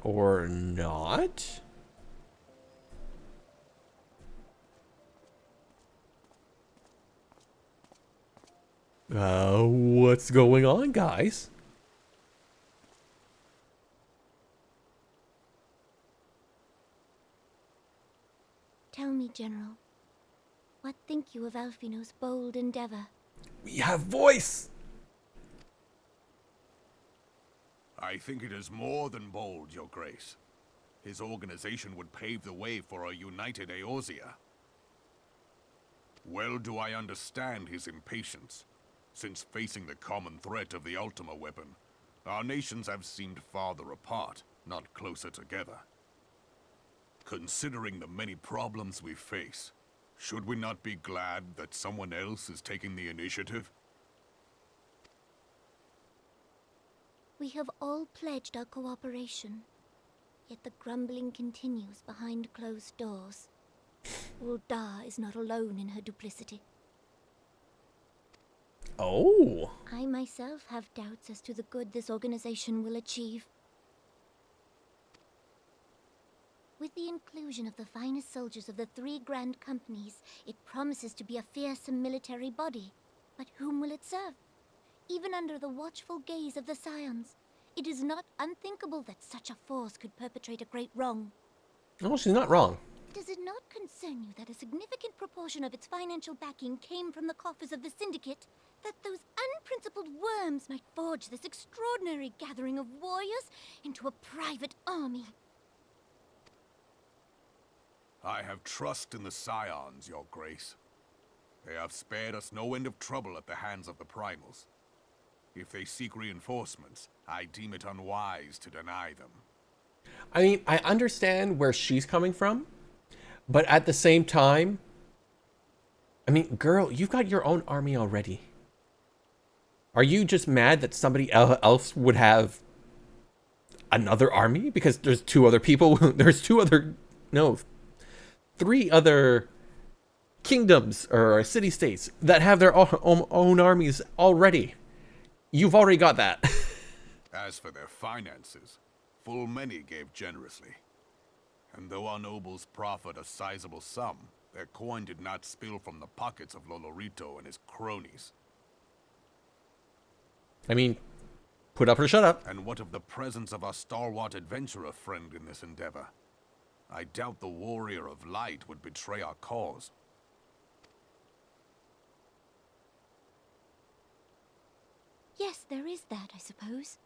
Or not? What's going on, guys? Tell me, General, what think you of Alfino's bold endeavor? We have voice! I think it is more than bold, Your Grace. His organization would pave the way for a united Eorzea. Well do I understand his impatience, since facing the common threat of the Ultima weapon, our nations have seemed farther apart, not closer together. Considering the many problems we face, should we not be glad that someone else is taking the initiative? We have all pledged our cooperation, yet the grumbling continues behind closed doors. Ul'dah is not alone in her duplicity. Oh. I myself have doubts as to the good this organization will achieve. With the inclusion of the finest soldiers of the 3 grand companies, it promises to be a fearsome military body. But whom will it serve? Even under the watchful gaze of the Scions, it is not unthinkable that such a force could perpetrate a great wrong. Oh, she's not wrong. Does it not concern you that a significant proportion of its financial backing came from the coffers of the Syndicate? That those unprincipled worms might forge this extraordinary gathering of warriors into a private army? I have trust in the Scions, Your Grace. They have spared us no end of trouble at the hands of the Primals. If they seek reinforcements, I deem it unwise to deny them. I mean, I understand where she's coming from, but at the same time, I mean, girl, you've got your own army already. Are you just mad that somebody else would have another army? Because there's 2 other people, there's 2 other no, 3 other kingdoms or city-states that have their own armies already. You've already got that. As for their finances, full many gave generously. And though our nobles proffered a sizable sum, their coin did not spill from the pockets of Lolorito and his cronies. I mean, put up or shut up. And what of the presence of our stalwart adventurer friend in this endeavor? I doubt the warrior of light would betray our cause. Yes, there is that, I suppose.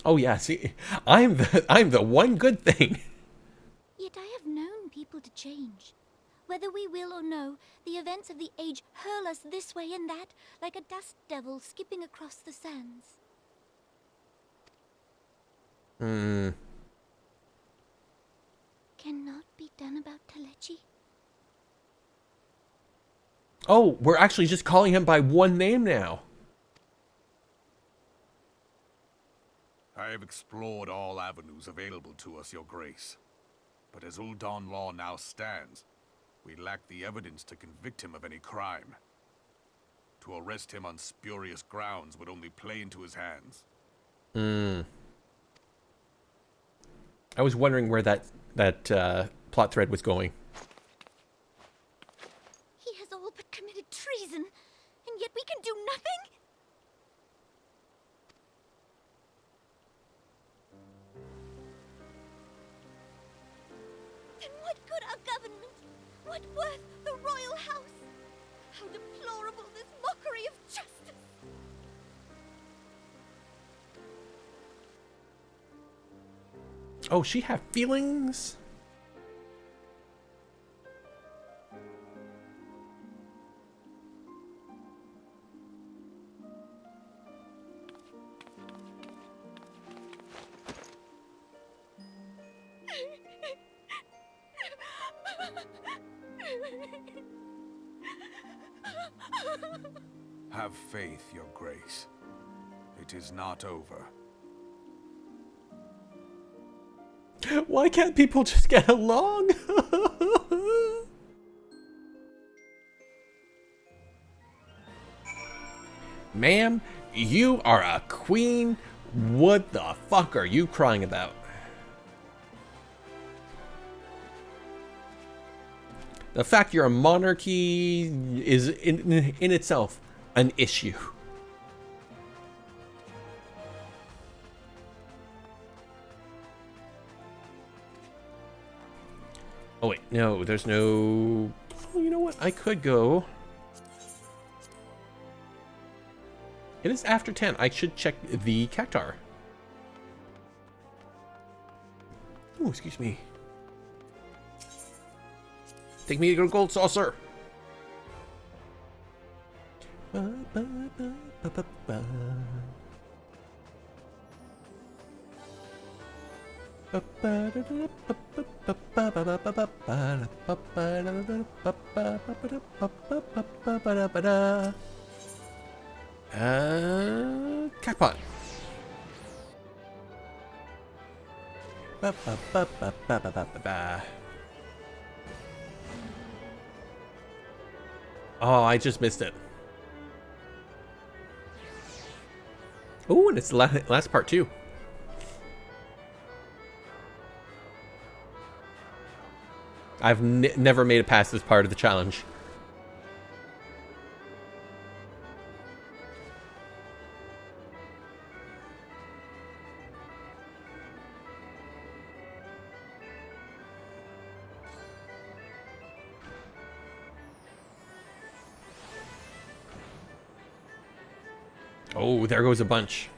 Oh yeah, see, I'm the one good thing. Yet I have known people to change. Whether we will or no, the events of the age hurl us this way and that, like a dust devil skipping across the sands. Cannot be done about Telechi? Oh, we're actually just calling him by one name now. I have explored all avenues available to us, Your Grace. But as Ul'Dan law now stands, we lack the evidence to convict him of any crime. To arrest him on spurious grounds would only play into his hands. I was wondering where that plot thread was going. He has all but committed treason, and yet we can do nothing? Then what good our government? What worth the royal house? How deplorable this mockery of justice! Oh, she have feelings? Have faith, Your Grace. It is not over. Why can't people just get along? Ma'am, you are a queen. What the fuck are you crying about? The fact you're a monarchy is in itself an issue. Oh wait, no, there's no... Oh, you know what? I could go... It is after 10. I should check the cactar. Oh, excuse me. Take me to your gold saucer. Crackpot. Oh, I just missed it. Oh, and it's the last part too. I've never made it past this part of the challenge. Oh, there goes a bunch.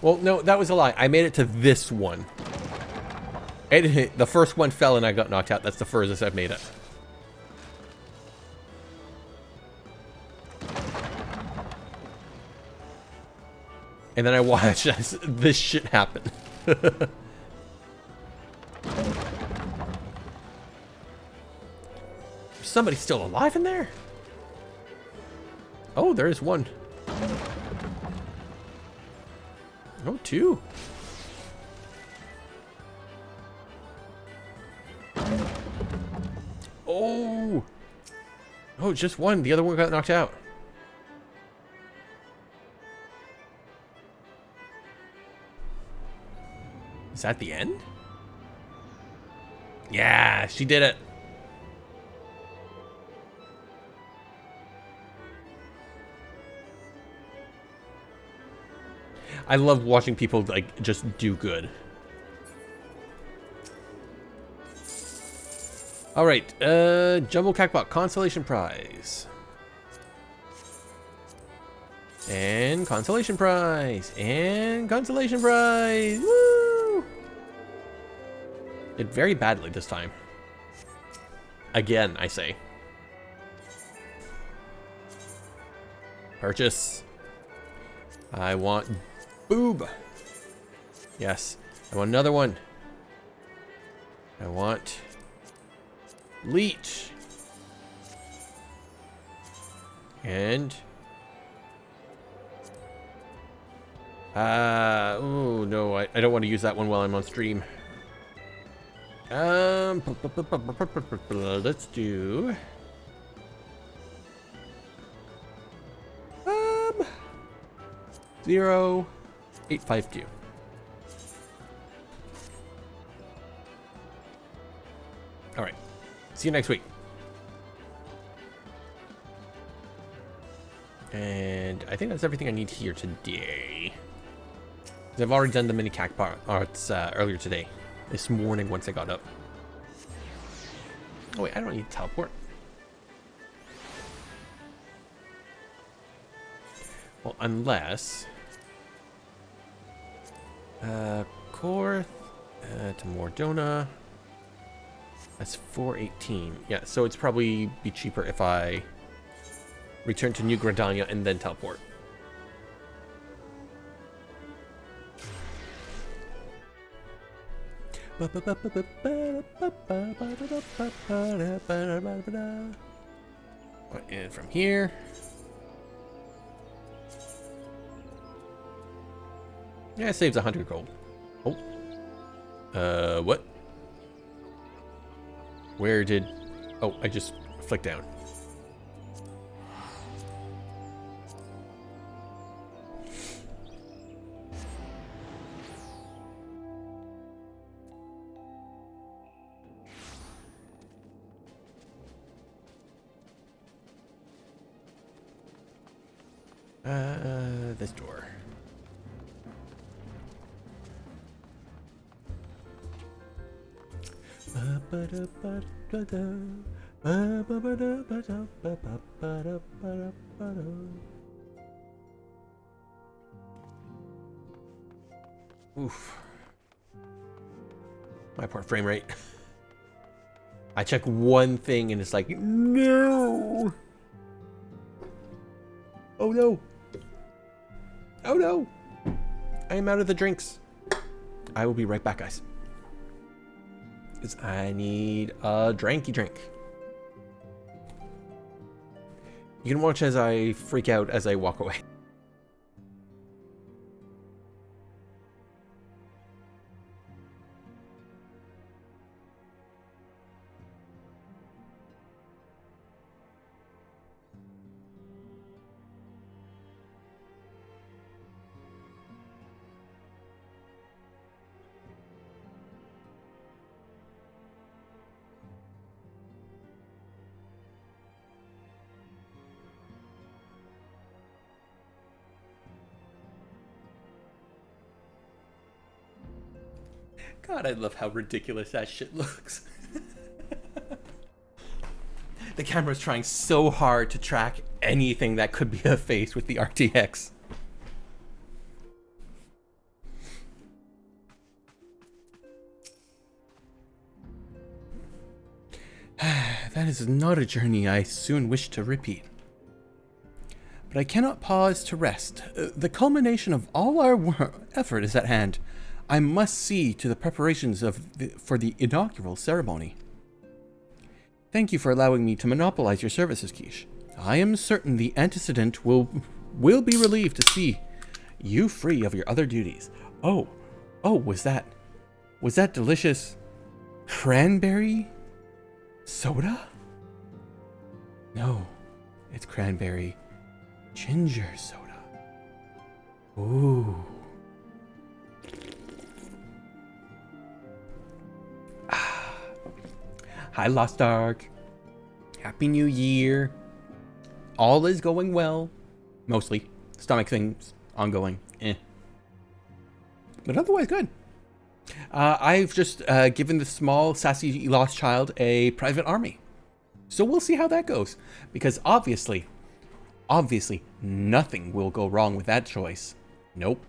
Well, no, that was a lie. I made it to this one. The first one fell and I got knocked out. That's the furthest I've made it. And then I watched as this shit happen. Somebody's still alive in there? Oh, there is one. Oh, 2. Oh! Oh, just 1. The other one got knocked out. Is that the end? Yeah, she did it. I love watching people like just do good. All right, Jumbo Cacbot Consolation Prize. And Consolation Prize. And Consolation Prize. Woo! Did very badly this time. Again, I say. Purchase. I want boob. Yes. I want another one. I want leech. And oh no, I don't want to use that one while I'm on stream. Let's do 0852. All right. See you next week. And I think that's everything I need here today. I've already done the mini cac parts earlier today. This morning once I got up. Oh wait, I don't need to teleport. Well, unless Korth to Mordona. That's 418. Yeah, so it's probably be cheaper if I return to New Gridania and then teleport. And from here. Yeah, it saves 100 gold. Oh. What? Where did... Oh, I just flicked down. This door. Oof. My poor frame rate. I check one thing and it's like, no! Oh no! Oh no! I am out of the drinks. I will be right back, guys. Because I need a dranky drink. You can watch as I freak out as I walk away. God, I love how ridiculous that shit looks. The camera's trying so hard to track anything that could be a face with the RTX. That is not a journey I soon wish to repeat. But I cannot pause to rest. The culmination of all our effort is at hand. I must see to the preparations for the inaugural ceremony. Thank you for allowing me to monopolize your services, Keish. I am certain the antecedent will be relieved to see you free of your other duties. Oh, was that delicious cranberry soda? No, it's cranberry ginger soda. Ooh. Hi, Lost Ark. Happy New Year. All is going well. Mostly. Stomach things ongoing. But otherwise good. I've just given the small, sassy lost child a private army. So we'll see how that goes. Because obviously, nothing will go wrong with that choice. Nope.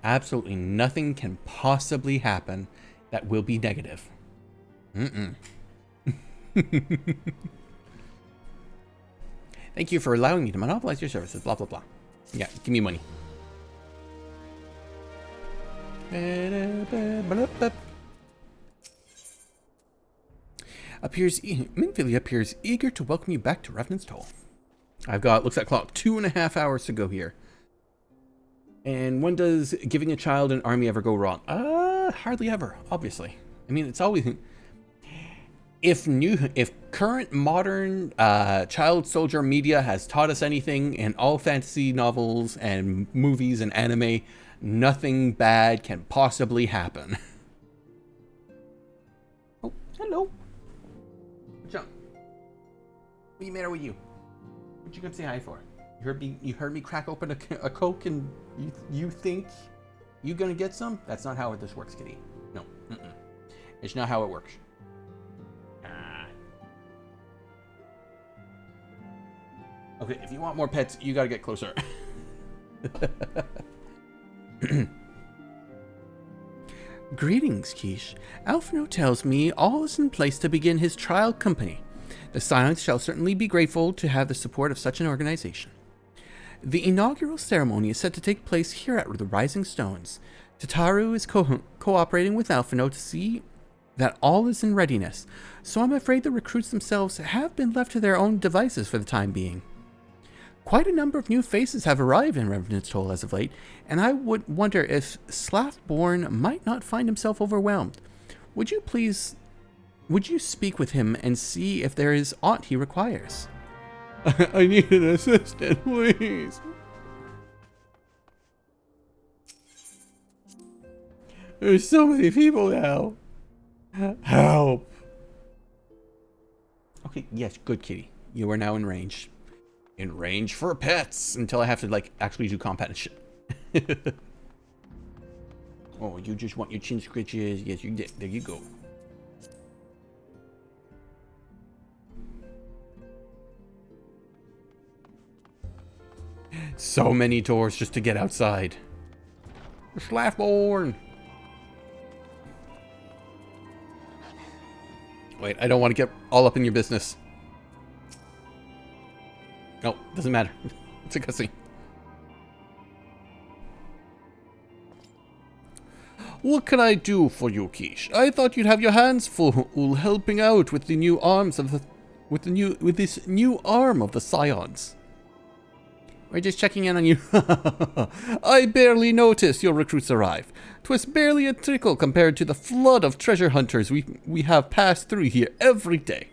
Absolutely nothing can possibly happen that will be negative. Thank you for allowing me to monopolize your services, blah, blah, blah. Yeah, give me money. Minfilia appears eager to welcome you back to Revenant's Toll. I've got, looks like clock, 2.5 hours to go here. And when does giving a child an army ever go wrong? Hardly ever, obviously. I mean, it's always... If current modern child soldier media has taught us anything in all fantasy novels and movies and anime, nothing bad can possibly happen. Oh, hello. Jump. What's the matter with you? What you gonna say hi for? You heard me crack open a Coke and you think you gonna get some? That's not how this works, kitty. No. It's not how it works. Okay, if you want more pets, you gotta get closer. Greetings, Keish. Alphino tells me all is in place to begin his trial company. The Scions shall certainly be grateful to have the support of such an organization. The inaugural ceremony is set to take place here at the Rising Stones. Tataru is cooperating with Alphino to see that all is in readiness, so I'm afraid the recruits themselves have been left to their own devices for the time being. Quite a number of new faces have arrived in Revenant's Toll as of late, and I would wonder if Slathborn might not find himself overwhelmed. Would you speak with him and see if there is aught he requires? I need an assistant, please. There's so many people now. Help. Okay, yes, good kitty. You are now in range. In range for pets until I have to like actually do combat and shit. Oh, you just want your chin scratches? Yes, you did. There you go. So many doors just to get outside. Slathborn. Wait, I don't want to get all up in your business. No, doesn't matter. It's a cutscene. What can I do for you, Keish? I thought you'd have your hands full helping out with the new arms of with this new arm of the Scions. We're just checking in on you. I barely noticed your recruits arrive. 'Twas barely a trickle compared to the flood of treasure hunters we have passed through here every day.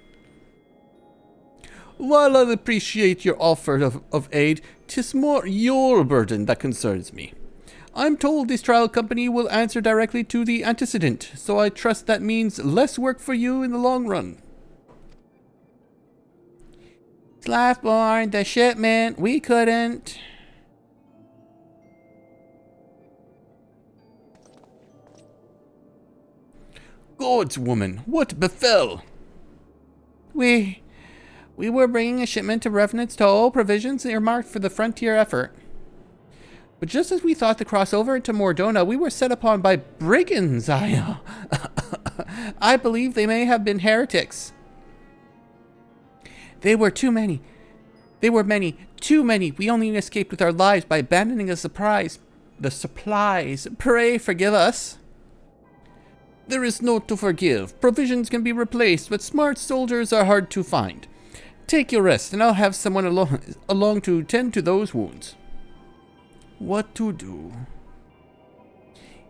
While I appreciate your offer of aid, 'tis more your burden that concerns me. I'm told this trial company will answer directly to the antecedent, so I trust that means less work for you in the long run. Slathborn, the shipment, we couldn't. Gods, woman, what befell? We were bringing a shipment to Revenant's Toll, provisions earmarked for the frontier effort. But just as we thought to cross over into Mordona, we were set upon by brigands. I believe they may have been heretics. They were too many. They were many, too many. We only escaped with our lives by abandoning the supplies. Pray forgive us. There is naught to forgive. Provisions can be replaced, but smart soldiers are hard to find. Take your rest, and I'll have someone along to tend to those wounds. what to do.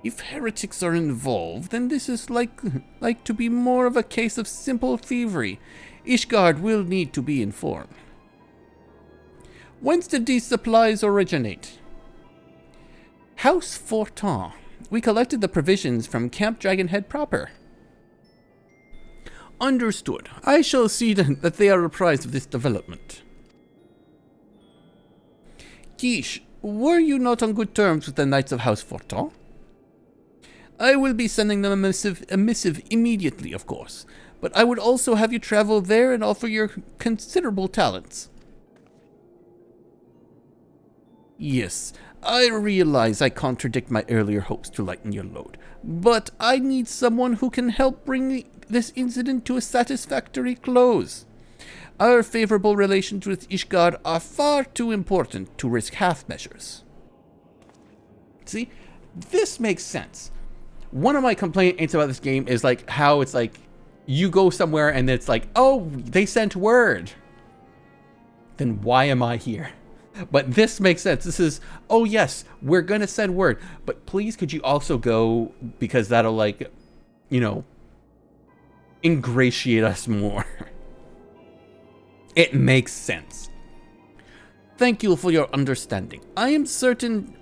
If heretics are involved, then this is like to be more of a case of simple thievery. Ishgard will need to be informed. Whence did these supplies originate? House Fortin. We collected the provisions from Camp Dragonhead proper. Understood. I shall see that they are apprised of this development. Keish, were you not on good terms with the Knights of House Fortin? I will be sending them a missive immediately, of course, but I would also have you travel there and offer your considerable talents. Yes, I realize I contradict my earlier hopes to lighten your load, but I need someone who can help bring this incident to a satisfactory close. Our favorable relations with Ishgard are far too important to risk half measures. See, this makes sense. One of my complaints about this game is like how it's like you go somewhere and it's like, oh, they sent word. Then why am I here? But this makes sense. This is, oh yes, we're gonna send word, but please could you also go, because that'll, like, you know, ingratiate us more. It makes sense. Thank you for your understanding. I am certain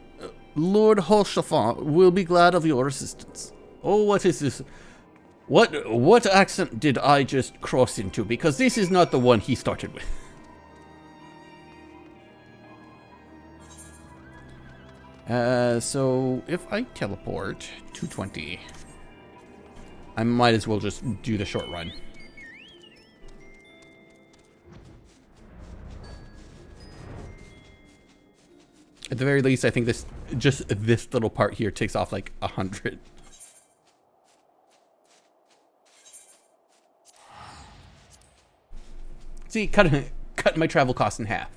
Lord Holshafan will be glad of your assistance. Oh, what is this? What accent did I just cross into? Because this is not the one he started with. So if I teleport 220, I might as well just do the short run. At the very least, I think this little part here takes off like 100. See, cut my travel costs in half.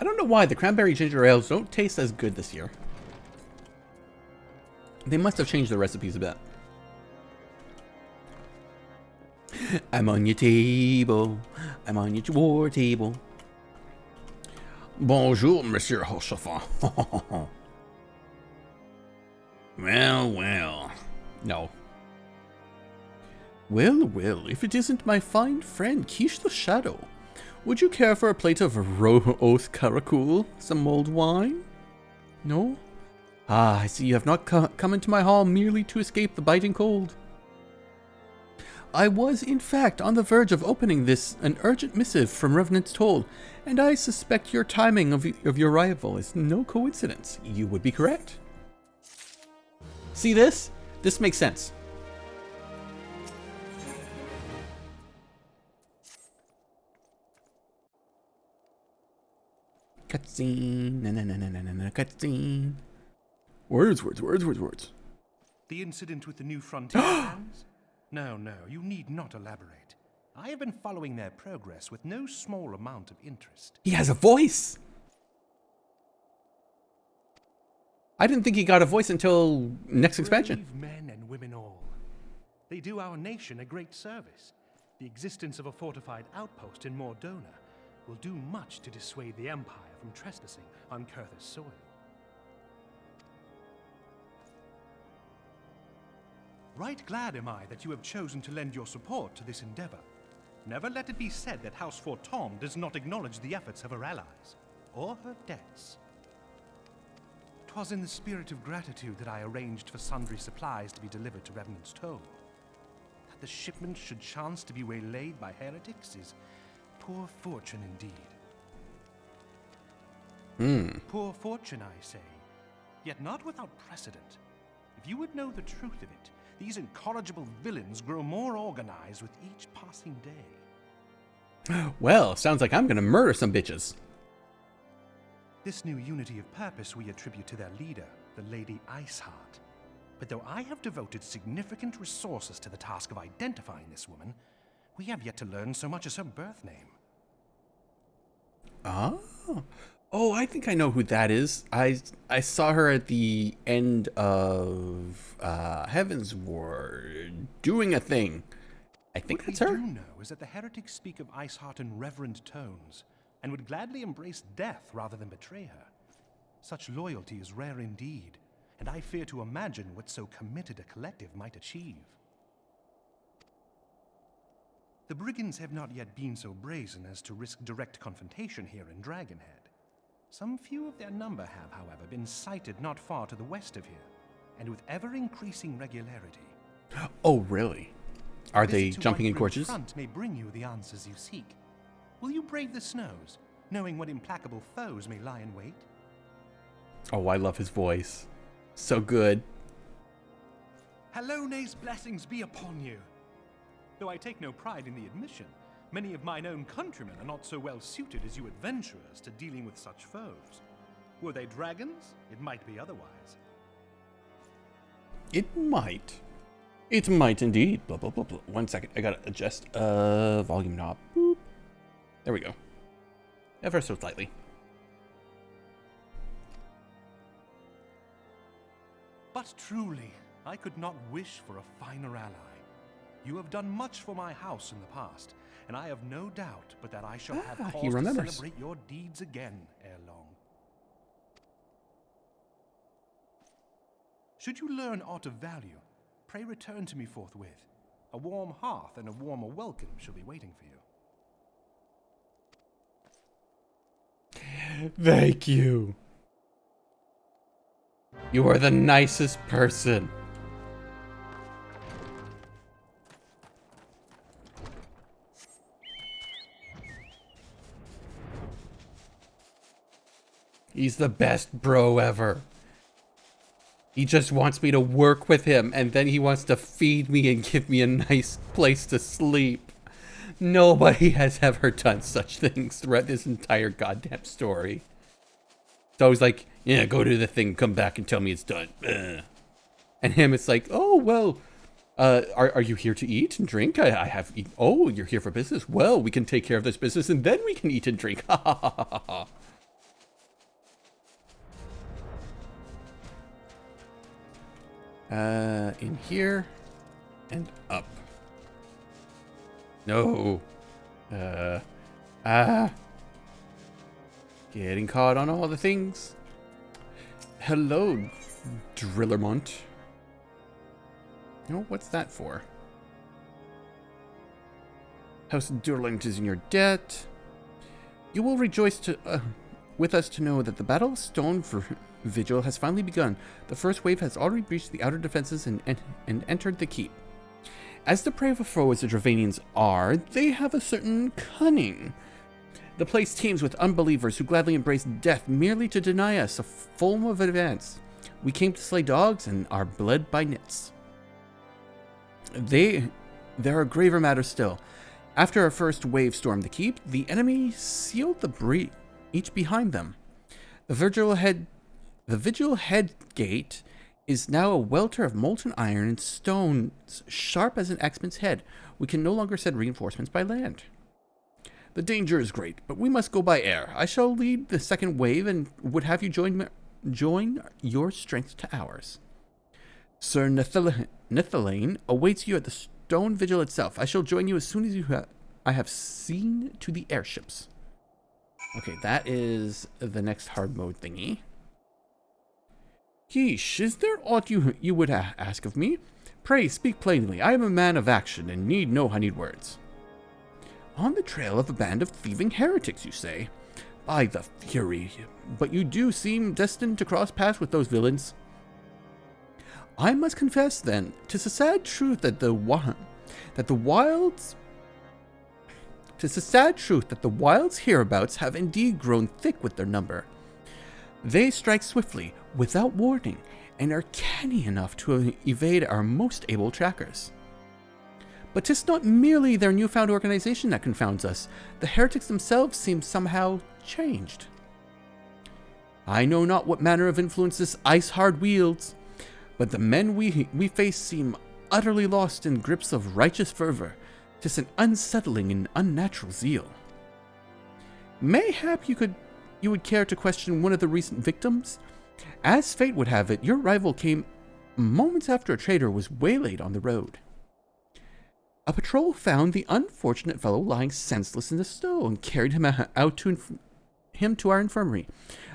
I don't know why the cranberry ginger ales don't taste as good this year. They must have changed the recipes a bit. I'm on your table. I'm on your war table. Bonjour, Monsieur Holshafan. Well, well. No. Well, well, if it isn't my fine friend, Keish the Shadow. Would you care for a plate of Roth Karakul? Some mulled wine? No? Ah, I see you have not come into my hall merely to escape the biting cold. I was, in fact, on the verge of opening an urgent missive from Revenant's Toll, and I suspect your timing of your arrival is no coincidence. You would be correct. See this? This makes sense. Cutscene, cutscene. Words. The incident with the new frontier lands? No, you need not elaborate. I have been following their progress with no small amount of interest. He has a voice! I didn't think he got a voice until next expansion. Brave men and women all. They do our nation a great service. The existence of a fortified outpost in Mordona will do much to dissuade the Empire from trespassing on Kurth's soil. Right glad am I that you have chosen to lend your support to this endeavor. Never let it be said that House Fortin does not acknowledge the efforts of her allies, or her debts. 'Twas in the spirit of gratitude that I arranged for sundry supplies to be delivered to Revenant's Toll. That the shipment should chance to be waylaid by heretics is poor fortune indeed. Poor fortune, I say, yet not without precedent. If you would know the truth of it, these incorrigible villains grow more organized with each passing day. Well, sounds like I'm gonna murder some bitches. This new unity of purpose we attribute to their leader, the Lady Iceheart. But though I have devoted significant resources to the task of identifying this woman, we have yet to learn so much as her birth name. Oh, I think I know who that is. I saw her at the end of Heaven's Ward doing a thing. I think that's What her. we do know is that the heretics speak of Iceheart in reverent tones, and would gladly embrace death rather than betray her. Such loyalty is rare indeed, and I fear to imagine what so committed a collective might achieve. The brigands have not yet been so brazen as to risk direct confrontation here in Dragonhead. Some few of their number have, however, been sighted not far to the west of here, and with ever-increasing regularity. Oh, really? Are they Visit to jumping in White Room gorges? Front may bring you the answers you seek. Will you brave the snows, knowing what implacable foes may lie in wait? Oh, I love his voice. So good. Halone's blessings be upon you. Though I take no pride in the admission, many of mine own countrymen are not so well suited as you adventurers to dealing with such foes. Were they dragons, it might be otherwise. It might. It might indeed. Blah, blah, blah, blah. 1 second. I gotta adjust volume knob. Boop. There we go. Ever so slightly. But truly, I could not wish for a finer ally. You have done much for my house in the past, and I have no doubt but that I shall have he cause to remembers. celebrate your deeds again ere long. Should you learn aught of value, pray return to me forthwith. A warm hearth and a warmer welcome shall be waiting for you. Thank you. You are the nicest person. He's the best bro ever. He just wants me to work with him, and then he wants to feed me and give me a nice place to sleep. Nobody has ever done such things throughout this entire goddamn story. It's always like, yeah, go do the thing, come back and tell me it's done. Ugh. And him, it's like, oh, well, are you here to eat and drink? I have eat. Oh, you're here for business? Well, we can take care of this business and then we can eat and drink. Ha ha ha ha ha. In here and up. No. Getting caught on all the things. Hello, Drillermont. Oh, what's that for? House Durlant is in your debt. You will rejoice with us to know that the Battle of Stone Vigil has finally begun. The first wave has already breached the outer defenses and entered the keep. As depraved a foe as the Dravanians are, they have a certain cunning. The place teems with unbelievers who gladly embrace death merely to deny us a form of advance. We came to slay dogs and are bled by nits. There are graver matters still. After our first wave stormed the keep, the enemy sealed the breach behind them. The Vigil head gate is now a welter of molten iron and stones sharp as an axeman's head. We can no longer send reinforcements by land. The danger is great, but we must go by air. I shall lead the second wave and would have you join your strength to ours. Sir Nithalain awaits you at the Stone Vigil itself. I shall join you as soon as I have seen to the airships. Okay, that is the next hard mode thingy. Keesh, is there aught you would ask of me? Pray speak plainly. I am a man of action and need no honeyed words. On the trail of a band of thieving heretics, you say? By the fury, but you do seem destined to cross paths with those villains. I must confess, then, 'tis a sad truth that the wilds hereabouts have indeed grown thick with their number. They strike swiftly, without warning, and are canny enough to evade our most able trackers. But 'tis not merely their newfound organization that confounds us. The heretics themselves seem somehow changed. I know not what manner of influence this Iceheart wields, but the men we face seem utterly lost in grips of righteous fervor. 'Tis an unsettling and unnatural zeal. Mayhap you you would care to question one of the recent victims? As fate would have it, your arrival came moments after a trader was waylaid on the road. A patrol found the unfortunate fellow lying senseless in the snow and carried him out to our infirmary.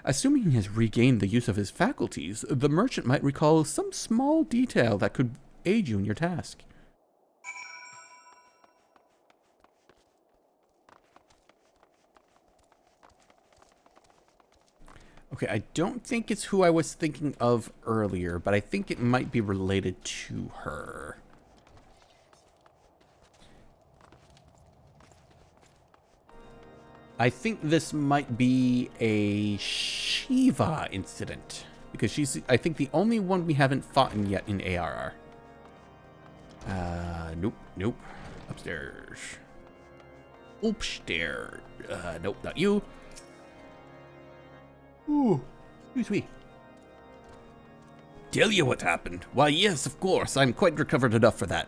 Assuming he has regained the use of his faculties, the merchant might recall some small detail that could aid you in your task. Okay, I don't think it's who I was thinking of earlier, but I think it might be related to her. I think this might be a Shiva incident, because she's, I think, the only one we haven't fought in yet in ARR. Nope. Upstairs. Upstairs. Nope, not you. Ooh, excuse me. Tell you what happened? Why, yes, of course. I'm quite recovered enough for that.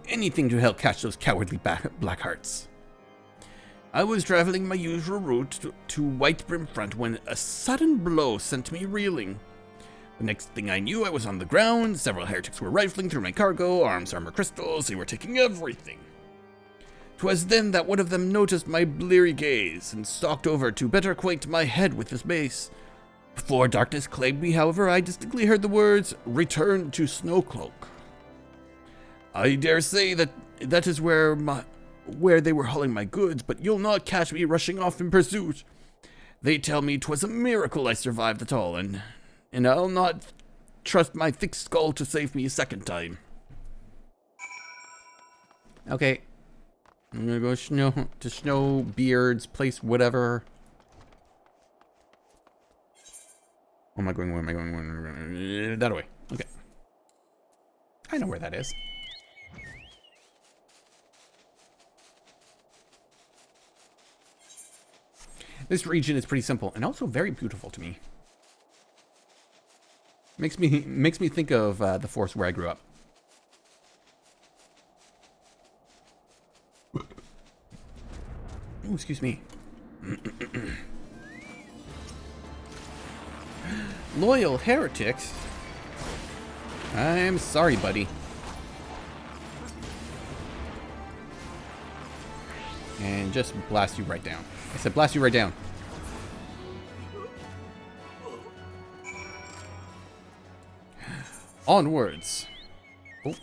Anything to help catch those cowardly Blackhearts. I was traveling my usual route to White Brimfront when a sudden blow sent me reeling. The next thing I knew, I was on the ground. Several heretics were rifling through my cargo, arms, armor, crystals. They were taking everything. 'Twas then that one of them noticed my bleary gaze and stalked over to better acquaint my head with his mace. Before darkness claimed me, however, I distinctly heard the words, "Return to Snowcloak." I dare say that is where they were hauling my goods, but you'll not catch me rushing off in pursuit. They tell me 'twas a miracle I survived at all, and I'll not trust my thick skull to save me a second time. Okay. I'm gonna go to Snowbeard's place, whatever. Where am I going? Where am I going? Where am I going? That way. Okay. I know where that is. This region is pretty simple and also very beautiful to me. Makes me think of the forest where I grew up. Oh, excuse me. Loyal heretics. I'm sorry, buddy. And just blast you right down. I said blast you right down. Onwards. Oh.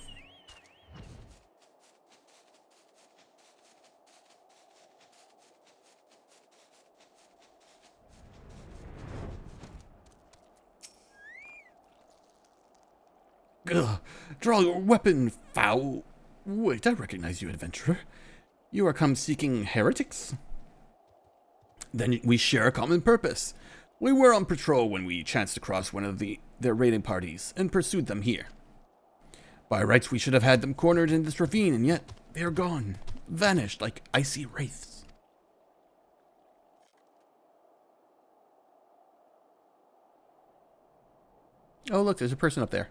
Ugh, draw your weapon, foul. Wait, I recognize you, adventurer. You are come seeking heretics? Then we share a common purpose. We were on patrol when we chanced across one of their raiding parties and pursued them here. By rights, we should have had them cornered in this ravine, and yet they are gone, vanished like icy wraiths. Oh, look, there's a person up there.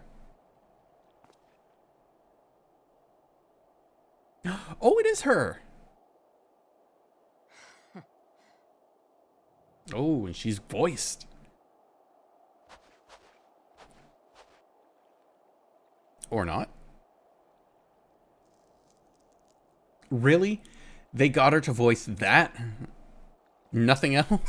Oh, it is her. Oh, and she's voiced. Or not. Really? They got her to voice that? Nothing else?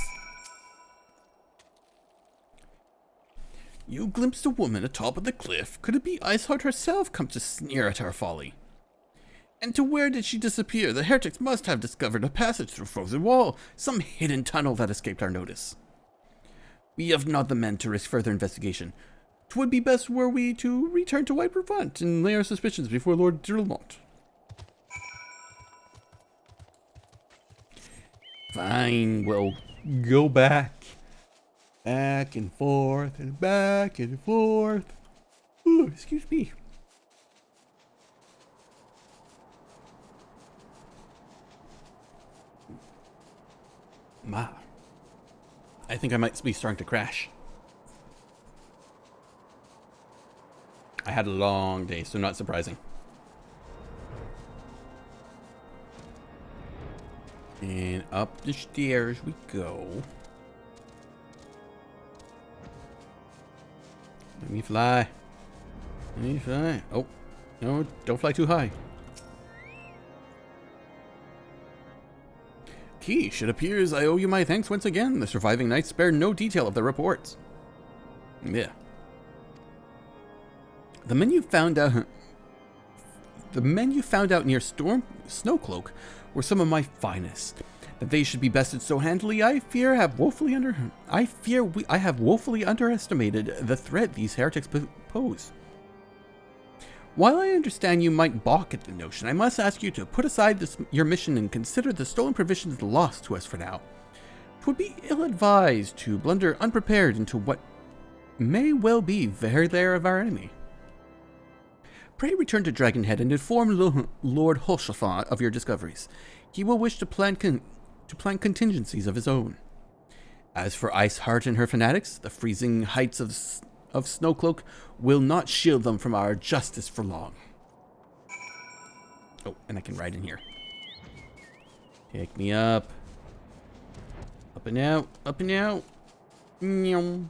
You glimpsed a woman atop of the cliff. Could it be Iceheart herself come to sneer at our folly? And to where did she disappear? The heretics must have discovered a passage through frozen wall, some hidden tunnel that escaped our notice. We have not the men to risk further investigation. 'Twould be best were we to return to White Brimfront and lay our suspicions before Lord Drillmont. Fine, we'll go back. Back and forth and back and forth. Ooh, excuse me. Ma, I think I might be starting to crash. I had a long day, so not surprising. And up the stairs we go. Let me fly. Let me fly. Oh, no, don't fly too high. Keish, it appears I owe you my thanks once again. The surviving knights spared no detail of the reports. Yeah. The men you found out near Snowcloak were some of my finest. That they should be bested so handily, I have woefully underestimated the threat these heretics pose. While I understand you might balk at the notion, I must ask you to put aside your mission and consider the stolen provisions lost to us for now. 'Twould be ill-advised to blunder unprepared into what may well be very lair of our enemy. Pray return to Dragonhead and inform Lord Holshafat of your discoveries. He will wish to plan contingencies of his own. As for Iceheart and her fanatics, the freezing heights of Snowcloak will not shield them from our justice for long. Oh, and I can ride in here. Take me up. Up and out. Up and out. Nyum.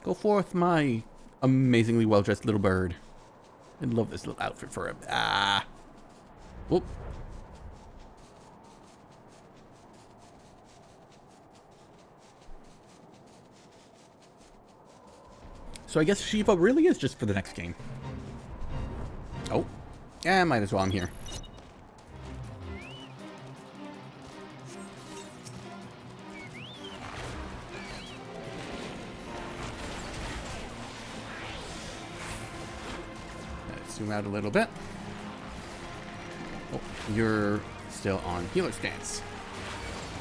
Go forth, my amazingly well-dressed little bird. I love this little outfit for him. Ah. Whoop. So I guess Shiva really is just for the next game. Oh. Yeah, might as well. I'm here. Let's zoom out a little bit. Oh, you're still on healer stance.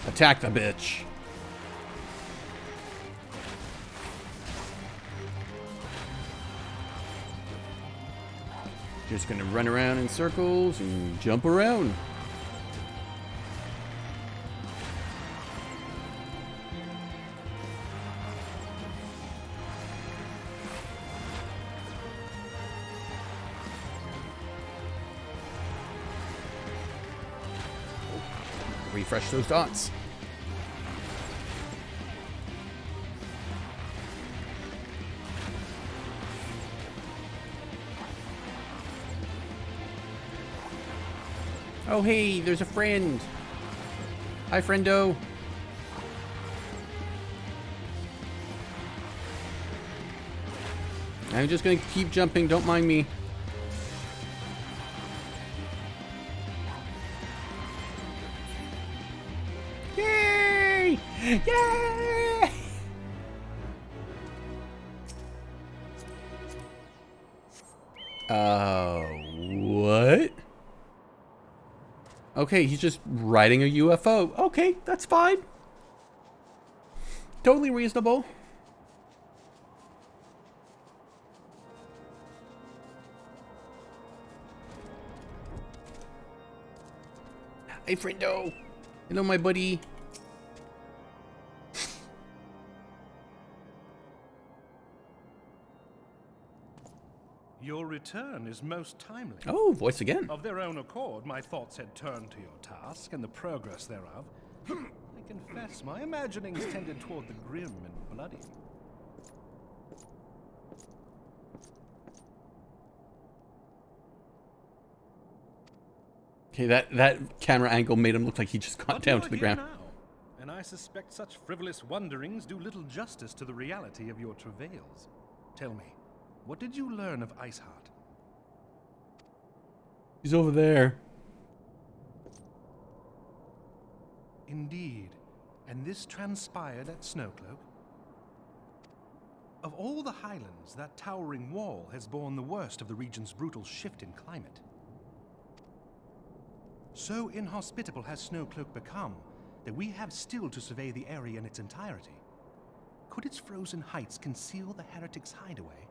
Attack the bitch. Just gonna run around in circles and jump around. Refresh those dots. Oh, hey, there's a friend. Hi, friendo. I'm just gonna keep jumping, don't mind me. Yay! Yay! What? Okay, he's just riding a UFO. Okay, that's fine. Totally reasonable. Hey, friendo. Hello, my buddy. Your return is most timely. Oh, voice again. Of their own accord, my thoughts had turned to your task and the progress thereof. I confess, my imaginings tended toward the grim and bloody. Okay, that camera angle made him look like he just got down to the ground. Now, and I suspect such frivolous wonderings do little justice to the reality of your travails. Tell me, what did you learn of Iceheart? He's over there. Indeed. And this transpired at Snowcloak? Of all the highlands, that towering wall has borne the worst of the region's brutal shift in climate. So inhospitable has Snowcloak become that we have still to survey the area in its entirety. Could its frozen heights conceal the heretics' hideaway?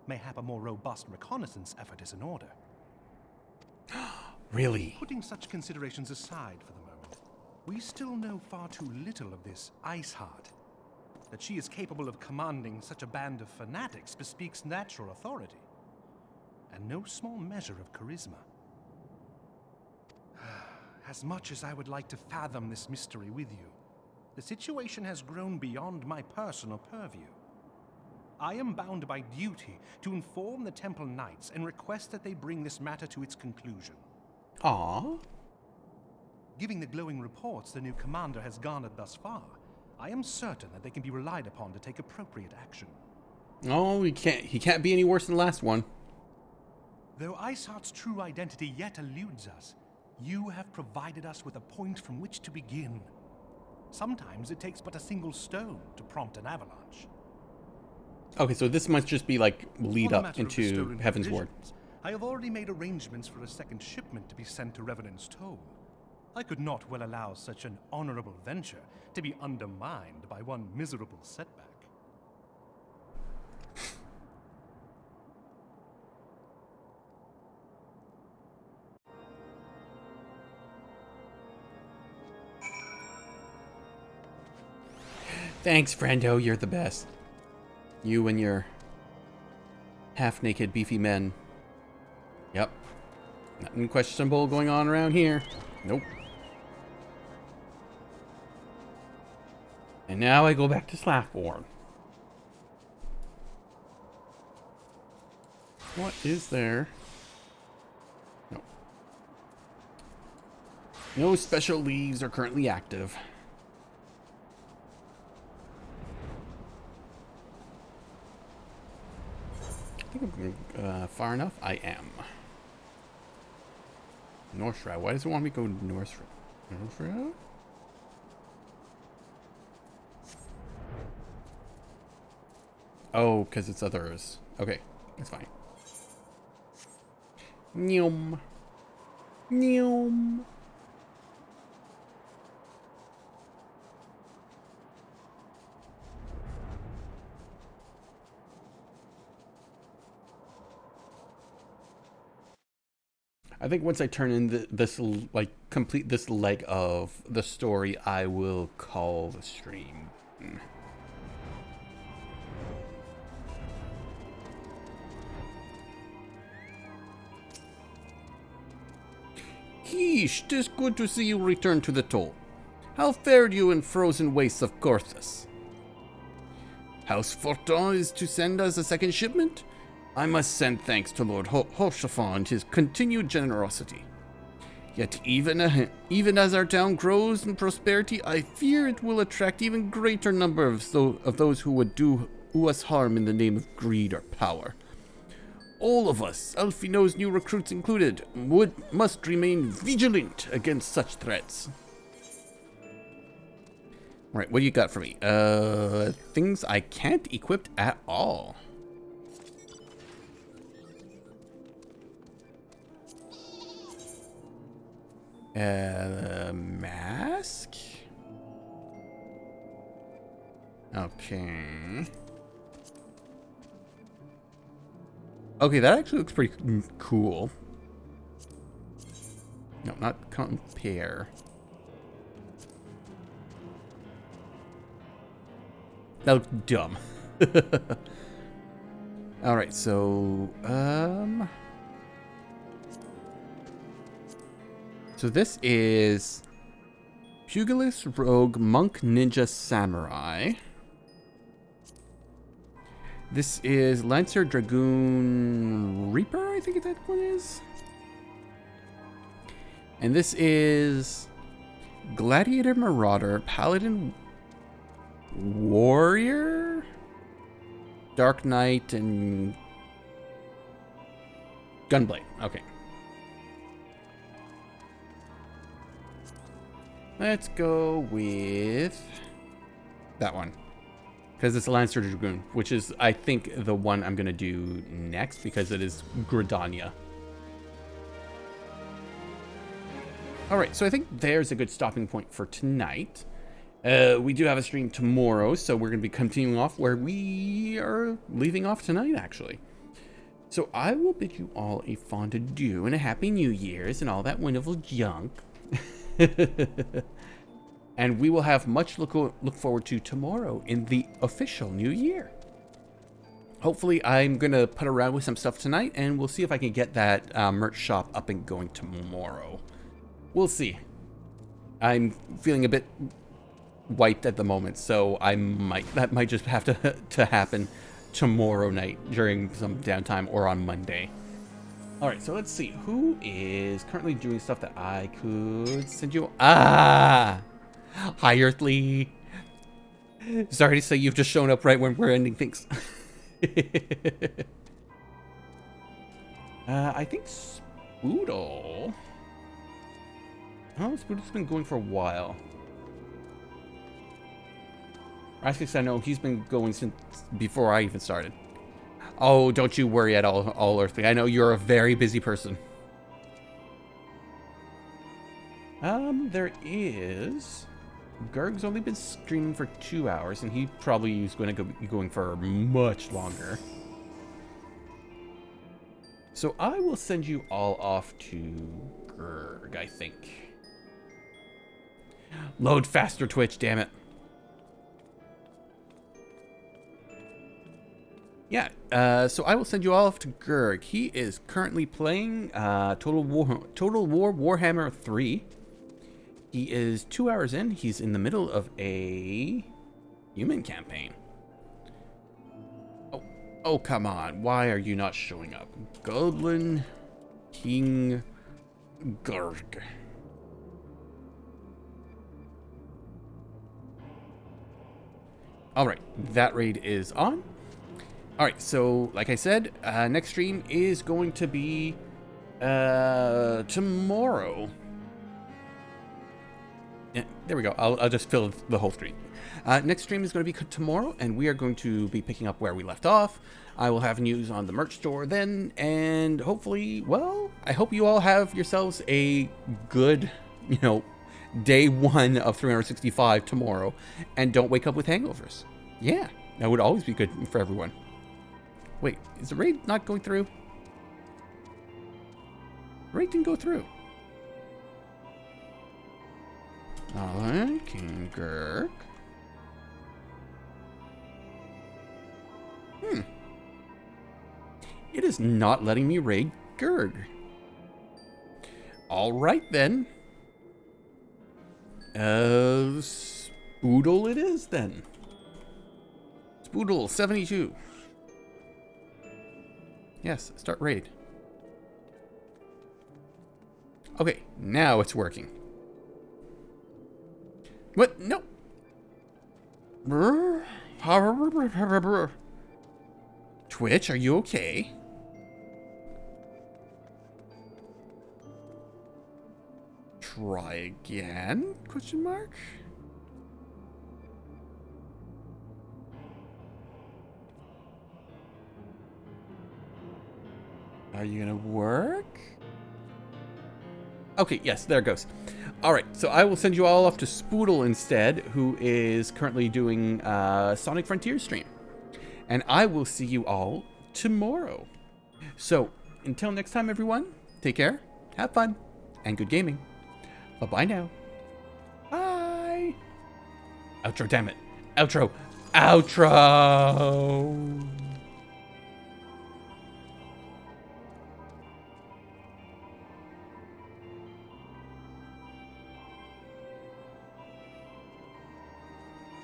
Mayhap a more robust reconnaissance effort is in order. Really? Putting such considerations aside for the moment, we still know far too little of this Iceheart. That she is capable of commanding such a band of fanatics bespeaks natural authority, and no small measure of charisma. As much as I would like to fathom this mystery with you, The situation has grown beyond my personal purview. I am bound by duty to inform the Temple Knights and request that they bring this matter to its conclusion. Aww. Given the glowing reports the new commander has garnered thus far, I am certain that they can be relied upon to take appropriate action. Oh, he can't be any worse than the last one. Though Iceheart's true identity yet eludes us, you have provided us with a point from which to begin. Sometimes it takes but a single stone to prompt an avalanche. Okay, so this must just be like lead On the up matter of the into stolen Heaven's Ward. provisions, I have already made arrangements for a second shipment to be sent to Revenant's Toll. I could not well allow such an honorable venture to be undermined by one miserable setback. Thanks, friendo. You're the best. You and your half-naked, beefy men. Yep. Nothing questionable going on around here. Nope. And now I go back to Slackbourne. What is there? No. No special leaves are currently active. I think I'm far enough. I am. North Route. Why does it want me to go North Route? North Route? Oh, because it's others. Okay, that's fine. Nyum. Nyum. I think once I turn in this, like, complete this leg of the story, I will call the stream. Keesh, 'tis good to see you return to the toll. How fared you in frozen wastes of Corthus? House Fortin is to send us a second shipment? I must send thanks to Lord Hoshafon and his continued generosity. Yet even as our town grows in prosperity, I fear it will attract even greater number of those who would do us harm in the name of greed or power. All of us, Alfino's new recruits included, must remain vigilant against such threats. Alright, what do you got for me? Things I can't equip at all. Mask? Okay. Okay, that actually looks pretty cool. No, not compare. That looks dumb. Alright, so, so this is Pugilist, Rogue, Monk, Ninja, Samurai. This is Lancer, Dragoon, Reaper, I think that one is. And this is Gladiator, Marauder, Paladin, Warrior, Dark Knight, and Gunblade. Okay. Let's go with that one. Because it's Lancer Dragoon, which is, I think, the one I'm going to do next because it is Gridania. Alright, so I think there's a good stopping point for tonight. We do have a stream tomorrow, so we're going to be continuing off where we are leaving off tonight, actually. So I will bid you all a fond adieu and a happy New Year's and all that wonderful junk. And we will have much look forward to tomorrow in the official new year. Hopefully, I'm going to put around with some stuff tonight, and we'll see if I can get that merch shop up and going tomorrow. We'll see. I'm feeling a bit wiped at the moment, so that might just have to happen tomorrow night during some downtime or on Monday. All right, so let's see who is currently doing stuff that I could send you. Hi, Earthly. Sorry to say you've just shown up right when we're ending things. I think Spoodle. Oh, Spoodle's been going for a while. Rascus, I know he's been going since before I even started. Oh, don't you worry at all, Earthly. I know you're a very busy person. There is... Gerg's only been streaming for 2 hours, and he probably is going to be going for much longer. So I will send you all off to Gerg, I think. Load faster, Twitch, damn it. Yeah, so I will send you all off to Gerg. He is currently playing Total War Warhammer 3. He is 2 hours in. He's in the middle of a human campaign. Oh, come on. Why are you not showing up? Goblin King Gerg. All right, that raid is on. All right, so like I said, next stream is going to be tomorrow. Yeah, there we go. I'll just fill the whole stream. Next stream is going to be tomorrow, and we are going to be picking up where we left off. I will have news on the merch store then, and hopefully, well, I hope you all have yourselves a good, day 1 of 365 tomorrow, and don't wake up with hangovers. Yeah, that would always be good for everyone. Wait, is the raid not going through? The raid didn't go through. King Gerg. It is not letting me raid Gerg. All right then. Spoodle it is then. Spoodle 72. Yes, start raid. Okay, now it's working. What? No. Twitch, are you okay? Try again? Question mark? Are you gonna work? Okay, yes, there it goes. All right, so I will send you all off to Spoodle instead, who is currently doing Sonic Frontier stream. And I will see you all tomorrow. So, until next time, everyone, take care, have fun, and good gaming. Bye-bye now. Bye. Outro, damn it. Outro. Outro.